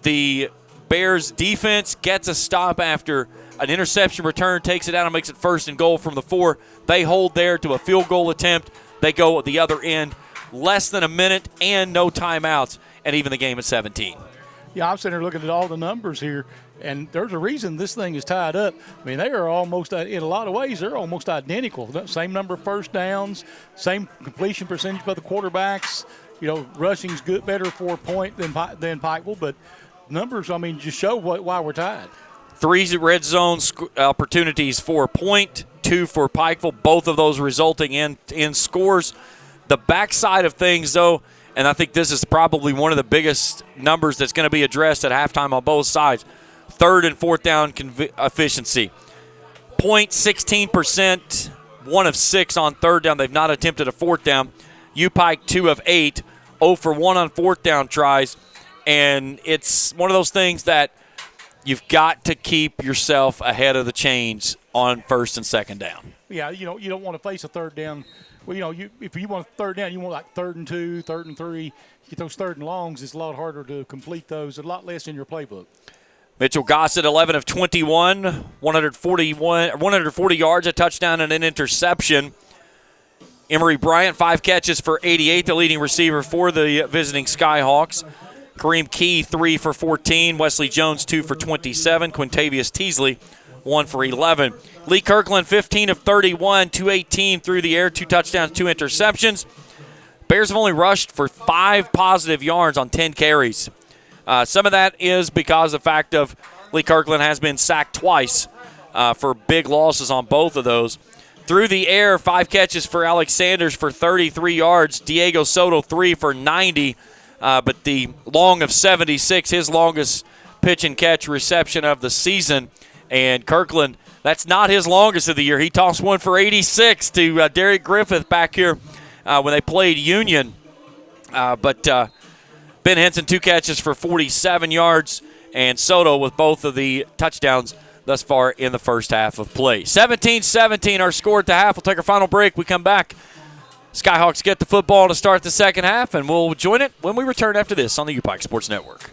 The Bears defense gets a stop after an interception return, takes it out and makes it 1st and goal from the 4. They hold there to a field goal attempt. They go at the other end, less than a minute and no timeouts, and even the game at 17. Yeah, I'm sitting here looking at all the numbers here, and there's a reason this thing is tied up. I mean, they are almost, in a lot of ways, they're almost identical. Same number of first downs, same completion percentage by the quarterbacks. You know, rushing's good, better for Point than Pikeville, but numbers, I mean, just show why we're tied. 3 red zone opportunities for Point, 2 for Pikeville, both of those resulting in scores. The backside of things, though, and I think this is probably one of the biggest numbers that's going to be addressed at halftime on both sides, 3rd and 4th down efficiency. Point 16%, 1 of 6 on 3rd down. They've not attempted a 4th down. U-Pike 2 of 8, 0 for 1 on 4th down tries. And it's one of those things that you've got to keep yourself ahead of the chains on 1st and 2nd down. Yeah, you don't want to face a 3rd down. Well, if you want a 3rd down, you want like 3rd and 2, 3rd and 3. You get those 3rd and longs, it's a lot harder to complete those, a lot less in your playbook. Mitchell Gossett, 11 of 21, 140 yards, a touchdown and an interception. Emory Bryant, 5 catches for 88, the leading receiver for the visiting Skyhawks. Kareem Key, 3 for 14. Wesley Jones, 2 for 27. Quintavious Teasley, 1 for 11. Lee Kirkland, 15 of 31, 218 through the air, 2 touchdowns, 2 interceptions. Bears have only rushed for 5 positive yards on 10 carries. Some of that is because of the fact of Lee Kirkland has been sacked twice for big losses on both of those. Through the air, 5 catches for Alex Sanders for 33 yards. Diego Soto, 3 for 90. But the long of 76, his longest pitch and catch reception of the season. And Kirkland, that's not his longest of the year. He tossed one for 86 to Derek Griffith back here when they played Union. But Ben Henson, 2 catches for 47 yards. And Soto with both of the touchdowns thus far in the first half of play. 17-17 our score at the half. We'll take our final break. We come back. Skyhawks get the football to start the second half, and we'll join it when we return after this on the U-Pike Sports Network.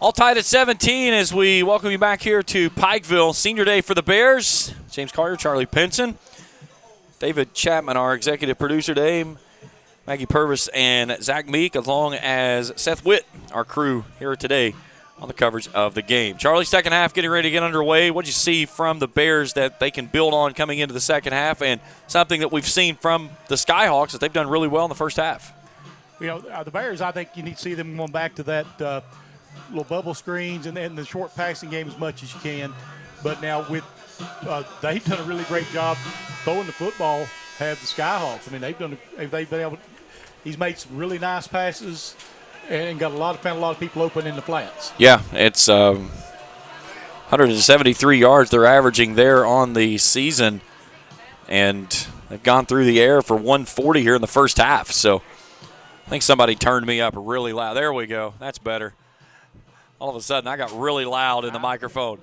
All tied at 17 as we welcome you back here to Pikeville. Senior Day for the Bears. James Collier, Charlie Pinson, David Chapman, our executive producer today, Maggie Purvis and Zach Meek, along as Seth Witt, our crew here today on the coverage of the game. Charlie, second half getting ready to get underway. What did you see from the Bears that they can build on coming into the second half, and something that we've seen from the Skyhawks that they've done really well in the first half? the Bears, I think you need to see them going back to that little bubble screens and the short passing game as much as you can. But now with they've done a really great job throwing the football. Have the Skyhawks? I mean, they've been able. He's made some really nice passes and found a lot of people open in the flats. Yeah, it's 173 yards they're averaging there on the season, and they've gone through the air for 140 here in the first half. So I think somebody turned me up really loud. There we go. That's better. All of a sudden, I got really loud in the microphone.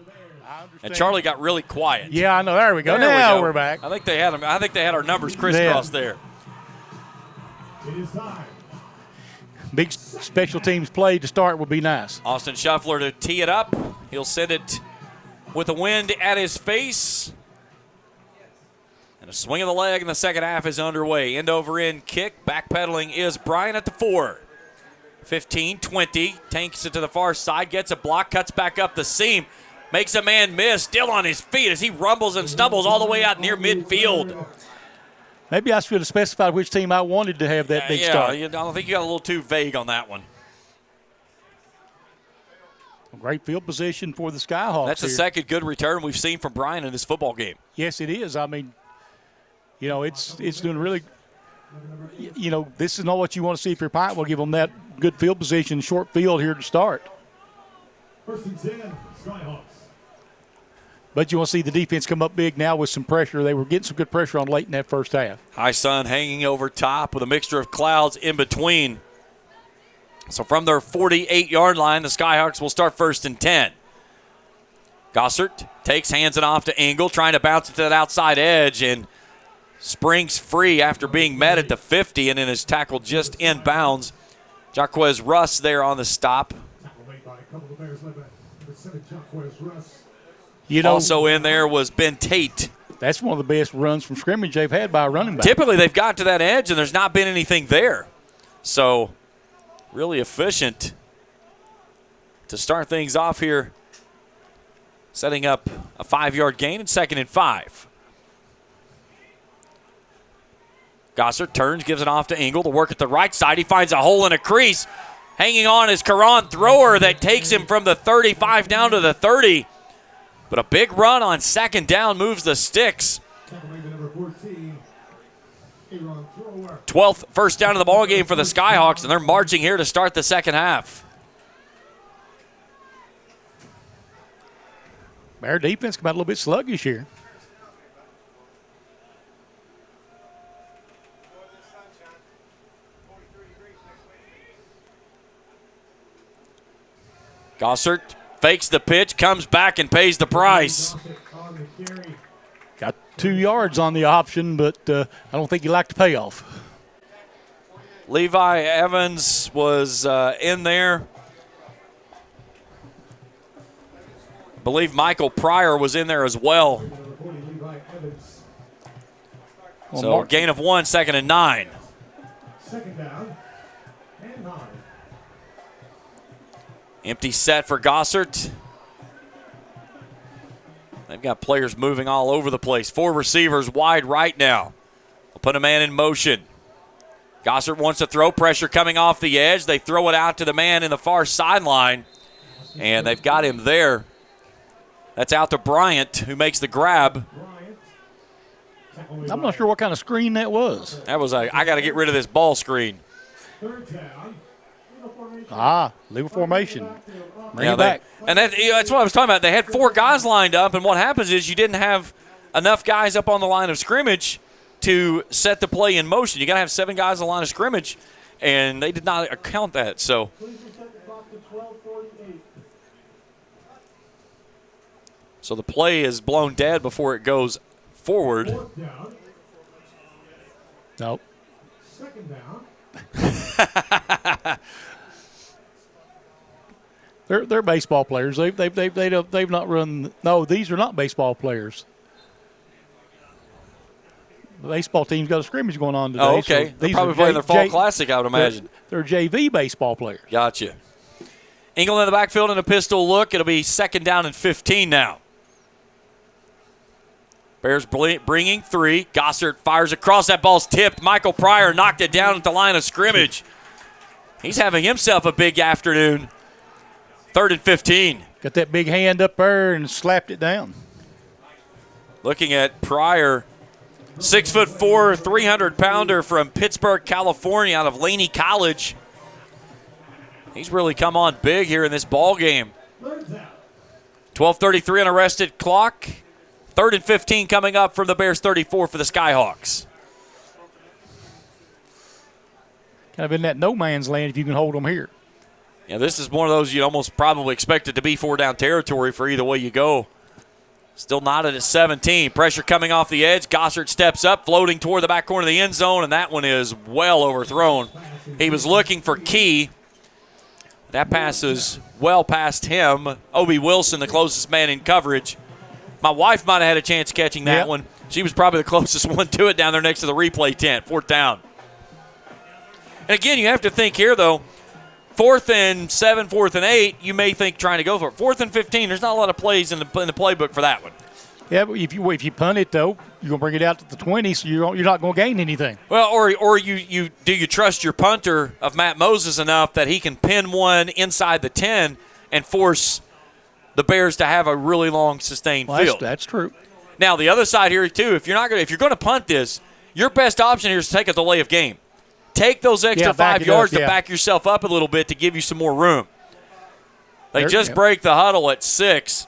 And Charlie got really quiet. Yeah, I know. There we go. Now we're back. I think they had our numbers crisscrossed there. It is time. Big special teams play to start would be nice. Austin Shuffler to tee it up. He'll send it with the wind at his face. And a swing of the leg in the second half is underway. End over end kick. Backpedaling is Bryan at the 4. 15-20. Tanks it to the far side. Gets a block. Cuts back up the seam. Makes a man miss. Still on his feet as he rumbles and stumbles all the way out near midfield. Maybe I should have specified which team I wanted to have that big start. I don't think you got a little too vague on that one. Great field position for the Skyhawks. That's the second good return we've seen from Bryan in this football game. Yes, it is. I mean, it's doing really. This is not what you want to see if your Pint will give them that good field position, short field here to start. First and 10, Skyhawks. But you want to see the defense come up big now with some pressure. They were getting some good pressure on late in that first half. High sun hanging over top with a mixture of clouds in between. So from their 48-yard line, the Skyhawks will start first and 10. Gossert hands it off to Engel, trying to bounce it to that outside edge, and springs free after being met at the 50, and then is tackled just inbounds. Jaquez Russ there on the stop. Also in there was Ben Tate. That's one of the best runs from scrimmage they've had by a running back. Typically they've got to that edge and there's not been anything there. So really efficient to start things off here, setting up a 5-yard gain and 2nd and 5. Gossert turns, gives it off to Engel to work at the right side. He finds a hole in a crease. Hanging on is Karan Thrower that takes him from the 35 down to the 30. But a big run on 2nd down moves the sticks. 12th first down of the ball game for the Skyhawks, and they're marching here to start the second half. Bear defense come out a little bit sluggish here. Gossert fakes the pitch, comes back and pays the price. Got 2 yards on the option, but I don't think he liked the payoff. Levi Evans was in there. I believe Michael Pryor was in there as well. So gain of 1, 2nd and 9. 2nd down and 9. Empty set for Gossert. They've got players moving all over the place. 4 receivers wide right now. They'll put a man in motion. Gossert wants to throw. Pressure coming off the edge. They throw it out to the man in the far sideline, and they've got him there. That's out to Bryant, who makes the grab. I'm not sure what kind of screen that was. That was I got to get rid of this ball screen. 3rd down. Legal formation. Bring it back. back. And that's what I was talking about. They had 4 guys lined up, and what happens is you didn't have enough guys up on the line of scrimmage to set the play in motion. You got to have 7 guys on the line of scrimmage, and they did not account that. So the play is blown dead before it goes forward. 4th down. Nope. 2nd down. They're baseball players. They've not run. No, these are not baseball players. The baseball team's got a scrimmage going on today. Oh, okay. So they're probably playing their fall classic, I would imagine. They're JV baseball players. Gotcha. Engel in the backfield in a pistol look. It'll be 2nd down and 15 now. Bears bringing 3. Gossert fires across. That ball's tipped. Michael Pryor knocked it down at the line of scrimmage. He's having himself a big afternoon. 3rd and 15. Got that big hand up there and slapped it down. Looking at Pryor, 6'4", 300-pounder from Pittsburgh, California, out of Laney College. He's really come on big here in this ball game. 12:33 on arrested clock. 3rd and 15 coming up from the Bears 34 for the Skyhawks. Kind of in that no man's land if you can hold them here. Yeah, this is one of those you almost probably expect it to be 4-down territory for either way you go. Still knotted at 17. Pressure coming off the edge. Gossard steps up, floating toward the back corner of the end zone, and that one is well overthrown. He was looking for Key. That pass is well past him. Obi Wilson, the closest man in coverage. My wife might have had a chance catching that one. She was probably the closest one to it down there next to the replay tent. 4th down. And again, you have to think here, though, 4th and 7, 4th and 8, you may think trying to go for it. 4th and 15, there's not a lot of plays in the playbook for that one. Yeah, but if you punt it, though, you're going to bring it out to the 20, so you're not going to gain anything. Well, or you trust your punter of Matt Moses enough that he can pin one inside the 10 and force the Bears to have a really long sustained field. That's true. Now, the other side here, too, if you're going to punt this, your best option here is to take a delay of game. Take those extra 5 yards to back yourself up a little bit to give you some more room. They just break the huddle at 6.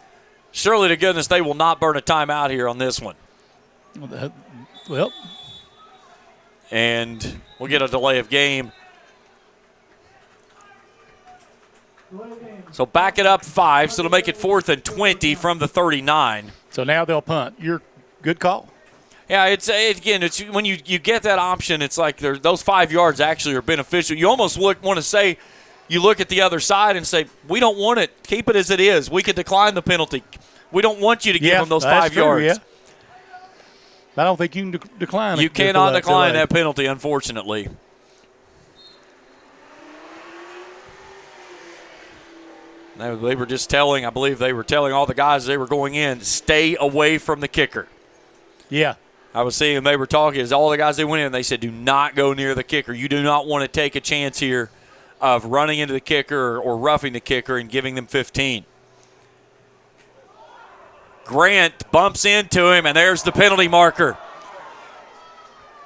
Surely to goodness they will not burn a timeout here on this one. Well. And we'll get a delay of game. So back it up 5, so it'll make it 4th and 20 from the 39. So now they'll punt. Good call. Yeah, it's when you get that option, it's like those 5 yards actually are beneficial. You almost want to say, you look at the other side and say, we don't want it. Keep it as it is. We could decline the penalty. We don't want you to give them those 5 yards. Yeah. I don't think you can decline it. You cannot decline that penalty, unfortunately. They were just telling, I believe they were telling all the guys they were going in, stay away from the kicker. Yeah. I was seeing they were talking, as all the guys they went in, they said, do not go near the kicker. You do not want to take a chance here of running into the kicker or roughing the kicker and giving them 15. Grant bumps into him, and there's the penalty marker.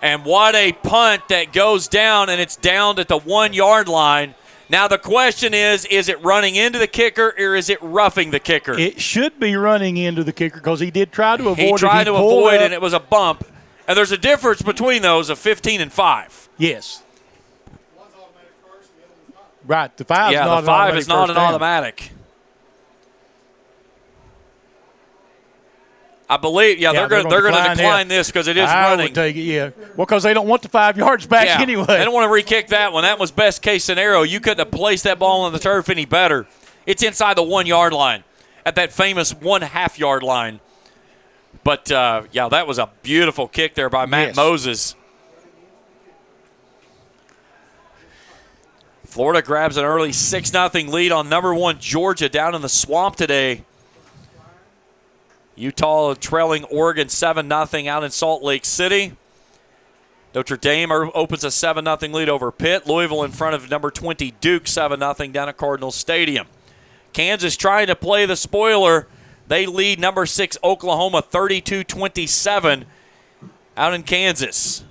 And what a punt that goes down, and it's down at the 1-yard line. Now the question is it running into the kicker or is it roughing the kicker? It should be running into the kicker because he did try to avoid it. He tried to avoid it, and it was a bump. And there's a difference between those of 15 and 5. Yes. Right, the 5 is not the 5 is not an automatic. I believe, they're going to decline this because it is running. I would take it, yeah. Well, because they don't want the 5 yards back anyway. They don't want to re-kick that one. That was best case scenario. You couldn't have placed that ball on the turf any better. It's inside the 1-yard line at that famous 1/2 yard line. But, that was a beautiful kick there by Matt Moses. Florida grabs an early 6-0 lead on number 1 Georgia down in the Swamp today. Utah trailing Oregon 7-0 out in Salt Lake City. Notre Dame opens a 7-0 lead over Pitt. Louisville in front of number 20 Duke 7-0 down at Cardinal Stadium. Kansas trying to play the spoiler. They lead number 6 Oklahoma 32-27 out in Kansas.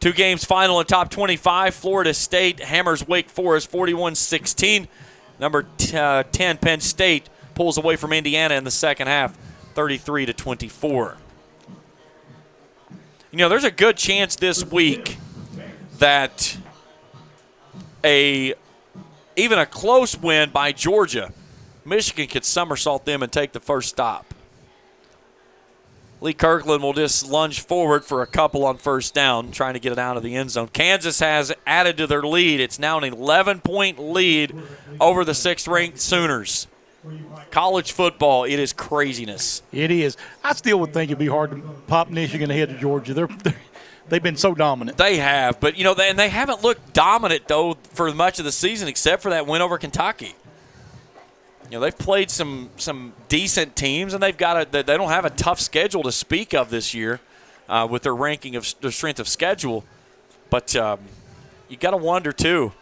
2 games final in top 25. Florida State hammers Wake Forest 41-16. Number 10 Penn State pulls away from Indiana in the second half, 33-24. There's a good chance this week that even a close win by Georgia, Michigan could somersault them and take the first stop. Lee Kirkland will just lunge forward for a couple on first down, trying to get it out of the end zone. Kansas has added to their lead. It's now an 11-point lead over the 6th-ranked Sooners. College football, it is craziness. It is. I still would think it'd be hard to pop Michigan ahead of Georgia. They've been so dominant. They have, but they haven't looked dominant though for much of the season, except for that win over Kentucky. They've played some decent teams, and they don't have a tough schedule to speak of this year with their ranking of their strength of schedule. But you got to wonder, too.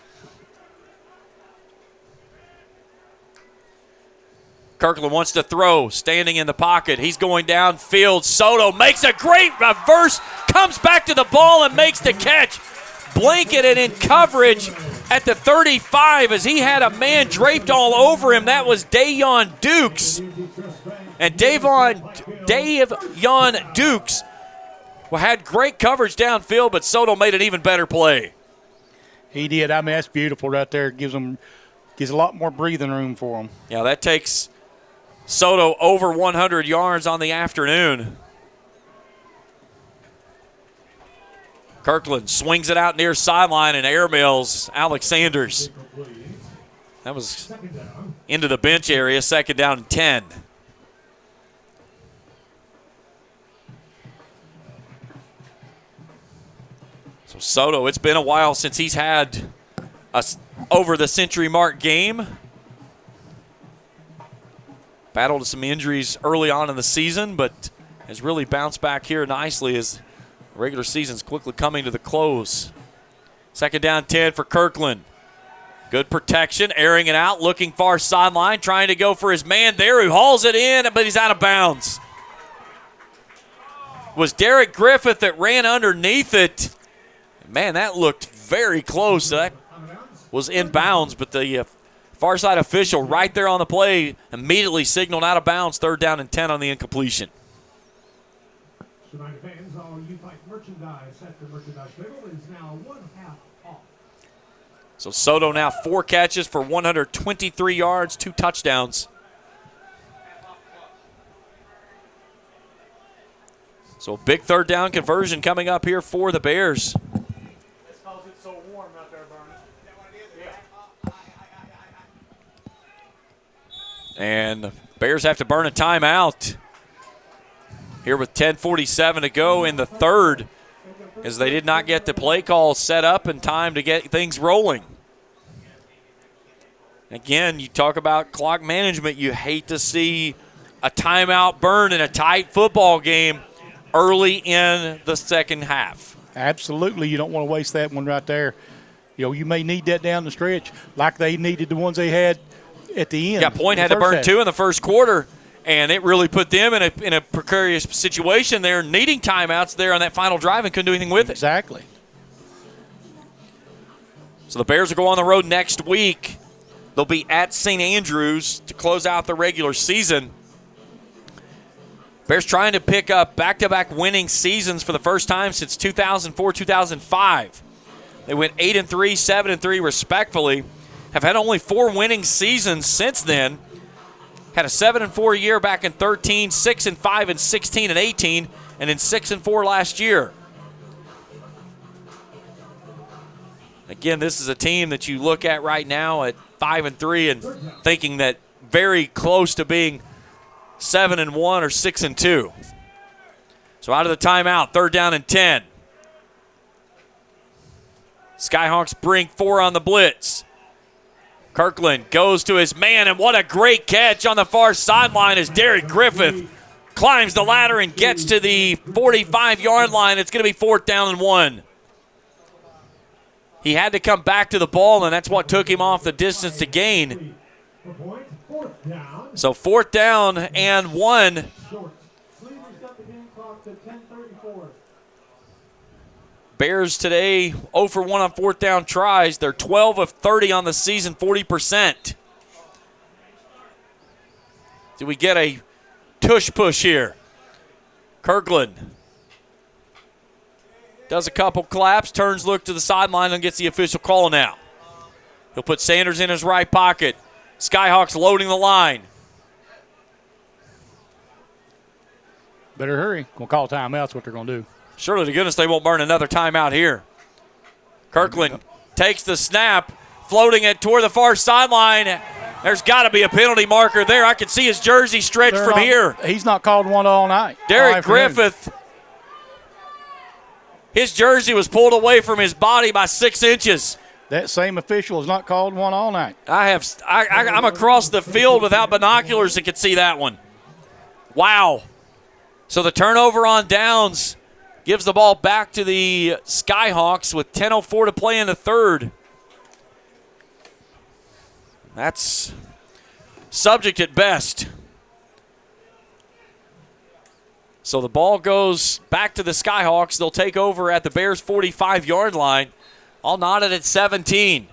Kirkland wants to throw, standing in the pocket. He's going downfield. Soto makes a great reverse, comes back to the ball and makes the catch. Blanketed in coverage at the 35 as he had a man draped all over him. That was Dayon Dukes. And Dayon Dukes had great coverage downfield, but Soto made an even better play. He did. I mean, that's beautiful right there. Gives a lot more breathing room for him. Yeah, that takes Soto over 100 yards on the afternoon. Kirkland swings it out near sideline and airmails Alex Sanders. That was into the bench area, 2nd down and 10. So Soto, it's been a while since he's had a over the century mark game. Battled some injuries early on in the season, but has really bounced back here nicely as the regular season's quickly coming to the close. 2nd down 10 for Kirkland. Good protection, airing it out, looking far sideline, trying to go for his man there who hauls it in, but he's out of bounds. It was Derek Griffith that ran underneath it. Man, that looked very close. That was in bounds, but the far side official right there on the play immediately signaled out of bounds, 3rd down and 10 on the incompletion. Tonight, fans, all you fight merchandise at the merchandise table is now 1/2 off. So Soto now 4 catches for 123 yards, 2 touchdowns. So a big 3rd down conversion coming up here for the Bears. It's because it's so warm out there, Bernie. And the Bears have to burn a timeout here with 10:47 to go in the 3rd, as they did not get the play call set up in time to get things rolling. Again, you talk about clock management. You hate to see a timeout burn in a tight football game early in the second half. Absolutely. You don't want to waste that one right there. You know, you may need that down the stretch like they needed the ones they had at the end. Yeah, Point had to burn 2 in the first quarter, and it really put them in a precarious situation there, needing timeouts there on that final drive and couldn't do anything with it. Exactly. So the Bears will go on the road next week. They'll be at St. Andrews to close out the regular season. Bears trying to pick up back-to-back winning seasons for the first time since 2004-2005. They went 8-3, 7-3 respectfully. Have had only 4 winning seasons since then. Had a 7-4 year back in 13, 6-5 in 16 and 18, and then 6-4 last year. Again, this is a team that you look at right now at 5-3 and thinking that very close to being 7-1 or 6-2. So out of the timeout, 3rd down and 10. Skyhawks bring 4 on the blitz. Kirkland goes to his man, and what a great catch on the far sideline as Derek Griffith climbs the ladder and gets to the 45-yard line. It's going to be 4th down and 1. He had to come back to the ball, and that's what took him off the distance to gain. So 4th down and 1. Bears today 0 for 1 on 4th down tries. They're 12 of 30 on the season, 40%. Do we get a tush push here? Kirkland does a couple claps, turns, look to the sideline, and gets the official call now. He'll put Sanders in his right pocket. Skyhawks loading the line. Better hurry. Gonna call timeout. That's what they're gonna do. Surely to goodness they won't burn another timeout here. Kirkland takes the snap, floating it toward the far sideline. There's got to be a penalty marker there. I can see his jersey stretched from here. He's not called one all night. Derek Griffith, his jersey was pulled away from his body by 6 inches. That same official has not called one all night. I'm across the field without binoculars and could see that one. Wow. So the turnover on downs gives the ball back to the Skyhawks with 10:04 to play in the third. That's subject at best. So the ball goes back to the Skyhawks. They'll take over at the Bears' 45-yard line. All knotted at 17.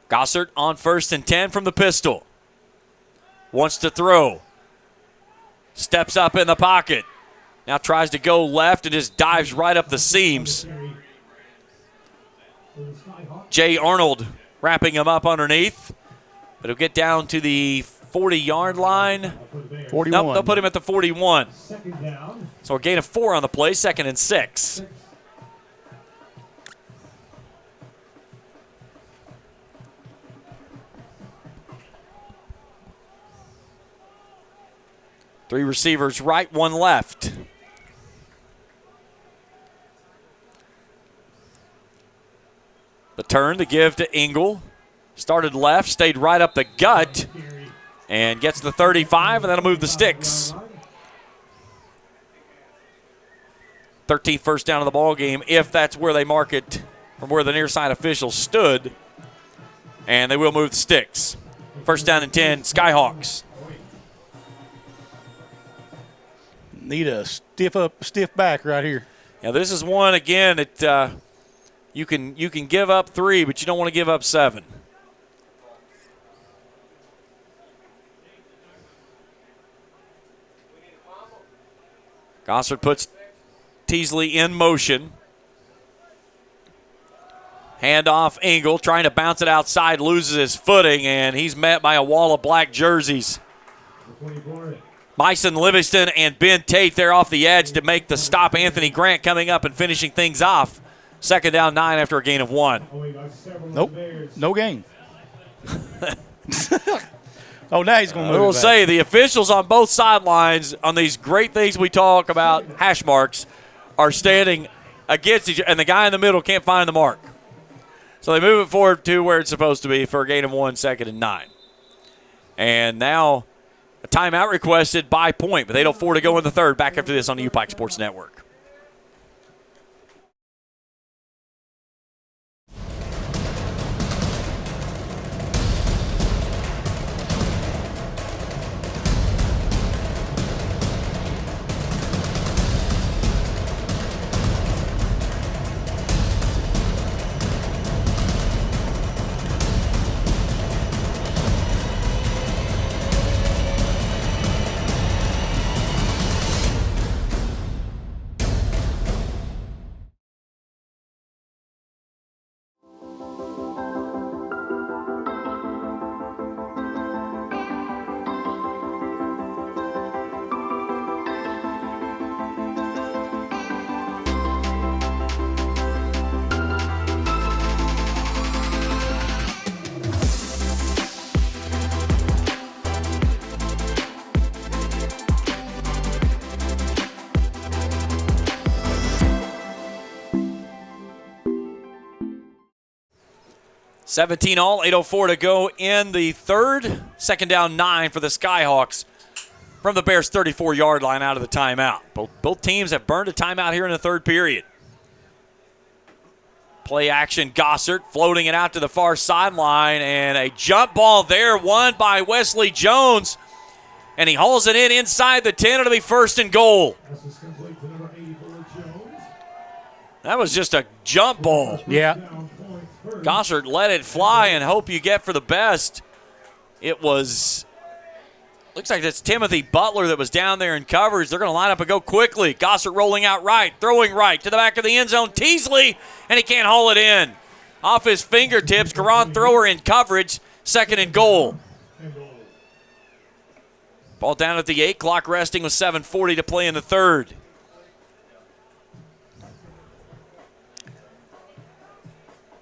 Gossert on 1st and 10 from the pistol. Wants to throw. Steps up in the pocket. Now tries to go left and just dives right up the seams. Jay Arnold wrapping him up underneath. But he'll get down to the 40-yard line. 41. Nope, they'll put him at the 41. So a gain of 4 on the play, 2nd and 6. Three receivers right, one left. The turn to give to Engel. Started left, stayed right up the gut, and gets the 35, and that'll move the sticks. 13th first down of the ball game, if that's where they mark it from where the near side official stood. And they will move the sticks. First down and 10, Skyhawks. Need a stiff back right here. Now this is one again that you can give up 3, but you don't want to give up 7. Gossard puts Teasley in motion. Handoff Engel, trying to bounce it outside, loses his footing, and he's met by a wall of black jerseys. Myson Livingston and Ben Tate there off the edge to make the stop. Anthony Grant coming up and finishing things off. 2nd down 9 after a gain of 1. Nope, no gain. Oh, now he's going to move. I will say the officials on both sidelines on these great things we talk about, hash marks, are standing against each other, and the guy in the middle can't find the mark. So they move it forward to where it's supposed to be for a gain of 1, 2nd and 9. And now a timeout requested by Point, but 8:04 to go in the third. Back after this on the UPike Sports Network. $17 all, 8:04 to go in the third. 2nd down 9 for the Skyhawks from the Bears' 34-yard line out of the timeout. Both teams have burned a timeout here in the third period. Play action, Gossert floating it out to the far sideline, and a jump ball there won by Wesley Jones, and he hauls it in inside the 10. It'll be 1st and goal. That was just a jump ball. Yeah. Gossert let it fly and hope you get for the best. It was, looks like it's Timothy Butler that was down there in coverage. They're going to line up and go quickly. Gossert rolling out right, throwing right to the back of the end zone. Teasley, and he can't haul it in. Off his fingertips, Garon thrower in coverage. 2nd and goal. Ball down at the 8, clock resting with 7:40 to play in the third.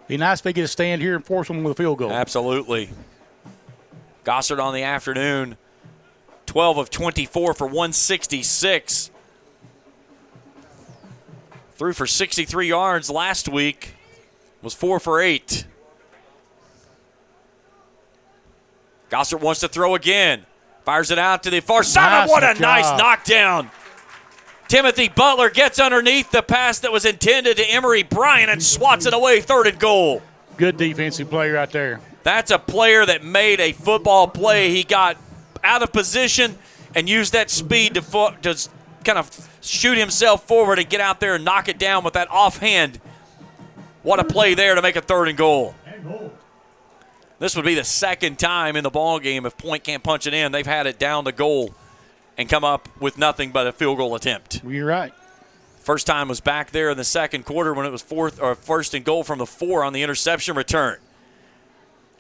Be nice if they get a stand here and force them with a field goal. Absolutely. Gossard on the afternoon, 12 of 24 for 166. Threw for 63 yards last week, was 4 for 8. Gossard wants to throw again. Fires it out to the far side. Nice What a job. nice knockdown. Timothy Butler gets underneath the pass that was intended to Emery Bryant and swats it away, 3rd and goal. Good defensive play right there. That's a player that made a football play. He got out of position and used that speed to kind of shoot himself forward and get out there and knock it down with that offhand. What a play there to make a 3rd and goal. This would be the second time in the ball game if Point can't punch it in. They've had it down the goal and come up with nothing but a field goal attempt. You're right. First time was back there in the second quarter when it was 1st and goal from the 4 on the interception return.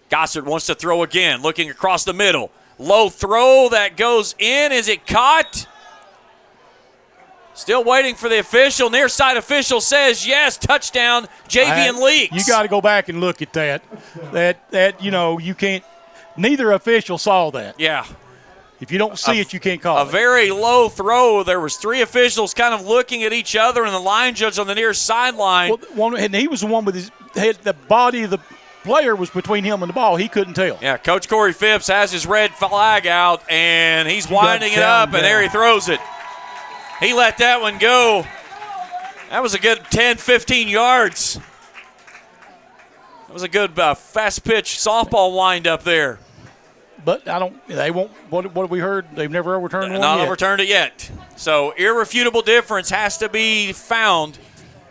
Gossard wants to throw again, looking across the middle. Low throw that goes in. Is it caught? Still waiting for the official. Near side official says yes. Touchdown, Javian Leaks. You got to go back and look at that. That you can't. Neither official saw that. Yeah. If you don't see it, you can't call it. A very low throw. There was 3 officials kind of looking at each other, and the line judge on the near sideline. And he was the one with his head. The body of the player was between him and the ball. He couldn't tell. Yeah, Coach Corey Phipps has his red flag out, and he's winding it up, and there he throws it. He let that one go. That was a good 10, 15 yards. That was a good fast pitch softball wind up there. But they won't, what have we heard? They've never overturned one Not yet. overturned it yet. So irrefutable difference has to be found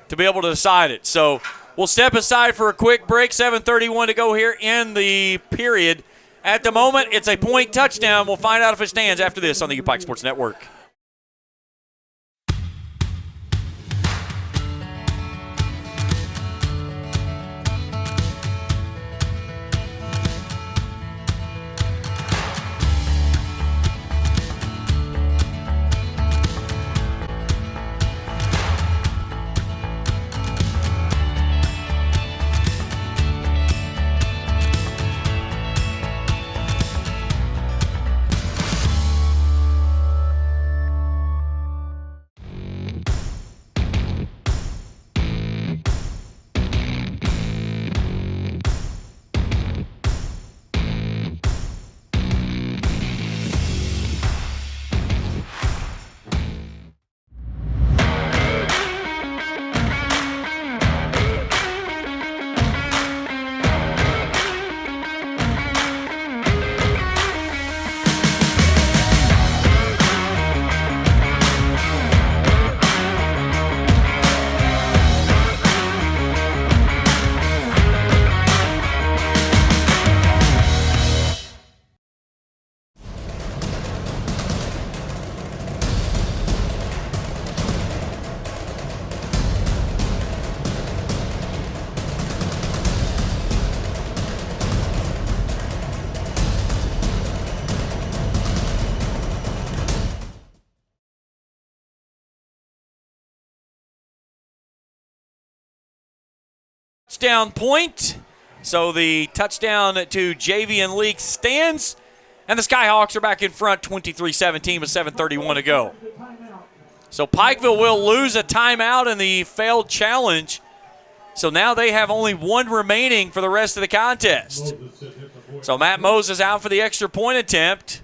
to be able to decide it. So we'll step aside for a quick break. 7:31 to go here in the period. At the moment, it's a Point touchdown. We'll find out if it stands after this on the UPike Sports Network. Touchdown Point. So the touchdown to Javian Leaks stands, and the Skyhawks are back in front 23-17 with 7:31 to go. So Pikeville will lose a timeout in the failed challenge. So now they have only 1 remaining for the rest of the contest. So Matt Moses out for the extra point attempt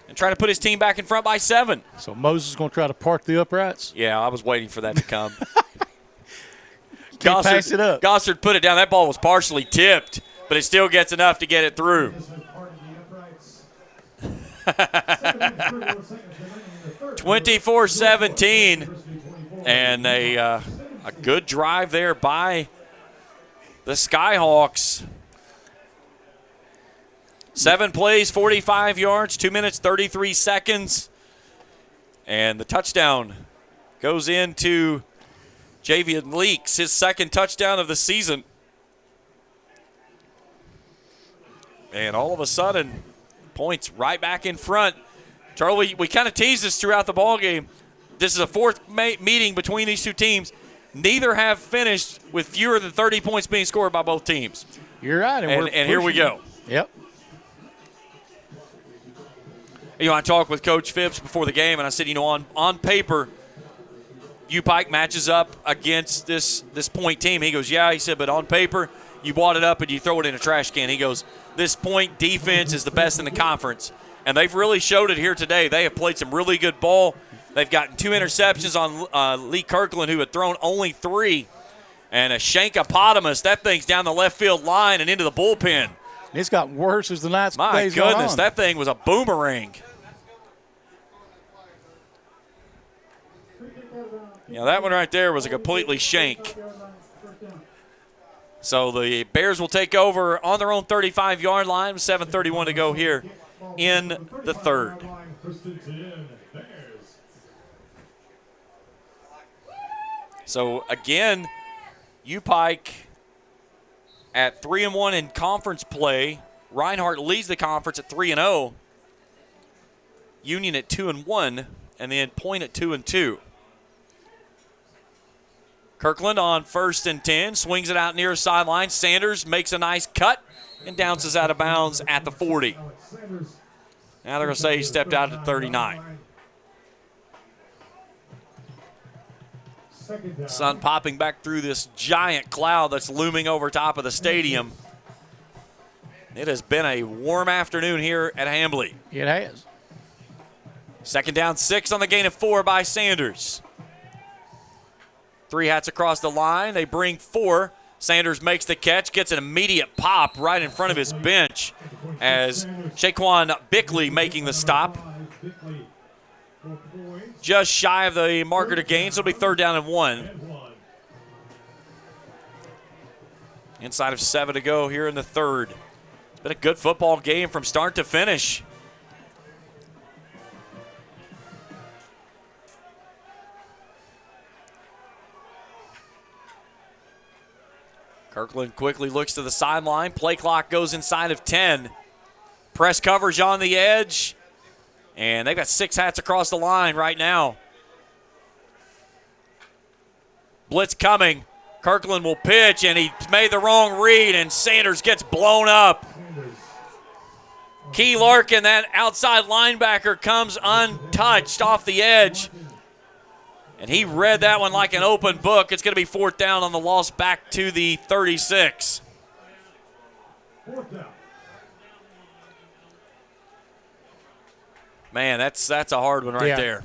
and trying to put his team back in front by 7. So Moses is going to try to park the uprights? Yeah, I was waiting for that to come. Can't pass it up. Gossard put it down. That ball was partially tipped, but it still gets enough to get it through. 24-17, and a good drive there by the Skyhawks. 7 plays, 45 yards, 2 minutes, 33 seconds. And the touchdown goes into Javian Leaks, his second touchdown of the season. And all of a sudden, Point's right back in front. Charlie, we kind of teased this throughout the ballgame. This is a 4th meeting between these 2 teams. Neither have finished with fewer than 30 points being scored by both teams. You're right. And here we go. Yep. I talked with Coach Phipps before the game, and I said, on paper, UPike matches up against this Point team. He goes, yeah. He said, but on paper, you wad it up and you throw it in a trash can. He goes, this point defense is the best in the conference. And they've really showed it here today. They have played some really good ball. They've gotten 2 interceptions on Lee Kirkland, who had thrown only 3. And a Shankopotamus, that thing's down the left field line and into the bullpen. It's gotten worse as the night's My days gone goodness, on. that thing was a boomerang. Yeah, that one right there was a completely shank. So the Bears will take over on their own 35-yard line. 7:31 to go here in the third. So again, U-Pike at 3-1 in conference play. Reinhardt leads the conference at 3-0. Union at 2-1, and then Point at 2-2. Kirkland on 1st and 10, swings it out near sideline. Sanders makes a nice cut and bounces out of bounds at the 40. Now they're going to say he stepped out at 39. Sun popping back through this giant cloud that's looming over top of the stadium. It has been a warm afternoon here at Hambly. It has. 2nd down, 6 on the gain of 4 by Sanders. 3 hats across the line. They bring 4. Sanders makes the catch, gets an immediate pop right in front of his bench as Shaquan Bickley making the stop. Just shy of the marker to gain, so it'll be 3rd down and 1. Inside of 7 to go here in the third. It's been a good football game from start to finish. Kirkland quickly looks to the sideline. Play clock goes inside of 10. Press coverage on the edge. And they've got 6 hats across the line right now. Blitz coming. Kirkland will pitch, and he made the wrong read, and Sanders gets blown up. Key Larkin, that outside linebacker, comes untouched off the edge. And he read that one like an open book. It's going to be 4th down on the loss back to the 36. Man, that's a hard one right there.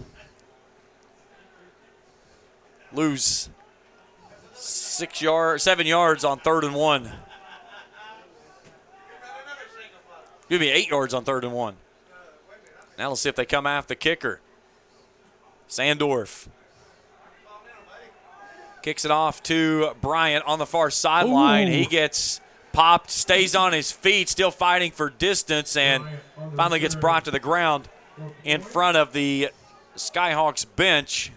Lose 7 yards on 3rd and 1. Give me 8 yards on 3rd and 1. Now let's see if they come after the kicker. Sandorf kicks it off to Bryant on the far sideline. He gets popped, stays on his feet, still fighting for distance, and finally gets brought to the ground in front of the Skyhawks bench.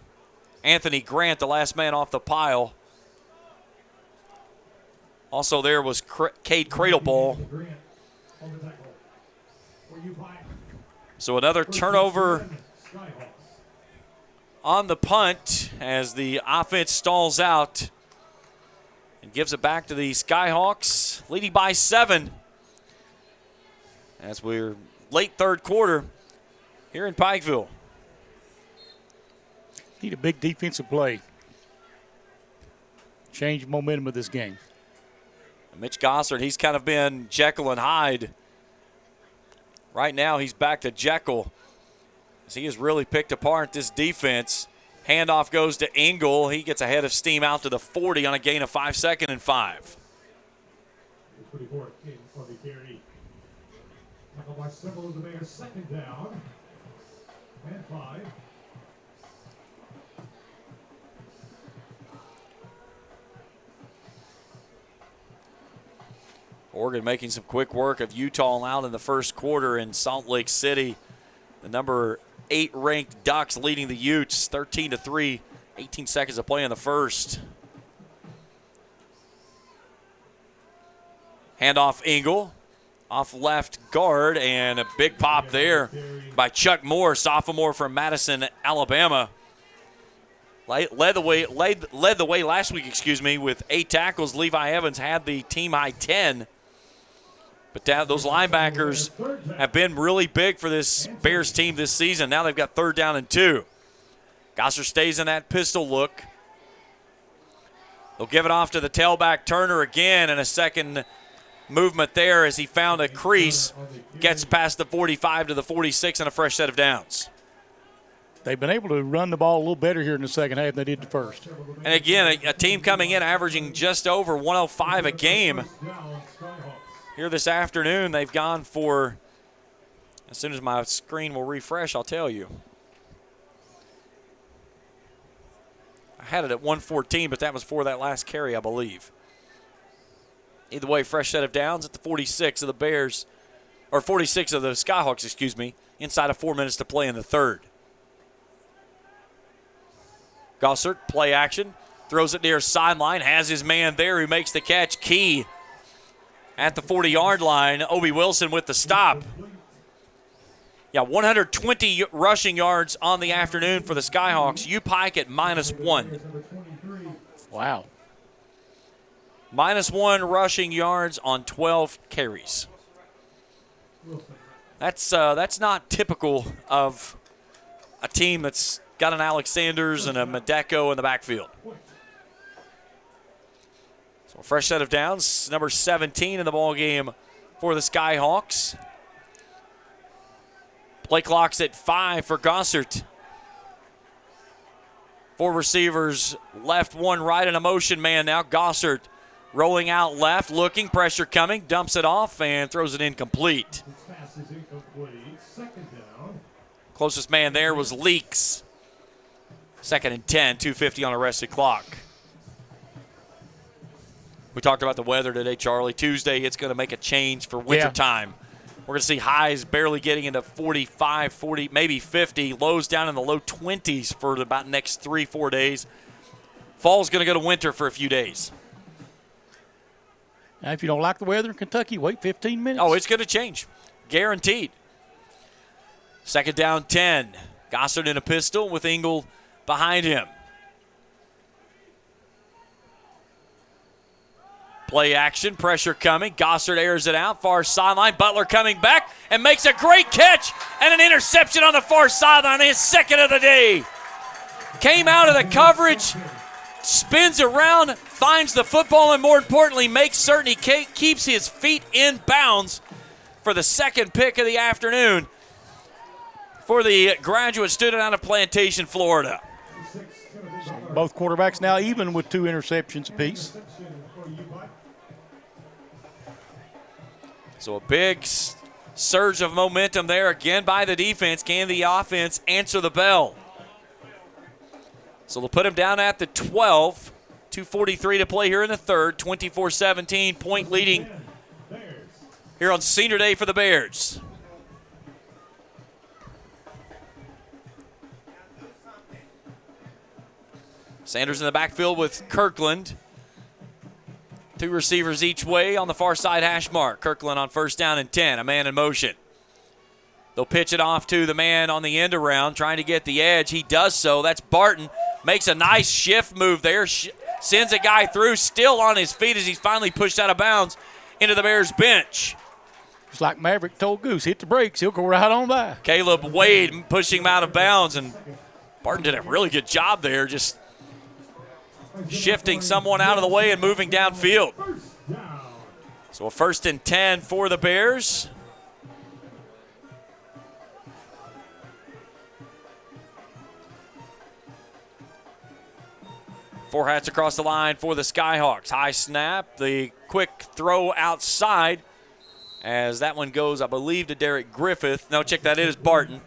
Anthony Grant, the last man off the pile. Also there was Cade Cradleball. So another turnover on the punt as the offense stalls out and gives it back to the Skyhawks, leading by 7 as we're late third quarter here in Pikeville. Need a big defensive play. Change the momentum of this game. Mitch Gossard, he's kind of been Jekyll and Hyde. Right now he's back to Jekyll as he has really picked apart this defense. Handoff goes to Engel. He gets ahead of steam out to the 40 on a gain of 5, 2nd and 5. Second down and 5. Oregon making some quick work of Utah out in the first quarter in Salt Lake City. The number 8 ranked Ducks leading the Utes 13-3, 18 seconds to play in the first. Handoff Engel off left guard, and a big pop there by Chuck Moore, sophomore from Madison, Alabama. Led the way last week, with 8 tackles. Levi Evans had the team high 10. But those linebackers have been really big for this Bears team this season. Now they've got 3rd down and 2. Gosser stays in that pistol look. They'll give it off to the tailback Turner again, and a second movement there as he found a crease, gets past the 45 to the 46 and a fresh set of downs. They've been able to run the ball a little better here in the second half than they did the first. And again, a team coming in averaging just over 105 a game. Here this afternoon, they've gone for, as soon as my screen will refresh, I'll tell you. I had it at 114, but that was for that last carry, I believe. Either way, fresh set of downs at the 46 of the Bears, or 46 of the Skyhawks, excuse me, inside of 4 minutes to play in the third. Gossert, play action, throws it near sideline, has his man there who makes the catch. Key at the 40-yard line. Obi Wilson with the stop. Yeah, 120 rushing yards on the afternoon for the Skyhawks. U Pike at -1. Wow. -1 rushing yards on 12 carries. That's not typical of a team that's got an Alex Sanders and a Medeco in the backfield. So a fresh set of downs, number 17 in the ball game for the Skyhawks. Play clock's at 5 for Gossert. 4 receivers, left, 1 right, and a motion man now. Gossert rolling out left, looking, pressure coming, dumps it off, and throws it incomplete. Closest man there was Leaks. 2nd and 10, 2:50 on a rested clock. We talked about the weather today, Charlie. Tuesday, it's going to make a change for wintertime. We're going to see highs barely getting into 45, 40, maybe 50. Lows down in the low 20s for about the next 3-4 days. Fall's going to go to winter for a few days. Now, if you don't like the weather in Kentucky, wait 15 minutes. Oh, it's going to change. Guaranteed. 2nd down, 10. Gossert in a pistol with Engel behind him. Play action, pressure coming. Gossert airs it out, far sideline. Butler coming back and makes a great catch and an interception on the far sideline, his 2nd of the day. Came out of the coverage, spins around, finds the football, and more importantly, makes certain he keeps his feet in bounds for the 2nd pick of the afternoon for the graduate student out of Plantation, Florida. Both quarterbacks now even with 2 interceptions apiece. So a big surge of momentum there again by the defense. Can the offense answer the bell? So they'll put him down at the 12. 2:43 to play here in the third. 24-17, point leading here on senior day for the Bears. Sanders in the backfield with Kirkland. 2 receivers each way on the far side hash mark. Kirkland on 1st down and 10, a man in motion. They'll pitch it off to the man on the end around, trying to get the edge. He does so. That's Barton. Makes a nice shift move there. Sends a guy through, still on his feet as he's finally pushed out of bounds into the Bears bench. It's like Maverick told Goose, hit the brakes, he'll go right on by. Caleb Wade pushing him out of bounds, and Barton did a really good job there, just shifting someone out of the way and moving downfield. So a 1st and 10 for the Bears. Four hats across the line for the Skyhawks. High snap, the quick throw outside as that one goes, I believe, to Derek Griffith. No, check that, it is Barton.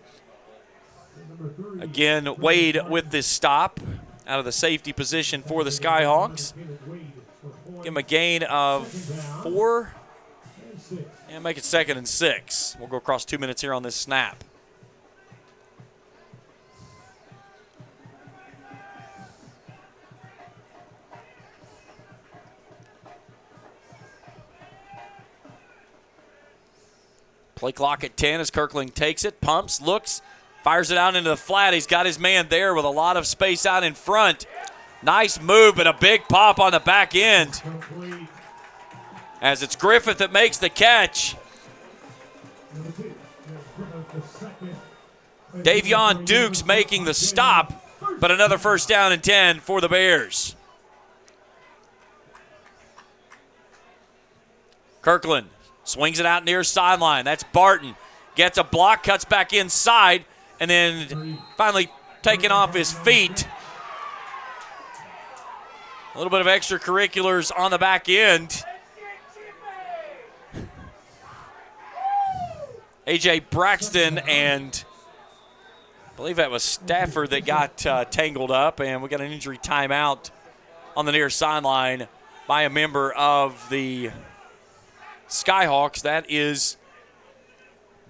Again, Wade with this stop out of the safety position for the Skyhawks. Give him a gain of 4 and make it 2nd and 6. We'll go across 2 minutes here on this snap. Play clock at 10 as Kirkland takes it, pumps, looks, fires it out into the flat. He's got his man there with a lot of space out in front. Nice move, but a big pop on the back end. As it's Griffith that makes the catch. Davion Dukes making the stop, but another 1st down and 10 for the Bears. Kirkland swings it out near sideline. That's Barton. Gets a block, cuts back inside, and then finally taken off his feet. A little bit of extracurriculars on the back end. A.J. Braxton and I believe that was Stafford that got tangled up, and we got an injury timeout on the near sideline by a member of the Skyhawks. That is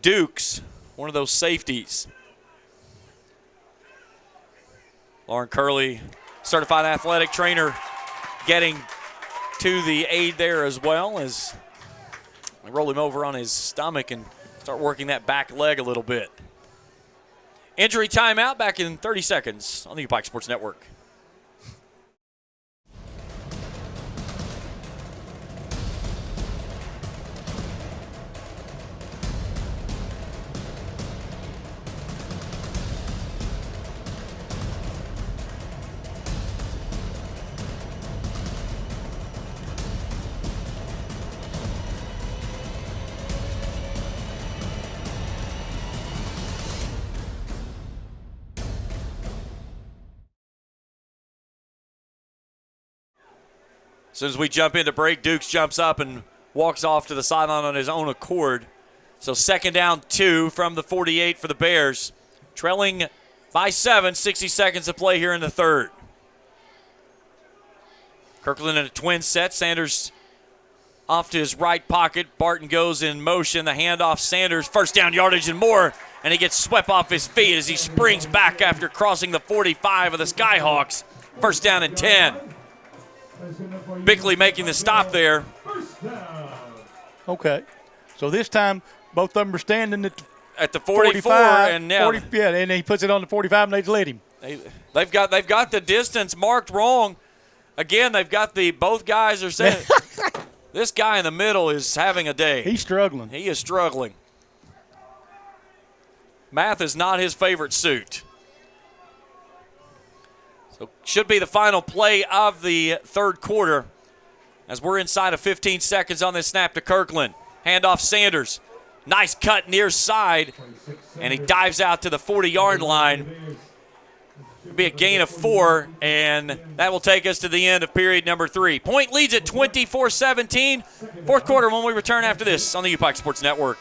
Dukes, one of those safeties. Lauren Curley, certified athletic trainer, getting to the aid there as well as we roll him over on his stomach and start working that back leg a little bit. Injury timeout, back in 30 seconds on the Pike Sports Network. As soon as we jump into break, Dukes jumps up and walks off to the sideline on his own accord. So 2nd down 2 from the 48 for the Bears. Trailing by 7, 60 seconds to play here in the third. Kirkland in a twin set. Sanders off to his right pocket. Barton goes in motion. The handoff, Sanders, 1st down yardage and more. And he gets swept off his feet as he springs back after crossing the 45 of the Skyhawks. 1st down and 10. Bickley making the stop there. Okay. So this time, both of them are standing at the 44, and now and he puts it on the 45, and they just let him. They've got the distance marked wrong. Again, they've got both guys are saying this guy in the middle is having a day. He's struggling. He is struggling. Math is not his favorite suit. So should be the final play of the third quarter as we're inside of 15 seconds on this snap to Kirkland. Handoff Sanders. Nice cut near side, and he dives out to the 40-yard line. It'll be a gain of 4, and that will take us to the end of period number 3. Point leads at 24-17. Fourth quarter when we return after this on the UPike Sports Network.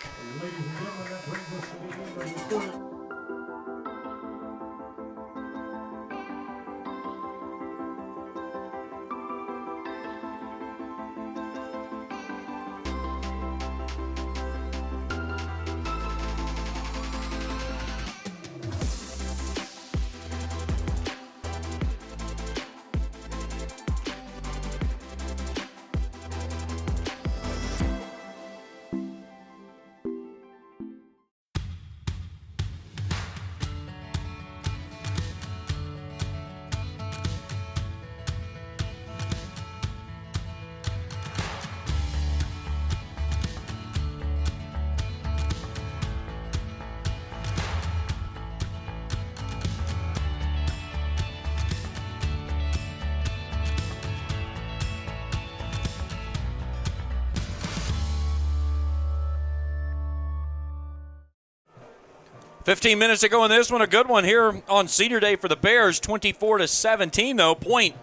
15 minutes ago in this one, a good one here on Senior Day for the Bears, 24-17 though. Point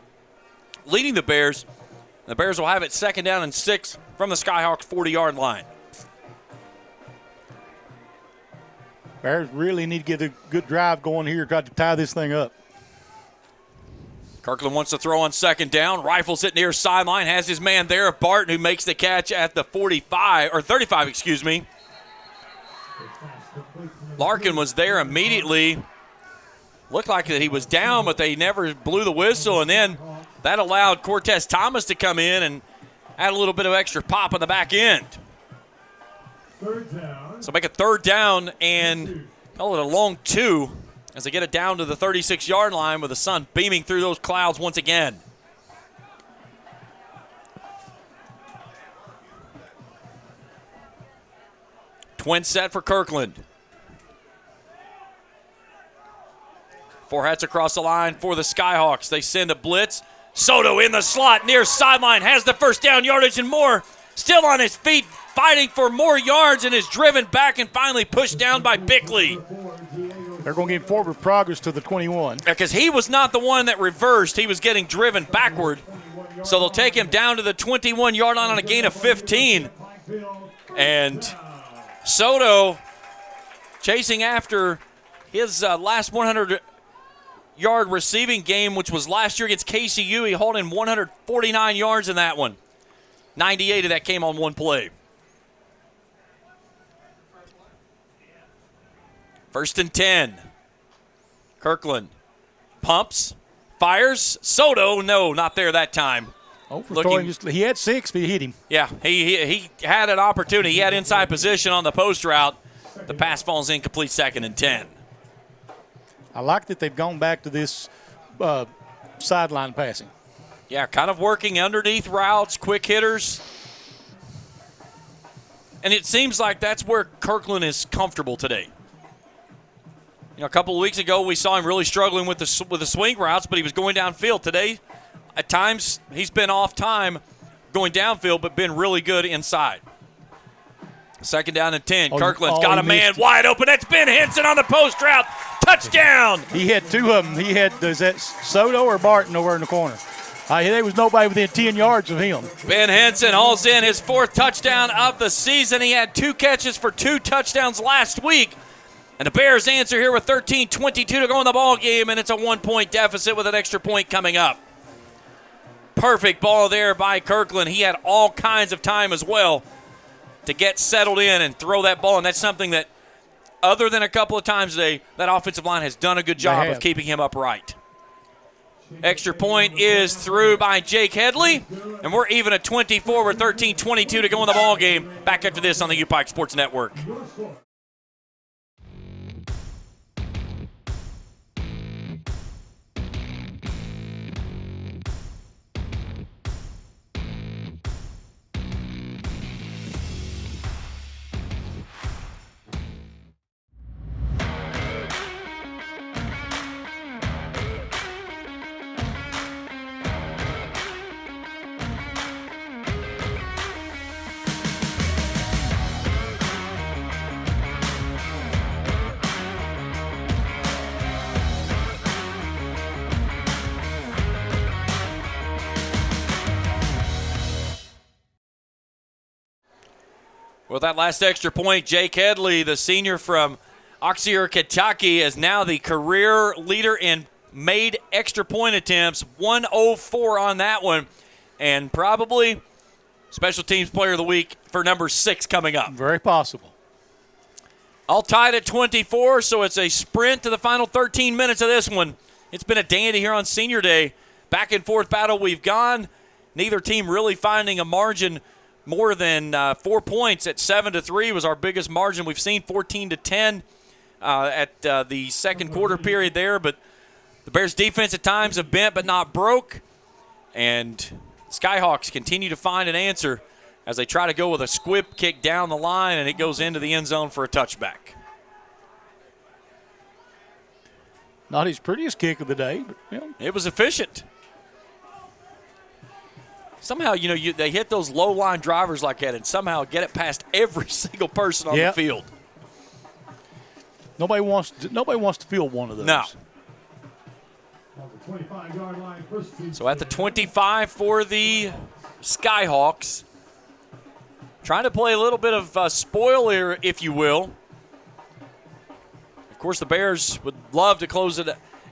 leading the Bears. The Bears will have it 2nd down and 6 from the Skyhawks 40-yard line. Bears really need to get a good drive going here, try to tie this thing up. Kirkland wants to throw on 2nd down, rifles it near sideline, has his man there, Barton, who makes the catch at the 35, excuse me. Larkin was there immediately. Looked like that he was down, but they never blew the whistle, and then that allowed Cortez Thomas to come in and add a little bit of extra pop on the back end. So make a 3rd down and call it a long 2 as they get it down to the 36-yard line with the sun beaming through those clouds once again. Twin set for Kirkland. 4 hats across the line for the Skyhawks. They send a blitz. Soto in the slot near sideline has the 1st down yardage and more. Still on his feet, fighting for more yards, and is driven back and finally pushed down by Bickley. They're going to give forward progress to the 21. Because he was not the one that reversed. He was getting driven backward. So they'll take him down to the 21-yard line on a gain of 15. And Soto chasing after his last 100-yard receiving game, which was last year against KCU. He hauled in 149 yards in that one. 98 of that came on one play. First and 10. Kirkland pumps, fires. Soto, no, not there that time. He had 6, but he hit him. Yeah, he had an opportunity. He had inside position on the post route. The pass falls incomplete, 2nd and 10. I like that they've gone back to this sideline passing. Yeah, kind of working underneath routes, quick hitters. And it seems like that's where Kirkland is comfortable today. You know, a couple of weeks ago, we saw him really struggling with the swing routes, but he was going downfield. Today, at times, he's been off time going downfield, but been really good inside. 2nd down and 10. Kirkland's got a man wide open. That's Ben Henson on the post route. Touchdown. He had 2 of them. He had, is that Soto or Barton over in the corner? There was nobody within 10 yards of him. Ben Henson hauls in his 4th touchdown of the season. He had 2 catches for 2 touchdowns last week. And the Bears answer here with 13:22 to go in the ball game, and it's a 1-point deficit with an extra point coming up. Perfect ball there by Kirkland. He had all kinds of time as well to get settled in and throw that ball, and that's something that, other than a couple of times today, that offensive line has done a good job of keeping him upright. Extra point is through by Jake Headley, and we're even at 24 with 13:22 to go in the ball game. Back after this on the UPike Sports Network. With that last extra point, Jake Headley, the senior from Oxyur, Kentucky, is now the career leader in made extra point attempts. 104 on that one. And probably special teams player of the week for number 6 coming up. Very possible. All tied at 24, so it's a sprint to the final 13 minutes of this one. It's been a dandy here on Senior Day. Back and forth battle we've gone. Neither team really finding a margin more than 4 points. At 7-3 was our biggest margin we've seen. 14-10 at the second quarter period there. But the Bears' defense at times have bent but not broke. And Skyhawks continue to find an answer as they try to go with a squib kick down the line, and it goes into the end zone for a touchback. Not his prettiest kick of the day, but it was efficient. Somehow, they hit those low-line drivers like that and somehow get it past every single person on the field. Nobody wants to field one of those. No. So at the 25 for the Skyhawks. Trying to play a little bit of spoiler, if you will. Of course, the Bears would love to close it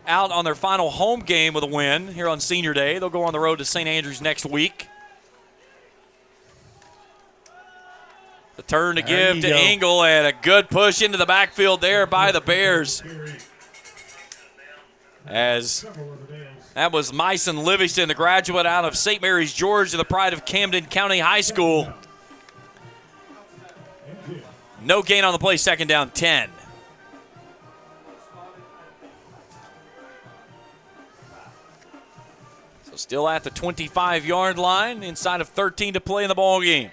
out on their final home game with a win here on Senior Day. They'll go on the road to St. Andrews next week. The turn to give to Engel, and a good push into the backfield there by the Bears. As that was Myson Livingston, the graduate out of St. Mary's, Georgia, the pride of Camden County High School. No gain on the play, 2nd down, 10. So still at the 25-yard line, inside of 13 to play in the ball game.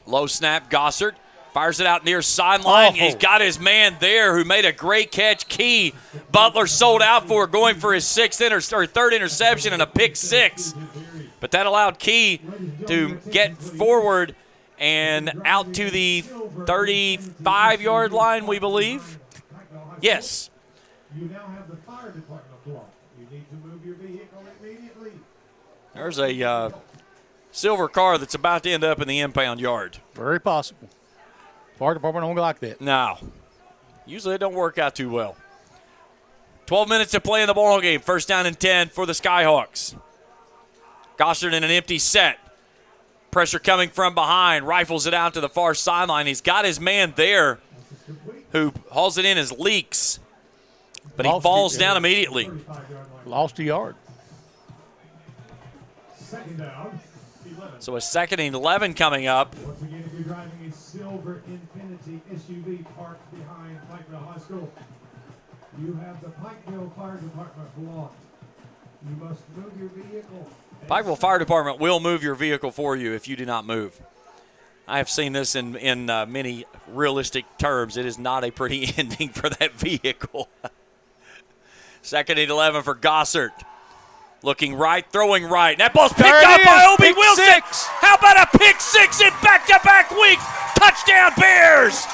Low snap, Gossard Fires it out near sideline. Oh. He's got his man there who made a great catch. Key. Butler sold out for going for his third interception and a pick six. But that allowed Key to get forward and out to the 35-yard line, we believe. Yes. You now have the fire department block. You need to move your vehicle immediately. There's a silver car that's about to end up in the impound yard. Very possible. Fire department don't like that. No. Usually it don't work out too well. 12 minutes to play in the ball game. First down and 10 for the Skyhawks. Gossard in an empty set. Pressure coming from behind. Rifles it out to the far sideline. He's got his man there who hauls it in as Leaks. But he falls down immediately. Lost a yard. Second down, 11. So a second and 11 coming up. Once again, if you're driving a silver Infiniti SUV parked behind Pikeville High School, you have the Pikeville Fire Department blocked. You must move your vehicle. Pikeville Fire Department will move your vehicle for you if you do not move. I have seen this in many realistic terms. It is not a pretty ending for that vehicle. Second and 11 for Gossard. Looking right, throwing right. And that ball's picked up by Obi Wilson. Six. How about a pick six in back-to-back weeks? Touchdown, Bears.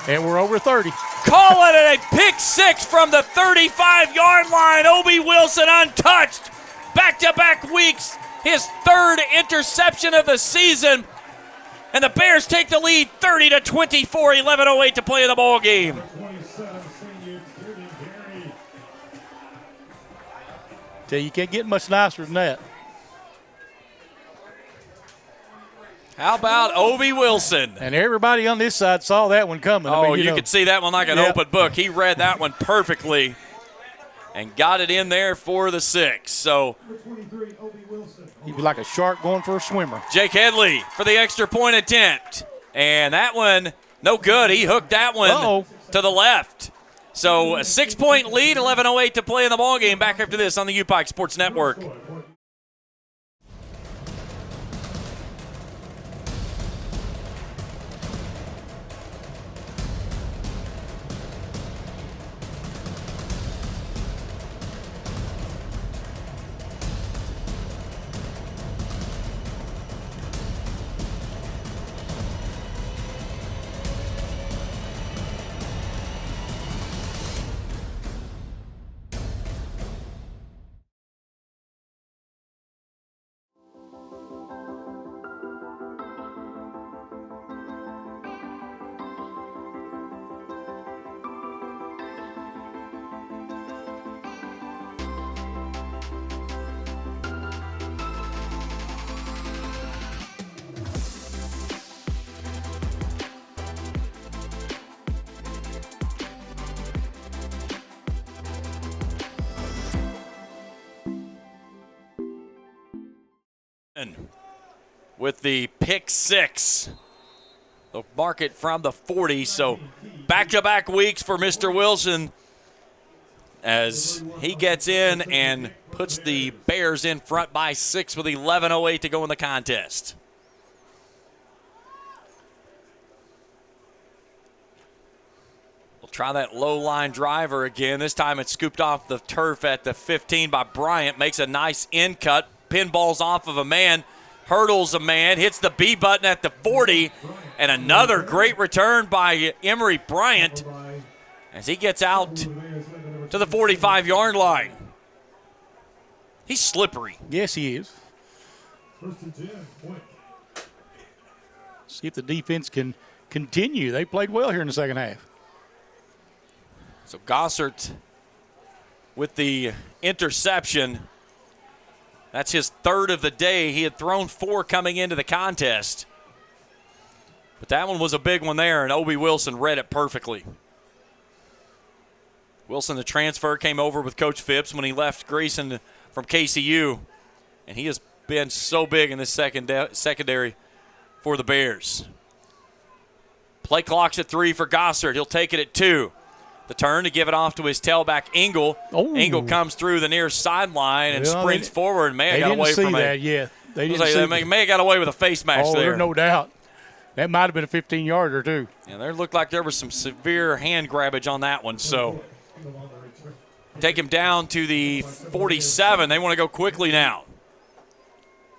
And we're over 30. Calling it a pick six from the 35-yard line. Obi Wilson untouched. Back-to-back weeks, his third interception of the season. And the Bears take the lead 30-24, 11:08 to play in the ball game. 27, senior Judy Berry. Tell you can't get much nicer than that. How about Obi Wilson? And everybody on this side saw that one coming. Oh, I mean, you know. could see that one like an open book. He read that one perfectly and got it in there for the six. So Number 23, Obi Wilson. He'd be like a shark going for a swimmer. Jake Headley for the extra point attempt. And that one, no good. He hooked that one to the left. So a 6-point lead, 11:08 to play in the ballgame. Back after this on the UPike Sports Network. With the pick six. They'll mark it from the 40. So back-to-back weeks for Mr. Wilson as he gets in and puts the Bears in front by 6 with 11:08 to go in the contest. We'll try that low line driver again. This time it's scooped off the turf at the 15 by Bryant. Makes a nice in cut. Pinballs off of a man. Hurdles a man, hits the B button at the 40, and another great return by Emory Bryant as he gets out to the 45-yard line. He's slippery. Yes, he is. See if the defense can continue. They played well here in the second half. So Gossard with the interception. That's his third of the day. He had thrown 4 coming into the contest. But that one was a big one there, and Obi Wilson read it perfectly. Wilson, the transfer, came over with Coach Phipps when he left Grayson from KCU, and he has been so big in this secondary for the Bears. Play clock's at 3 for Gossard. He'll take it at 2. The turn to give it off to his tailback, Engel. Oh. Engel comes through the near sideline and sprints forward. May have got away from it. They didn't see that, yeah. They didn't like, see May have got away with a face mask there. there. There's no doubt. That might have been a 15-yarder, too. And there looked like there was some severe hand grabbage on that one. So take him down to the 47. They want to go quickly now.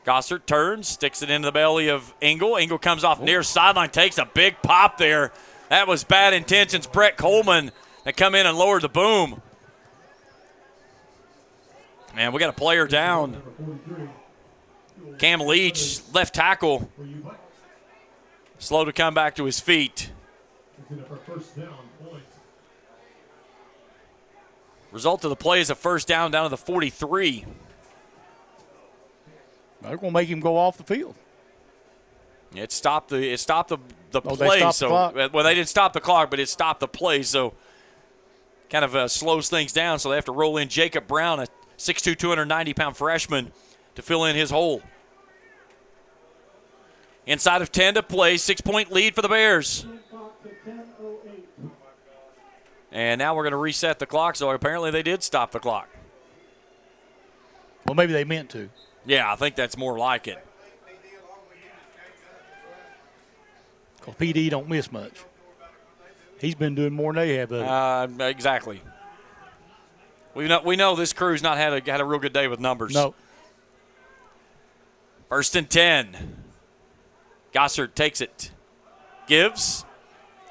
Gossard turns, sticks it into the belly of Engel. Engel comes off near sideline, takes a big pop there. That was bad intentions. Brett Coleman that come in and lowered the boom. Man, we got a player down. Cam Leach, left tackle. Slow to come back to his feet. Result of the play is a first down to the 43. They're going to make him go off the field. It stopped the Oh, play. they stopped the clock? Well, they didn't stop the clock, but it stopped the play. So kind of slows things down. So they have to roll in Jacob Brown, a 6'2", 290-pound freshman, to fill in his hole. Inside of 10 to play, 6-point lead for the Bears. And now we're going to reset the clock, so apparently they did stop the clock. Well, maybe they meant to. Yeah, I think that's more like it. Because PD don't miss much. He's been doing more than they have. Exactly. We know this crew's not had a real good day with numbers. No. 1st and 10. Gossard takes it. Gives.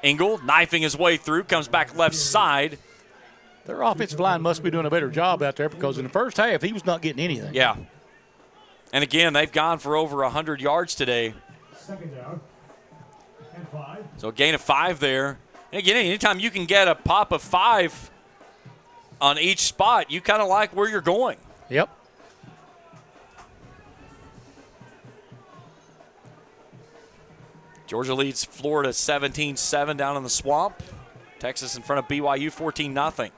Engel knifing his way through, comes back left side. Their offensive line must be doing a better job out there because in the first half, he was not getting anything. Yeah. And again, they've gone for over 100 yards today. 2nd down and 5. So a gain of 5 there. And again, anytime you can get a pop of 5 on each spot, you kind of like where you're going. Yep. Georgia leads Florida 17-7 down in the Swamp. Texas in front of BYU 14-0.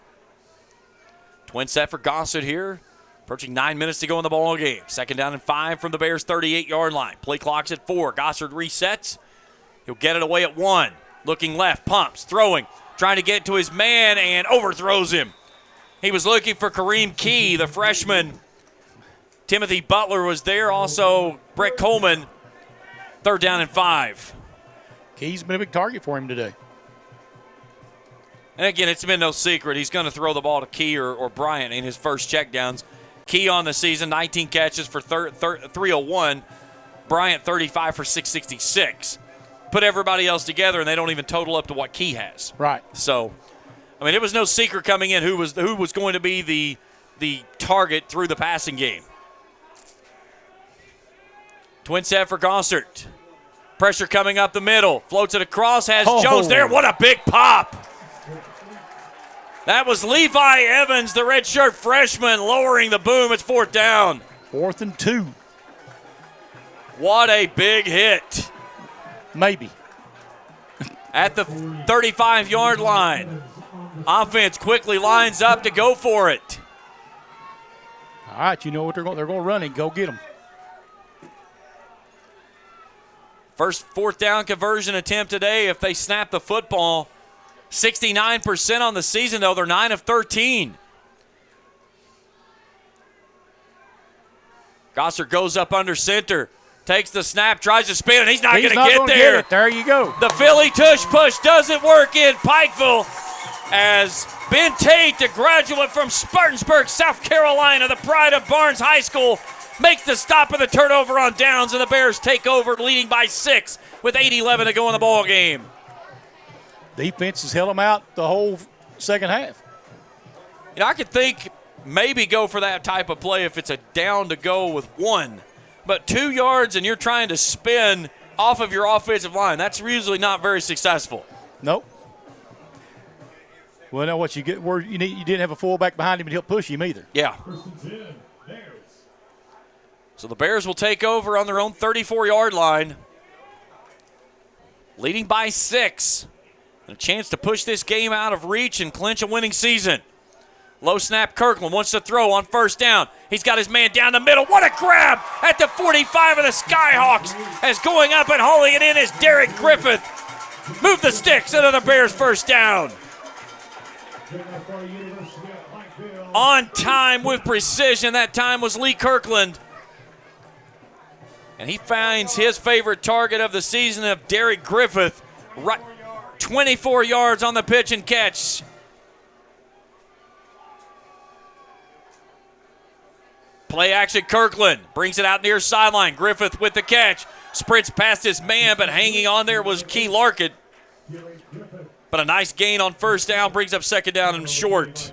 Twin set for Gossard here. Approaching 9 minutes to go in the ball game. 2nd down and 5 from the Bears' 38-yard line. Play clock's at 4. Gossard resets. He'll get it away at 1. Looking left, pumps, throwing, trying to get to his man and overthrows him. He was looking for Kareem Key, the freshman. Timothy Butler was there. Also, Brett Coleman. 3rd down and 5. Key's been a big target for him today. And again, it's been no secret. He's going to throw the ball to Key or Bryant in his first checkdowns. Key on the season, 19 catches for 301. Bryant, 35 for 666. Put everybody else together, and they don't even total up to what Key has. Right. So, I mean, it was no secret coming in who was going to be the target through the passing game. Twin set for Gossard. Pressure coming up the middle. Floats it across, has Jones there. What a big pop. That was Levi Evans, the redshirt freshman, lowering the boom. It's 4th down. 4th and 2. What a big hit. Maybe. At the 35-yard line. Offense quickly lines up to go for it. All right, you know what they're going to run it. Go get them. First 4th down conversion attempt today if they snap the football. 69% on the season, though. They're 9 of 13. Gossard goes up under center. Takes the snap, tries to spin, and he's not going to get there. There you go. The Philly tush push doesn't work in Pikeville as Ben Tate, the graduate from Spartansburg, South Carolina, the pride of Barnes High School, makes the stop of the turnover on downs, and the Bears take over, leading by 6 with 8:11 to go in the ball game. Defense has held them out the whole second half. You know, I could think maybe go for that type of play if it's a down to go with 1. But 2 yards and you're trying to spin off of your offensive line, that's usually not very successful. Nope. Well, now what you get, where you didn't have a fullback behind him to help push him either. Yeah. So the Bears will take over on their own 34-yard line, leading by 6. And a chance to push this game out of reach and clinch a winning season. Low snap, Kirkland wants to throw on 1st down. He's got his man down the middle. What a grab at the 45 of the Skyhawks as going up and hauling it in is Derek Griffith. Move the sticks, another Bears 1st down. On time with precision. That time was Lee Kirkland. And he finds his favorite target of the season of Derek Griffith. Right, 24 yards on the pitch and catch. Play action, Kirkland brings it out near sideline. Griffith with the catch. Sprints past his man, but hanging on there was Key Larkin. But a nice gain on first down, brings up second down and short.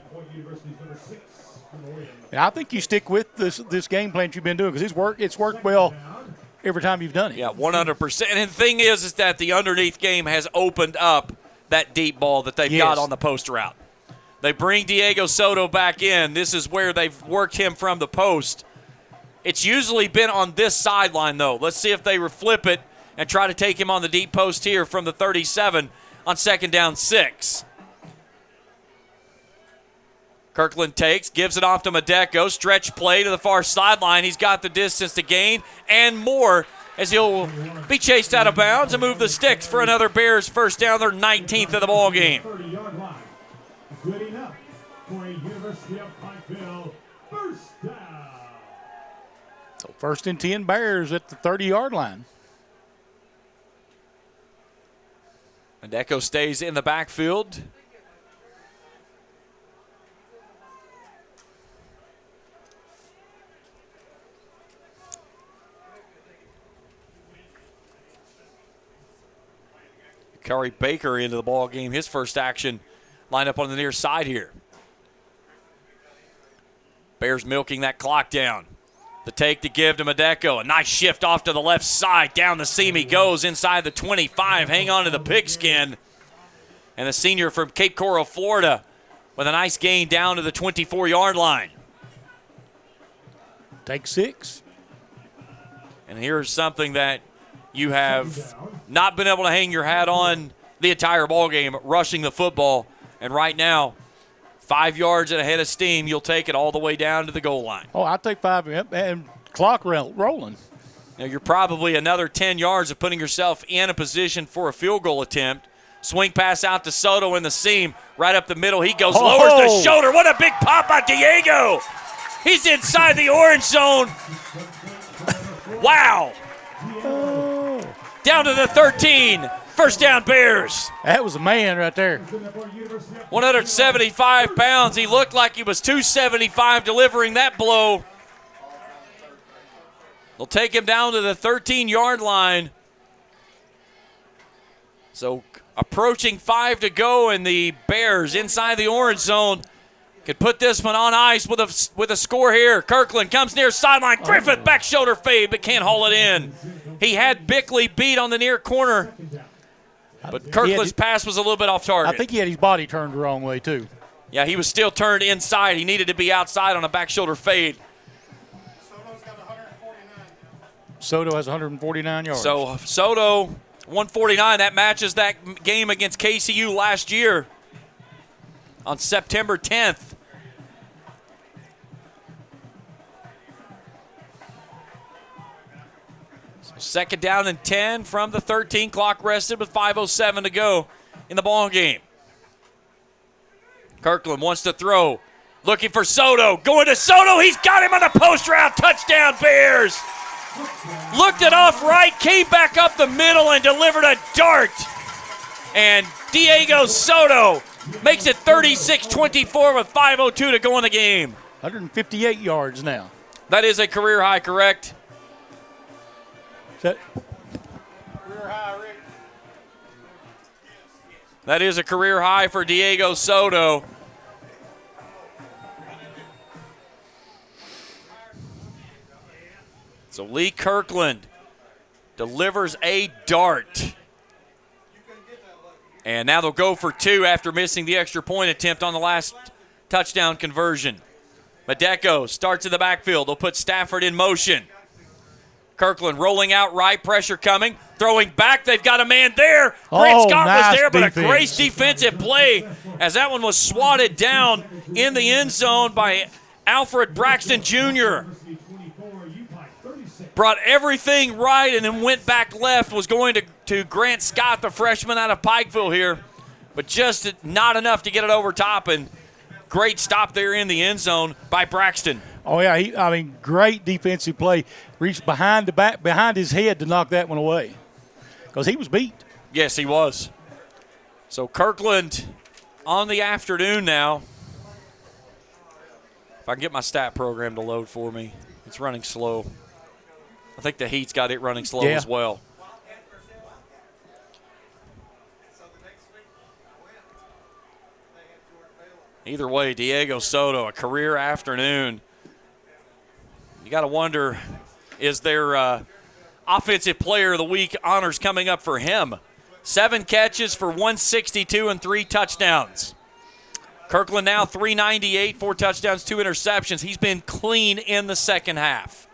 I think you stick with this game plan you've been doing because it's worked well every time you've done it. Yeah, 100%. And the thing is that the underneath game has opened up that deep ball that they've got on the post route. They bring Diego Soto back in. This is where they've worked him from the post. It's usually been on this sideline, though. Let's see if they flip it and try to take him on the deep post here from the 37 on second down 6. Kirkland takes, gives it off to Madeko. Stretch play to the far sideline. He's got the distance to gain and more as he'll be chased out of bounds and move the sticks for another Bears first down, their 19th of the ball game. Good enough for a University of Pikeville first down. So 1st and 10 Bears at the 30-yard line. Madeko stays in the backfield. Curry Baker into the ball game. His first action lined up on the near side here. Bears milking that clock down. The take to give to Madeko. A nice shift off to the left side. Down the seam he goes inside the 25. Hang on to the pigskin. And the senior from Cape Coral, Florida, with a nice gain down to the 24-yard line. Take 6. And here's something that you have not been able to hang your hat on the entire ball game, rushing the football. And right now, 5 yards and ahead of steam, you'll take it all the way down to the goal line. Oh, I'll take 5 and clock rolling. Now you're probably another 10 yards of putting yourself in a position for a field goal attempt. Swing pass out to Soto in the seam. Right up the middle. He goes, lowers the shoulder. What a big pop by Diego. He's inside the orange zone. Wow. Down to the 13. First down, Bears. That was a man right there. 175 pounds. He looked like he was 275 delivering that blow. They'll take him down to the 13-yard line. So approaching 5 to go, and the Bears inside the orange zone could put this one on ice with a score here. Kirkland comes near sideline. Griffith back shoulder fade, but can't haul it in. He had Bickley beat on the near corner, but Kirkland's pass was a little bit off target. I think he had his body turned the wrong way, too. Yeah, he was still turned inside. He needed to be outside on a back shoulder fade. Soto has 149 yards. So Soto, 149. That matches that game against KCU last year on September 10th. So second down and 10 from the 13. Clock rested with 5:07 to go in the ball game. Kirkland wants to throw. Looking for Soto. Going to Soto. He's got him on the post route. Touchdown, Bears. Looked it off right, came back up the middle and delivered a dart. And Diego Soto makes it 36-24 with 5:02 to go in the game. 158 yards now. That is a career high, correct? Career high, Rick. That is a career high for Diego Soto. So Lee Kirkland delivers a dart. And now they'll go for 2 after missing the extra point attempt on the last touchdown conversion. Madeko starts in the backfield. They'll put Stafford in motion. Kirkland rolling out right, pressure coming, throwing back. They've got a man there. Grant Scott was there, but a great defensive play as that one was swatted down in the end zone by Alfred Braxton Jr. Brought everything right and then went back left. Was going to Grant Scott, the freshman out of Pikeville here, but just not enough to get it over top. And great stop there in the end zone by Braxton. Oh, yeah. Great defensive play. Reached behind his head to knock that one away because he was beat. Yes, he was. So Kirkland on the afternoon now. If I can get my stat program to load for me. It's running slow. I think the Heat's got it running slow as well. Either way, Diego Soto, a career afternoon. You got to wonder, is there Offensive Player of the Week honors coming up for him? 7 catches for 162 and 3 touchdowns. Kirkland now 398, 4 touchdowns, 2 interceptions. He's been clean in the second half.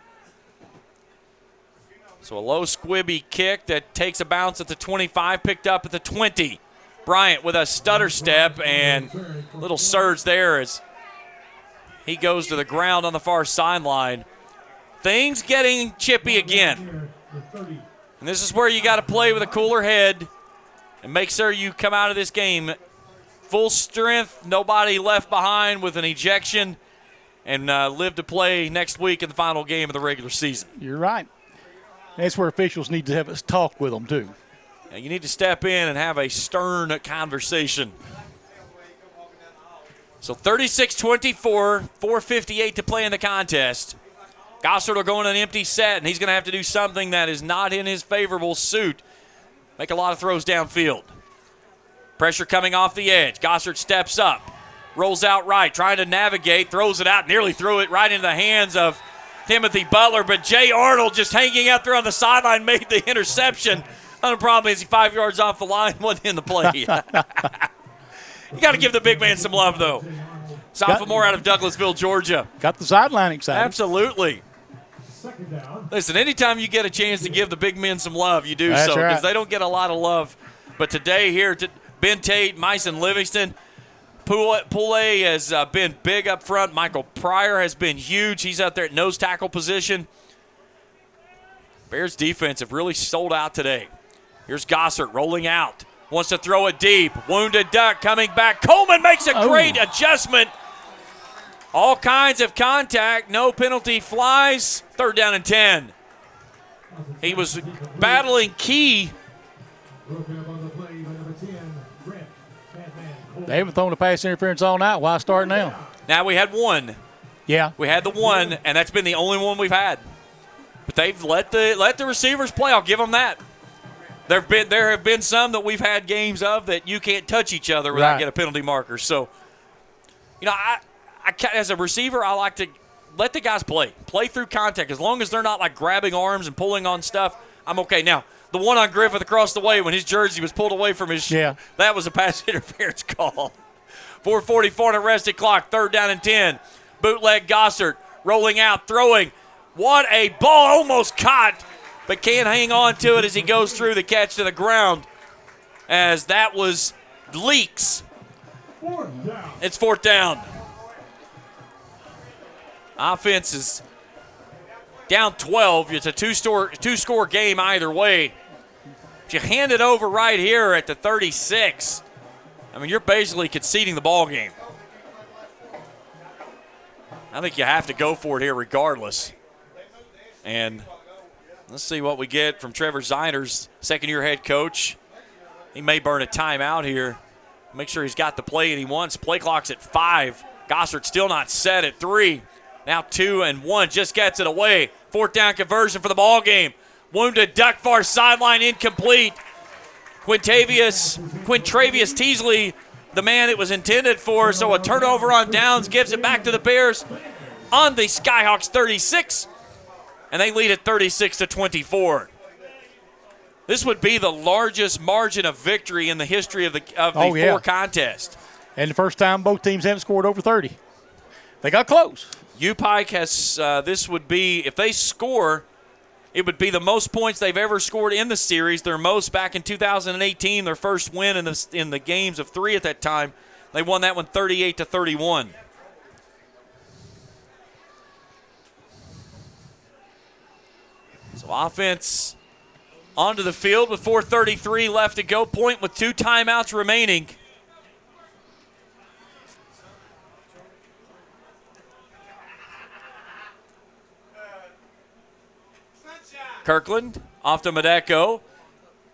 So a low squibby kick that takes a bounce at the 25, picked up at the 20. Bryant with a stutter step and little surge there as he goes to the ground on the far sideline. Things getting chippy again. And this is where you got to play with a cooler head and make sure you come out of this game full strength, nobody left behind with an ejection, and live to play next week in the final game of the regular season. You're right. That's where officials need to have a talk with them, too. Now you need to step in and have a stern conversation. So 36-24, 4:58 to play in the contest. Gossard will go in an empty set, and he's going to have to do something that is not in his favorable suit. Make a lot of throws downfield. Pressure coming off the edge. Gossard steps up, rolls out right, trying to navigate, throws it out, nearly threw it right into the hands of Timothy Butler, but Jay Arnold just hanging out there on the sideline made the interception. Only problem is he 5 yards off the line, wasn't in the play. You got to give the big man some love, though. Sophomore out of Douglasville, Georgia. Got the sideline excited. Absolutely. Listen, anytime you get a chance to give the big men some love, you do. That's so, because they don't get a lot of love. But today here, Ben Tate, Myson Livingston, Poulet has been big up front. Michael Pryor has been huge. He's out there at nose tackle position. Bears defense have really sold out today. Here's Gossard rolling out. Wants to throw it deep. Wounded duck coming back. Coleman makes a great adjustment. All kinds of contact. No penalty flies. 3rd down and 10. He was battling Key. They haven't thrown a pass interference all night. Why start now? Now we had one. Yeah. We had the one, and that's been the only one we've had. But they've let the receivers play. I'll give them that. There have been some that we've had games of that you can't touch each other without getting a penalty marker. So, I as a receiver, I like to let the guys play through contact. As long as they're not like grabbing arms and pulling on stuff, I'm okay. Now, the one on Griffith across the way when his jersey was pulled away from his that was a pass interference call. 4:44 on arrested clock, 3rd down and 10. Bootleg Gossard rolling out, throwing. What a ball, almost caught, but can't hang on to it as he goes through the catch to the ground, as that was Leaks. It's 4th down. Offense is down 12. It's a two-score game either way. But you hand it over right here at the 36. I mean, you're basically conceding the ball game. I think you have to go for it here regardless. And let's see what we get from Trevor Ziners, second-year head coach. He may burn a timeout here. Make sure he's got the play that he wants. Play clock's at 5. Gossard still not set at 3. Now 2 and 1, just gets it away. 4th down conversion for the ball game. Wounded duck far sideline, incomplete. Quintravius Teasley, the man it was intended for, so a turnover on downs gives it back to the Bears on the Skyhawks 36, and they lead at 36-24. This would be the largest margin of victory in the history of the four contests. And the first time both teams haven't scored over 30. They got close. UPike has, this would be, if they score, it would be the most points they've ever scored in the series. Their most back in 2018, their first win in the games of 3 at that time. They won that one 38-31. So offense onto the field with 4:33 left to go. Point with 2 timeouts remaining. Kirkland off to Medeco.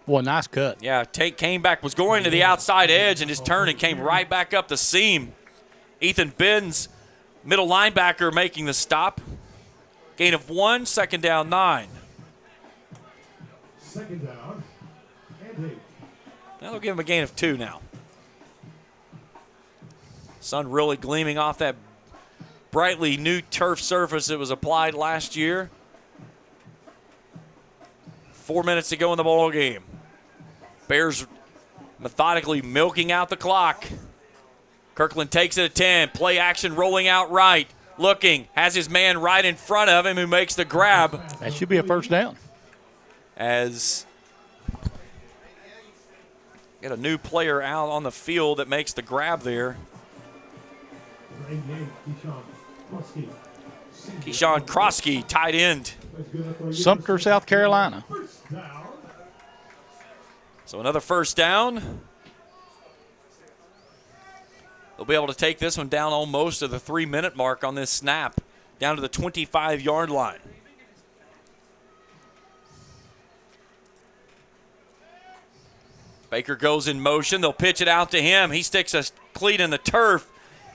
Boy, nice cut. Yeah, came back, was going to the outside edge and just turned and came right back up the seam. Ethan Benz, middle linebacker, making the stop. Gain of 1, second down 9. Second down and 8. Now they'll give him a gain of 2 now. Sun really gleaming off that brightly new turf surface that was applied last year. 4 minutes to go in the ball game. Bears methodically milking out the clock. Kirkland takes it at 10. Play action rolling out right. Looking. Has his man right in front of him who makes the grab. That should be a first down. As get a new player out on the field that makes the grab there. Keyshawn Krosky, tight end. Sumter, South Carolina. So another first down. They'll be able to take this one down almost to the 3-minute mark on this snap, down to the 25-yard line. Baker goes in motion. They'll pitch it out to him. He sticks a cleat in the turf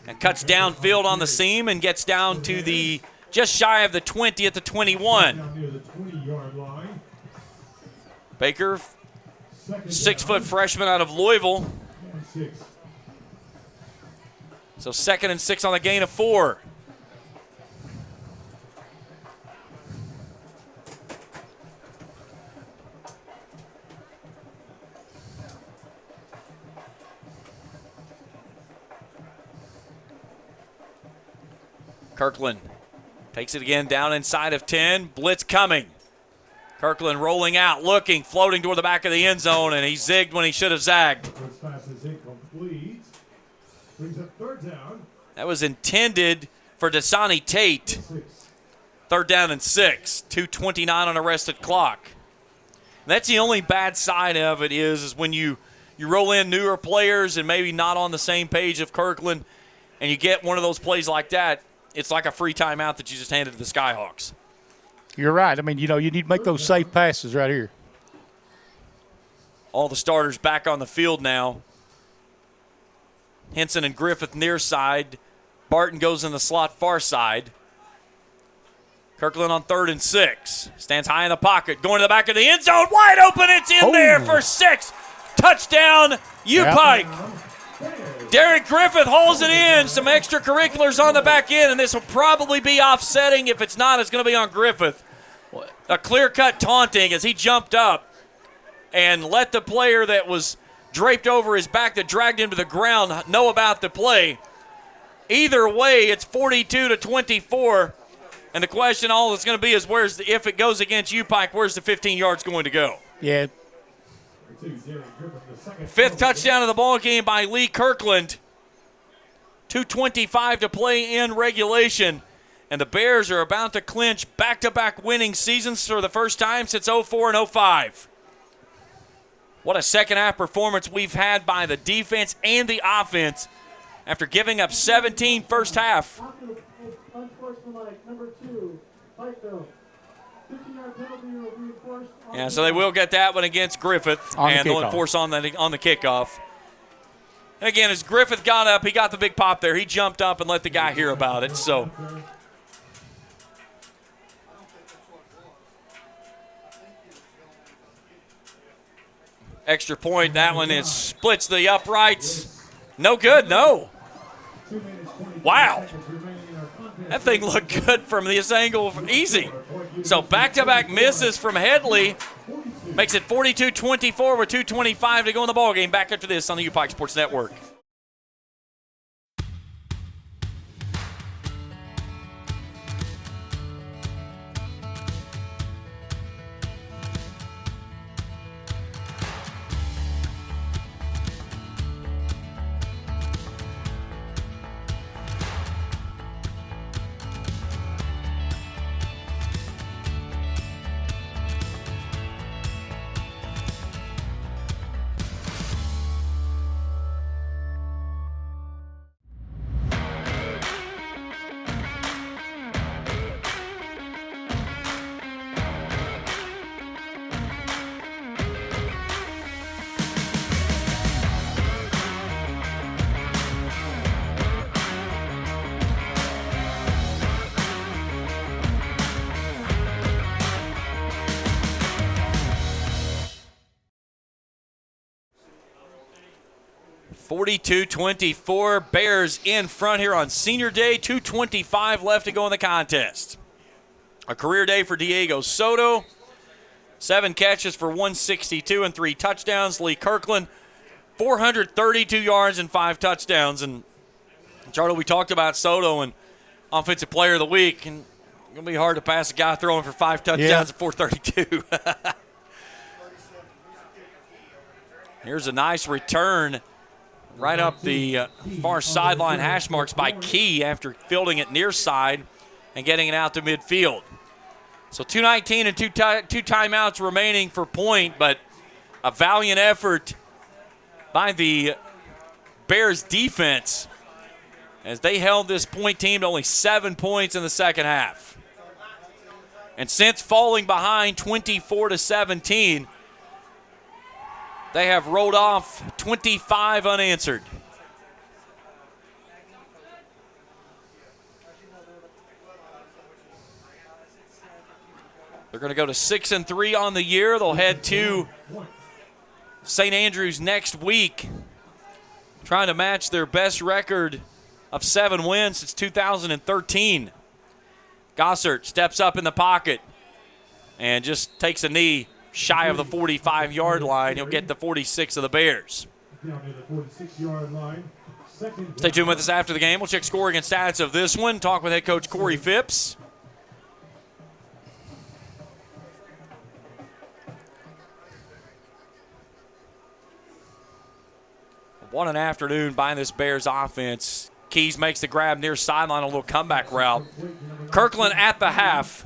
and cuts downfield on the seam and gets down to the just shy of the 20 at the 21. Baker, 6-foot freshman out of Louisville. So 2nd and 6 on the gain of 4. Kirkland takes it again down inside of 10. Blitz coming. Kirkland rolling out, looking, floating toward the back of the end zone, and he zigged when he should have zagged. First pass is incomplete. Brings up third down. That was intended for Dasani Tate. 3rd down and 6. 2:29 on arrested clock. And that's the only bad side of it is when you roll in newer players and maybe not on the same page of Kirkland, and you get one of those plays like that, it's like a free timeout that you just handed to the Skyhawks. You're right. I mean, you need to make those safe passes right here. All the starters back on the field now. Henson and Griffith near side. Barton goes in the slot far side. Kirkland on 3rd and 6. Stands high in the pocket. Going to the back of the end zone. Wide open. It's in there for 6. Touchdown, U-Pike. Derek Griffith holds it in. Some extracurriculars on the back end, and this will probably be offsetting. If it's not, it's going to be on Griffith. A clear-cut taunting as he jumped up and let the player that was draped over his back that dragged him to the ground know about the play. Either way, it's 42-24, and the question all it's going to be is if it goes against U-Pike, where's the 15 yards going to go? Yeah. 5th touchdown of the ball game by Lee Kirkland. 2:25 to play in regulation. And the Bears are about to clinch back-to-back winning seasons for the first time since 04 and 05. What a second-half performance we've had by the defense and the offense after giving up 17 first half. Unsportsmanlike, number 2, Pikeville. 15-yard penalty will be enforced. Yeah, so they will get that one against Griffith, and they'll enforce on the kickoff. And again, as Griffith got up, he got the big pop there. He jumped up and let the guy hear about it. So extra point, that one is splits the uprights. No good, no. Wow. That thing looked good from this angle, easy. So back-to-back misses from Headley makes it 42-24 with 2:25 to go in the ballgame. Back after this on the U-Pike Sports Network. 42-24, Bears in front here on Senior Day. 2:25 left to go in the contest. A career day for Diego Soto. 7 catches for 162 and 3 touchdowns. Lee Kirkland, 432 yards and 5 touchdowns. And Charlie, we talked about Soto and Offensive Player of the Week, and it's going to be hard to pass a guy throwing for 5 touchdowns at 432. Here's a nice return right up the far sideline hash marks by Key after fielding it near side and getting it out to midfield. So 2:19 and two timeouts remaining for point, but a valiant effort by the Bears defense as they held this point team to only 7 points in the second half. And since falling behind 24-17, they have rolled off 25 unanswered. They're going to go to 6-3 on the year. They'll head to St. Andrews next week, trying to match their best record of 7 wins since 2013. Gossert steps up in the pocket and just takes a knee shy of the 45-yard line. He'll get the 46 of the Bears. Stay tuned with us after the game. We'll check scoring and stats of this one. Talk with head coach Corey Phipps. What an afternoon by this Bears offense. Keys makes the grab near sideline, a little comeback route. Kirkland at the half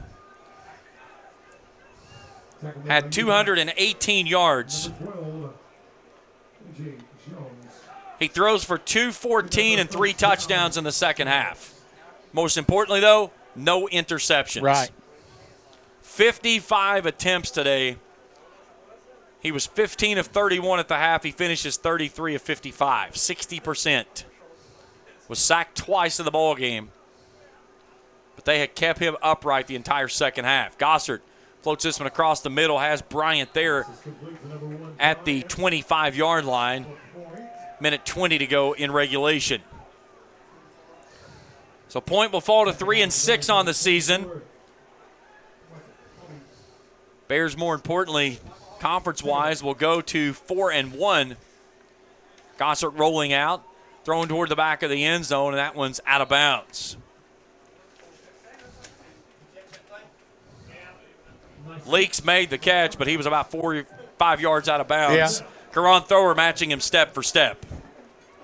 had 218 yards. He throws for 214 and 3 touchdowns in the second half. Most importantly, though, no interceptions. Right. 55 attempts today. He was 15 of 31 at the half. He finishes 33 of 55, 60%. Was sacked twice in the ball game, but they had kept him upright the entire second half. Gossert floats this one across the middle, has Bryant there at the 25-yard line. Minute 20 to go in regulation. So point will fall to 3-6 on the season. Bears, more importantly, conference-wise, will go to 4-1. Gossert rolling out, throwing toward the back of the end zone, and that one's out of bounds. Leaks made the catch, but he was about 45 yards out of bounds. Yeah. Karan Thrower matching him step for step.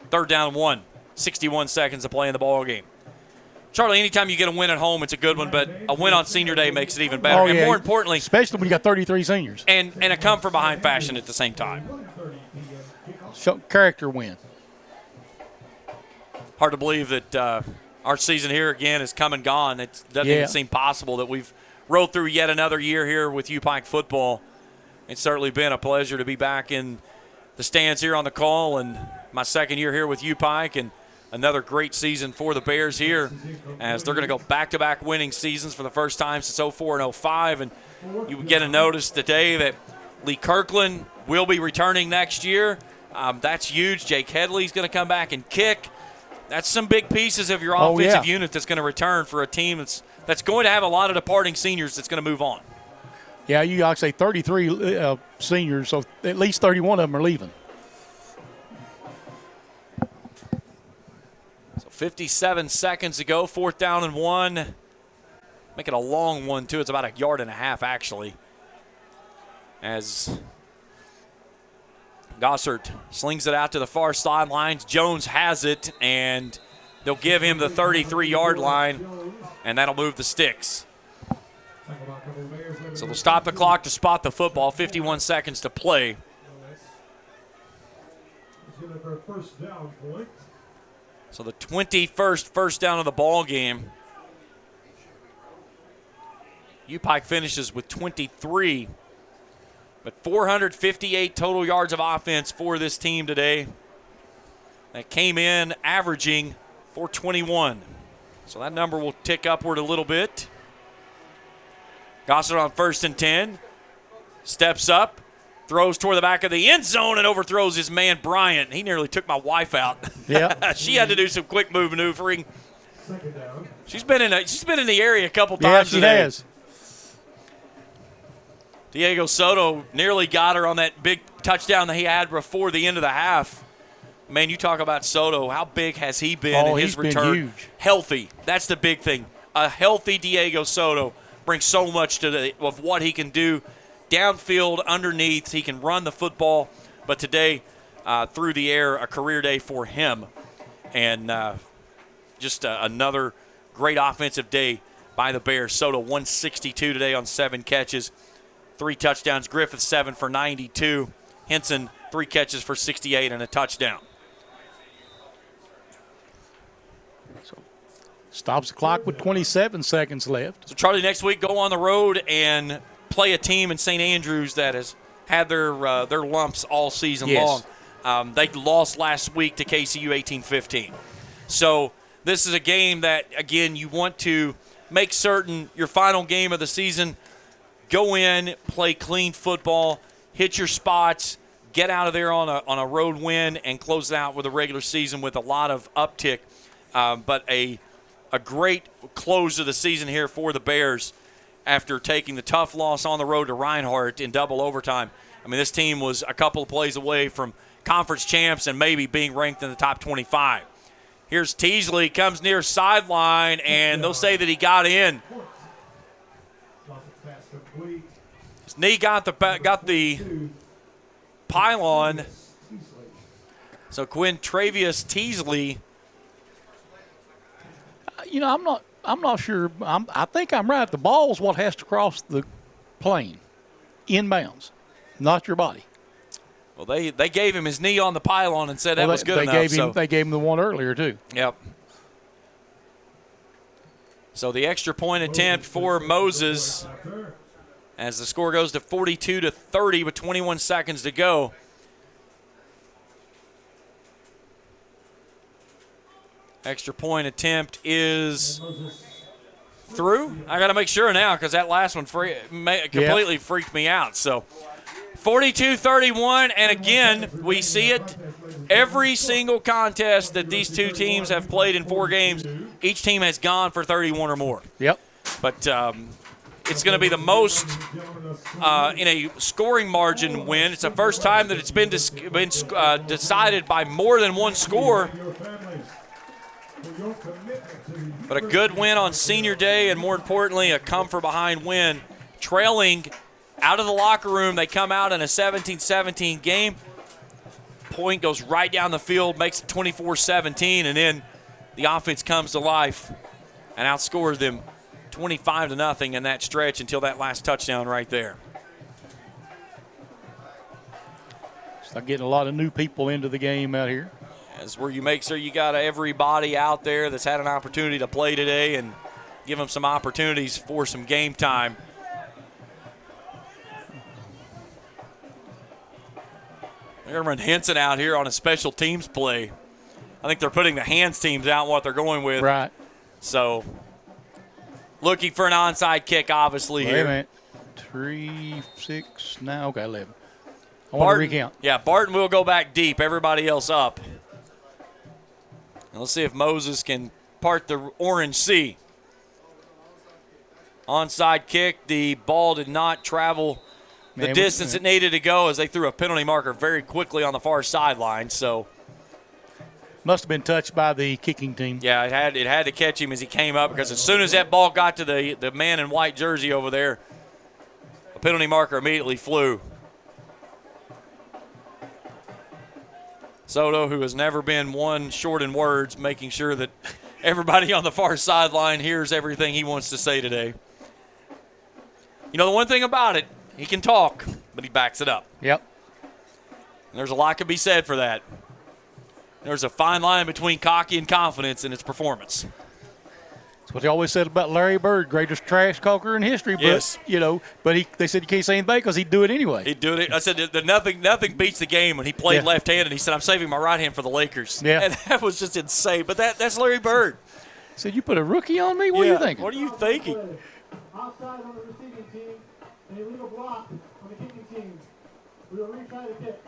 3rd down and 1. 61 seconds to play in the ball game. Charlie, anytime you get a win at home, it's a good one, but a win on Senior Day makes it even better. Oh, yeah. And more importantly, especially when you got 33 seniors. And a come-from-behind fashion at the same time. Character win. Hard to believe that our season here, again, is come and gone. It doesn't even seem possible that we've rolled through yet another year here with U-Pike football. It's certainly been a pleasure to be back in the stands here on the call, and my second year here with U-Pike, and another great season for the Bears here as they're going to go back-to-back winning seasons for the first time since 04 and 05. And you get a notice today that Lee Kirkland will be returning next year. That's huge. Jake Headley's going to come back and kick. That's some big pieces of your offensive unit that's going to return for a team that's going to have a lot of departing seniors that's going to move on. Yeah, you like say 33 seniors, so at least 31 of them are leaving. So 57 seconds to go, 4th down and 1. Make it a long one, too. It's about 1.5 yards, actually. As Gossert slings it out to the far sidelines. Jones has it, and they'll give him the 33-yard line, and that'll move the sticks. So they'll stop the clock to spot the football. 51 seconds to play. So the 21st first down of the ball game. U-Pike finishes with 23. But 458 total yards of offense for this team today. That came in averaging 421. So that number will tick upward a little bit. Gossert on 1st and 10. Steps up. Throws toward the back of the end zone and overthrows his man, Bryant. He nearly took my wife out. Yeah. She had to do some quick move maneuvering. She's been in the area a couple times today. Yeah, she has. Diego Soto nearly got her on that big touchdown that he had before the end of the half. Man, you talk about Soto. How big has he been in his return? Been huge. Healthy. That's the big thing. A healthy Diego Soto brings so much of what he can do downfield, underneath. He can run the football. But today, through the air, a career day for him. And just another great offensive day by the Bears. Soto 162 today on 7 catches. 3 touchdowns. Griffith 7 for 92. Henson 3 catches for 68 and a touchdown. Stops the clock with 27 seconds left. So Charlie, next week go on the road and play a team in St. Andrews that has had their lumps all season long. They lost last week to KCU 18-15. So this is a game that, again, you want to make certain your final game of the season, go in, play clean football, hit your spots, get out of there on a road win, and close it out with a regular season with a lot of uptick. But a great close of the season here for the Bears after taking the tough loss on the road to Reinhardt in double overtime. I mean, this team was a couple of plays away from conference champs and maybe being ranked in the top 25. Here's Teasley, comes near sideline, and they'll say that he got in. His knee got the pylon. So Quintravius Teasley. I'm not sure. I think I'm right. The ball's what has to cross the plane, inbounds, not your body. Well, they gave him his knee on the pylon and said that was good enough. They gave him the one earlier too. Yep. So the extra point attempt for Moses as the score goes to 42-30 with 21 seconds to go. Extra point attempt is through. I got to make sure now because that last one completely freaked me out. So 42-31, and again, we see it every single contest that these two teams have played in 4 games. Each team has gone for 31 or more. Yep. But it's going to be the most in a scoring margin win. It's the first time that it's been decided by more than one score. But a good win on senior day, and more importantly, a come-from-behind win. Trailing out of the locker room, they come out in a 17-17 game. Point goes right down the field, makes it 24-17, and then the offense comes to life and outscores them 25-0 in that stretch until that last touchdown right there. Start getting a lot of new people into the game out here. That's where you make sure you got everybody out there that's had an opportunity to play today and give them some opportunities for some game time. They're going to run Henson out here on a special teams play. I think they're putting the hands teams out what they're going with. Right. So looking for an onside kick, obviously, here. Wait a minute. 3, 6, now. Okay, 11. I want to recount. Yeah, Barton will go back deep. Everybody else up. And let's see if Moses can part the orange sea. Onside kick. The ball did not travel the distance it needed to go as they threw a penalty marker very quickly on the far sideline. So must have been touched by the kicking team. Yeah, it had to catch him as he came up because as soon as that ball got to the man in white jersey over there, a penalty marker immediately flew. Soto, who has never been one short in words, making sure that everybody on the far sideline hears everything he wants to say today. You know, the one thing about it, he can talk, but he backs it up. Yep. And there's a lot to be said for that. There's a fine line between cocky and confidence in its performance. That's what they always said about Larry Bird, greatest trash talker in history. But, yes. They said you can't say anything because he'd do it anyway. He'd do it. I said nothing beats the game when he played left-handed. He said, I'm saving my right hand for the Lakers. Yeah. And that was just insane. But that's Larry Bird. He said, you put a rookie on me? What are you thinking? What are you thinking? Outside on the receiving team, and illegal block on the kicking team. We will retry the kick.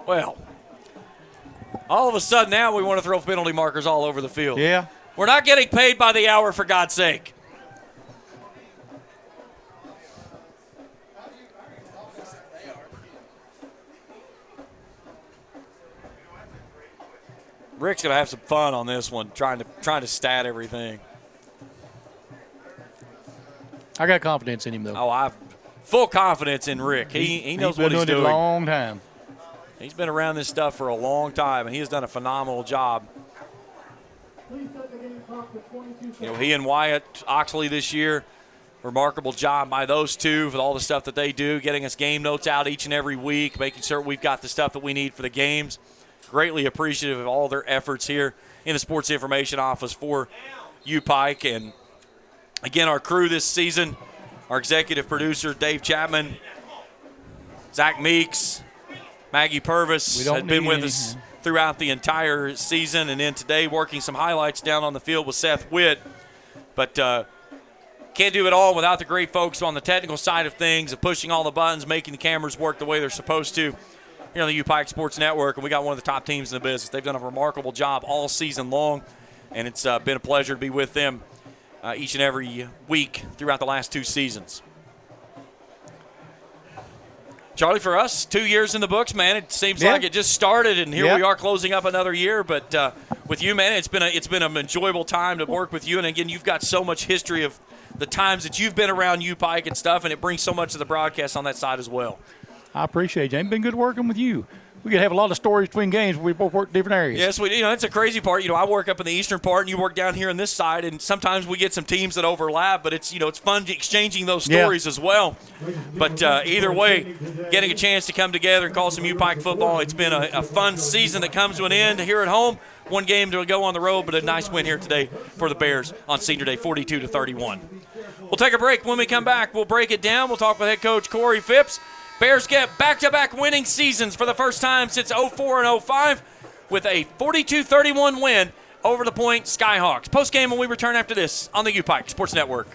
Well, all of a sudden now we want to throw penalty markers all over the field. Yeah. We're not getting paid by the hour, for God's sake. Rick's gonna have some fun on this one, trying to stat everything. I got confidence in him though. Oh, I've full confidence in Rick. He knows what he's doing. doing. A long time. He's been around this stuff for a long time, and he has done a phenomenal job. Please set the game clock to 22 seconds. You know, he and Wyatt Oxley this year, remarkable job by those two for all the stuff that they do, getting us game notes out each and every week, making sure we've got the stuff that we need for the games. Greatly appreciative of all their efforts here in the Sports Information Office for U-Pike. And, again, our crew this season, our executive producer, Dave Chapman, Zach Meeks, Maggie Purvis had been with us throughout the entire season, and then today working some highlights down on the field with Seth Witt. But can't do it all without the great folks on the technical side of things, of pushing all the buttons, making the cameras work the way they're supposed to here on the U-Pike Sports Network, and we got one of the top teams in the business. They've done a remarkable job all season long, and it's been a pleasure to be with them each and every week throughout the last 2 seasons. Charlie, for us, 2 years in the books, man. It seems like it just started, and here we are closing up another year. But with you, man, it's been an enjoyable time to work with you. And again, you've got so much history of the times that you've been around U-Pike and stuff, and it brings so much to the broadcast on that side as well. I appreciate it, James. Been good working with you. We could have a lot of stories between games. We both work different areas. Yes, we do. You know, that's a crazy part. You know, I work up in the eastern part, and you work down here on this side, and sometimes we get some teams that overlap. But it's it's fun exchanging those stories as well. But either way, getting a chance to come together and call some U-Pike football, it's been a fun season that comes to an end here at home. One game to go on the road, but a nice win here today for the Bears on Senior Day, 42-31. We'll take a break. When we come back, we'll break it down. We'll talk with head coach Corey Phipps. Bears get back-to-back winning seasons for the first time since 04 and 05 with a 42-31 win over the Point Skyhawks. Post-game when we return after this on the U-Pike Sports Network.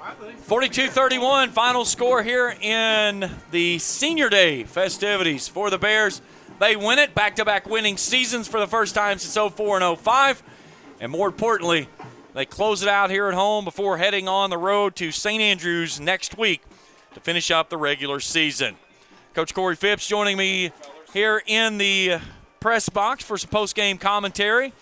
42-31, final score here in the Senior Day festivities for the Bears. They win it, back-to-back winning seasons for the first time since 04 and 05. And more importantly, they close it out here at home before heading on the road to St. Andrews next week to finish up the regular season. Coach Corey Phipps joining me here in the press box for some post-game commentary.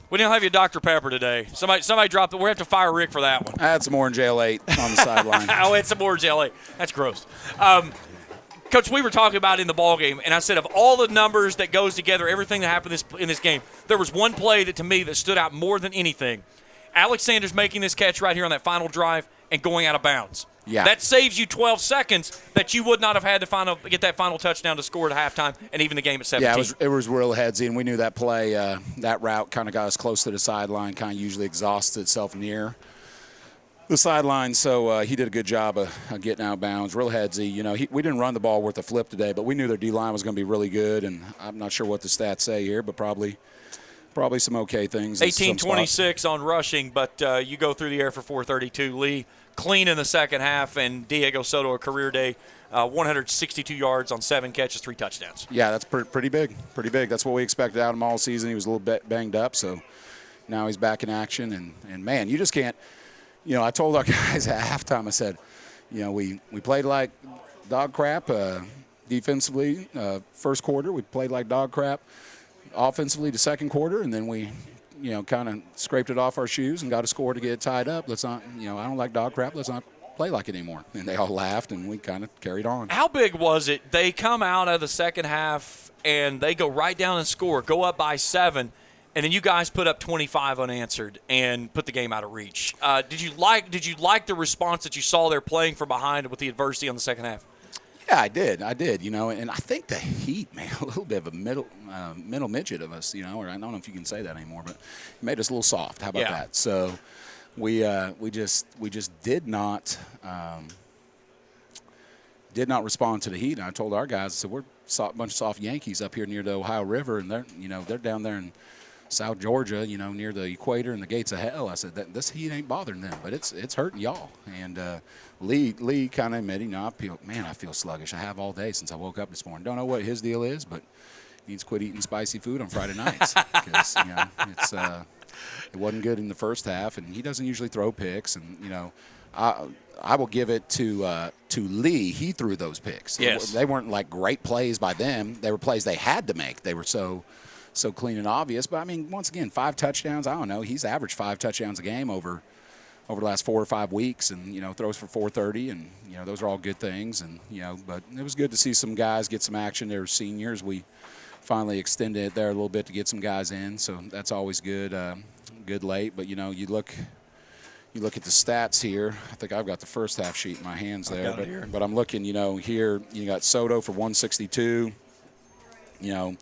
We didn't have you Dr. Pepper today. Somebody dropped it. We have to fire Rick for that one. I had some Orange Ale 8 on the sideline. I had some Orange Ale 8. That's gross. Coach, we were talking about in the ball game, and I said of all the numbers that goes together, everything that happened in this game, there was one play that to me that stood out more than anything. Alex Sanders making this catch right here on that final drive and going out of bounds. Yeah. That saves you 12 seconds that you would not have had to get that final touchdown to score at halftime and even the game at 17. Yeah, it was real headsy, and we knew that play, that route kind of got us close to the sideline, kind of usually exhausts itself near the sideline. So he did a good job of getting out of bounds, real headsy. You know, we didn't run the ball worth a flip today, but we knew their D-line was going to be really good, and I'm not sure what the stats say here, but probably some okay things. 18-26 on rushing, but you go through the air for 432. Lee clean in the second half, and Diego Soto a career day, 162 yards on 7 catches, 3 touchdowns. Yeah, that's pretty big. Pretty big. That's what we expected out of him all season. He was a little bit banged up, so now he's back in action. And man, you just can't – you know, I told our guys at halftime, I said, you know, we played like dog crap defensively first quarter. We played like dog crap offensively the second quarter, and then we – you know, kind of scraped it off our shoes and got a score to get it tied up. Let's not, you know, I don't like dog crap. Let's not play like it anymore. And they all laughed, and we kind of carried on. How big was it? They come out of the second half, and they go right down and score, go up by 7, and then you guys put up 25 unanswered and put the game out of reach. Did you like the response that you saw there playing from behind with the adversity on the second half? Yeah, I did, you know, and I think the Heat made a little bit of a middle midget of us, you know, or I don't know if you can say that anymore, but it made us a little soft. How about that? So we just did not respond to the Heat. And I told our guys, I said, we're a bunch of soft Yankees up here near the Ohio River, and they're down there in South Georgia, you know, near the equator and the gates of hell. I said, this Heat ain't bothering them, but it's hurting y'all. And Lee kind of admitted, you know, I feel sluggish. I have all day since I woke up this morning. Don't know what his deal is, but he needs to quit eating spicy food on Friday nights because, you know, it wasn't good in the first half, and he doesn't usually throw picks. And, you know, I will give it to Lee. He threw those picks. Yes. They weren't like great plays by them. They were plays they had to make. They were so clean and obvious. But, I mean, once again, 5 touchdowns. I don't know. He's averaged 5 touchdowns a game over the last 4 or 5 weeks, and, you know, throws for 430, and, you know, those are all good things. And, you know, but it was good to see some guys get some action. They were seniors. We finally extended it there a little bit to get some guys in, so that's always good good late. But, you know, you look at the stats here. I think I've got the first half sheet in my hands there. But I'm looking, you know, here you got Soto for 162. You know,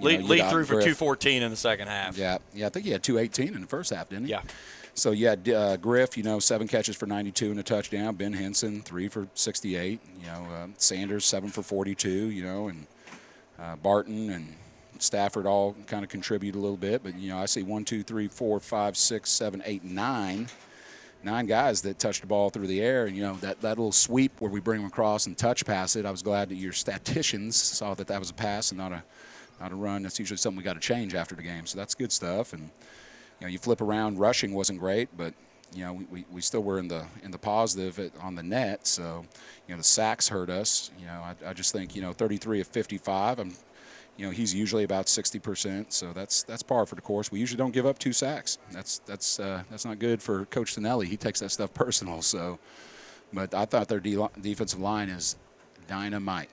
Lee threw for 214 in the second half. Yeah, I think he had 218 in the first half, didn't he? Yeah. So, yeah, Griff, you know, 7 catches for 92 and a touchdown. Ben Henson, 3 for 68. You know, Sanders, 7 for 42, you know, and Barton and Stafford all kind of contribute a little bit. But, you know, I see 1, 2, 3, 4, 5, 6, 7, 8, 9 guys that touched the ball through the air. And, you know, that little sweep where we bring them across and touch pass it, I was glad that your statisticians saw that was a pass and not a run. That's usually something we got to change after the game. So that's good stuff. And, you know, you flip around, rushing wasn't great, but, you know, we still were in the positive on the net. So, you know, the sacks hurt us. You know, I just think, you know, 33 of 55. You know, he's usually about 60%, so that's par for the course. We usually don't give up 2 sacks. That's not good for Coach Tonelli. He takes that stuff personal. So, but I thought their defensive line is dynamite.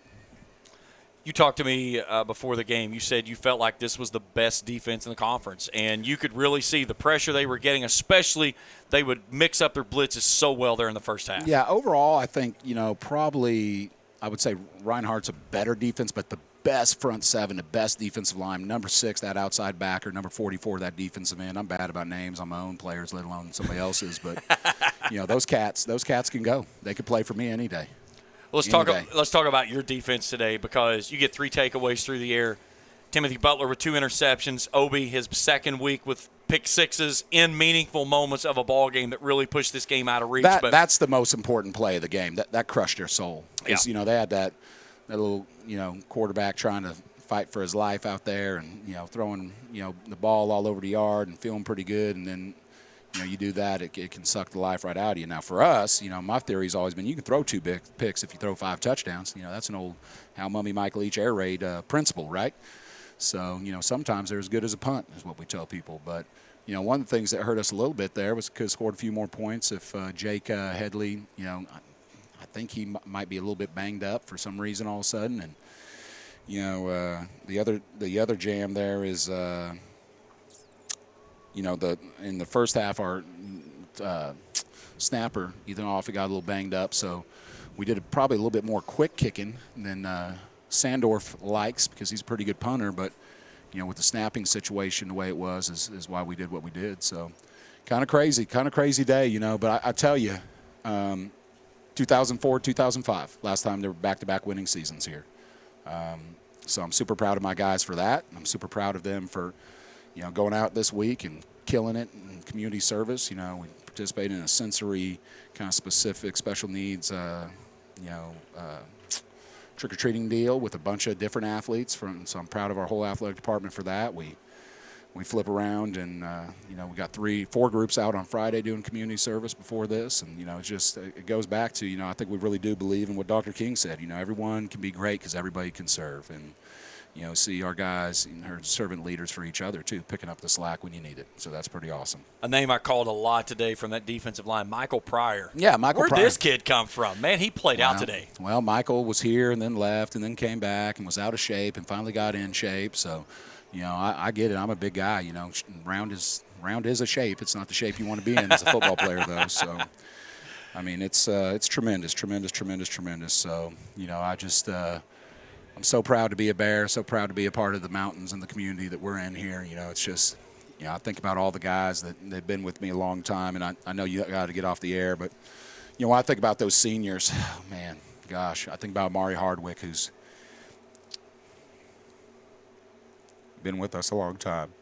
You talked to me before the game. You said you felt like this was the best defense in the conference, and you could really see the pressure they were getting, especially they would mix up their blitzes so well there in the first half. Yeah, overall, I think, you know, probably I would say Reinhardt's a better defense, but the best front 7, the best defensive line, number 6, that outside backer, number 44, that defensive end. I'm bad about names on my own players, let alone somebody else's, but, you know, those cats can go. They could play for me any day. Let's talk about your defense today, because you get 3 takeaways through the air. Timothy Butler with 2 interceptions. Obi, his second week with pick sixes in meaningful moments of a ball game that really pushed this game out of reach. That's the most important play of the game. That crushed their soul. Yeah. They had that little quarterback trying to fight for his life out there, and throwing the ball all over the yard and feeling pretty good, and then you do that, it can suck the life right out of you. Now for us, my theory's always been you can throw 2 big picks if you throw 5 touchdowns. That's an old How Mummy Michael Leach air raid principle, right? So sometimes they're as good as a punt is what we tell people. But one of the things that hurt us a little bit there was because scored a few more points. If Jake Headley, I think he might be a little bit banged up for some reason all of a sudden, and the other jam there is. In the first half, our snapper, Ethan Offa, got a little banged up, so we did probably a little bit more quick kicking than Sandorf likes because he's a pretty good punter. But, with the snapping situation the way it was is why we did what we did. So kind of crazy day, But I tell you, 2004, 2005, last time there were back-to-back winning seasons here. So I'm super proud of my guys for that. I'm super proud of them for going out this week and killing it in community service. We participated in a sensory kind of specific special needs, trick-or-treating deal with a bunch of different athletes. So I'm proud of our whole athletic department for that. We flip around and, we got 4 groups out on Friday doing community service before this. And, it goes back to, I think we really do believe in what Dr. King said. Everyone can be great because everybody can serve. And, see our guys and our servant leaders for each other, too, picking up the slack when you need it. So that's pretty awesome. A name I called a lot today from that defensive line, Michael Pryor. Yeah, Michael Pryor. Where'd this kid come from? Man, he played out today. Well, Michael was here and then left and then came back and was out of shape and finally got in shape. So, I get it. I'm a big guy. Round is a shape. It's not the shape you want to be in as a football player, though. So, I mean, it's tremendous. So, I just I'm so proud to be a Bear, so proud to be a part of the mountains and the community that we're in here. It's just, I think about all the guys that they've been with me a long time, and I know you got to get off the air, but, when I think about those seniors, man, gosh, I think about Mari Hardwick, who's been with us a long time.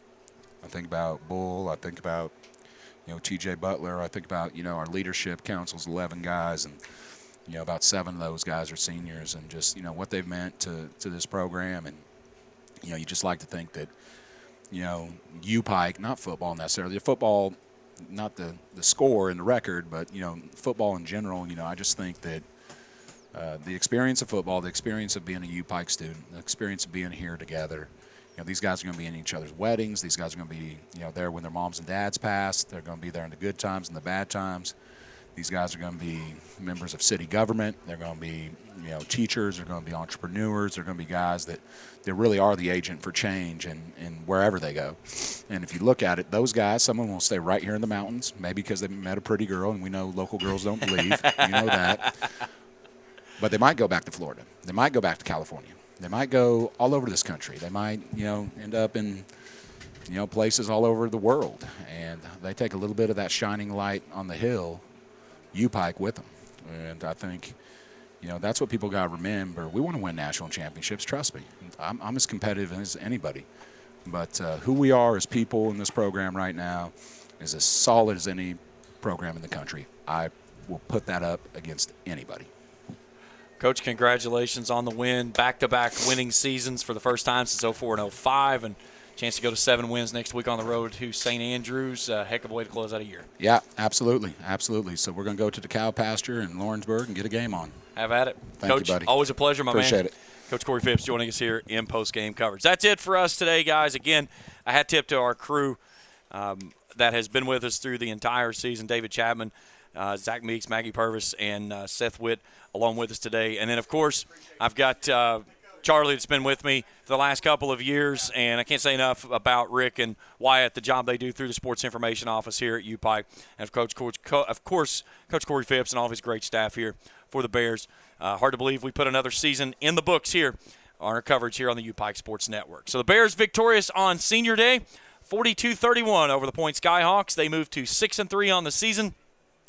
I think about Bull. I think about, T.J. Butler. I think about, our leadership council's 11 guys, and about 7 of those guys are seniors, and just, what they've meant to this program. And, you just like to think that, U-Pike, not football necessarily, football, not the score and the record, but, football in general, I just think that the experience of football, the experience of being a U-Pike student, the experience of being here together, these guys are going to be in each other's weddings. These guys are going to be, there when their moms and dads pass. They're going to be there in the good times and the bad times. These guys are going to be members of city government. They're going to be, teachers. They're going to be entrepreneurs. They're going to be guys that really are the agent for change and wherever they go. And if you look at it, those guys, some of them will stay right here in the mountains, maybe because they met a pretty girl, and we know local girls don't believe. You know that. But they might go back to Florida. They might go back to California. They might go all over this country. They might, end up in, places all over the world. And they take a little bit of that shining light on the hill, U-Pike, with them. And I think, that's what people got to remember. We want to win national championships, trust me. I'm as competitive as anybody. But who we are as people in this program right now is as solid as any program in the country. I will put that up against anybody. Coach, congratulations on the win. Back-to-back winning seasons for the first time since 04 and 05, and chance to go to 7 wins next week on the road to St. Andrews. A heck of a way to close out a year. Yeah, absolutely. So we're going to go to the cow pasture in Lawrenceburg and get a game on. Have at it. Thank Coach, you, buddy. Always a pleasure, my Appreciate man. it. Coach Corey Phipps joining us here in post-game coverage. That's it for us today, guys. Again, a hat tip to our crew that has been with us through the entire season. David Chapman, Zach Meeks, Maggie Purvis, and Seth Witt along with us today. And then, of course, I've got Charlie that's been with me for the last couple of years, and I can't say enough about Rick and Wyatt, the job they do through the Sports Information Office here at U-Pike, and of course, Coach Corey Phipps and all of his great staff here for the Bears. Hard to believe we put another season in the books here on our coverage here on the U-Pike Sports Network. So the Bears victorious on Senior Day, 42-31 over the Point Skyhawks. They move to 6-3 on the season.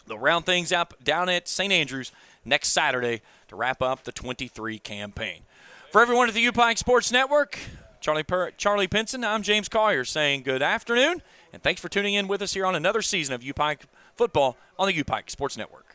They'll round things up down at St. Andrews next Saturday to wrap up the 23 campaign. For everyone at the U-Pike Sports Network, Charlie Pinson, I'm James Collier saying good afternoon, and thanks for tuning in with us here on another season of U-Pike Football on the U-Pike Sports Network.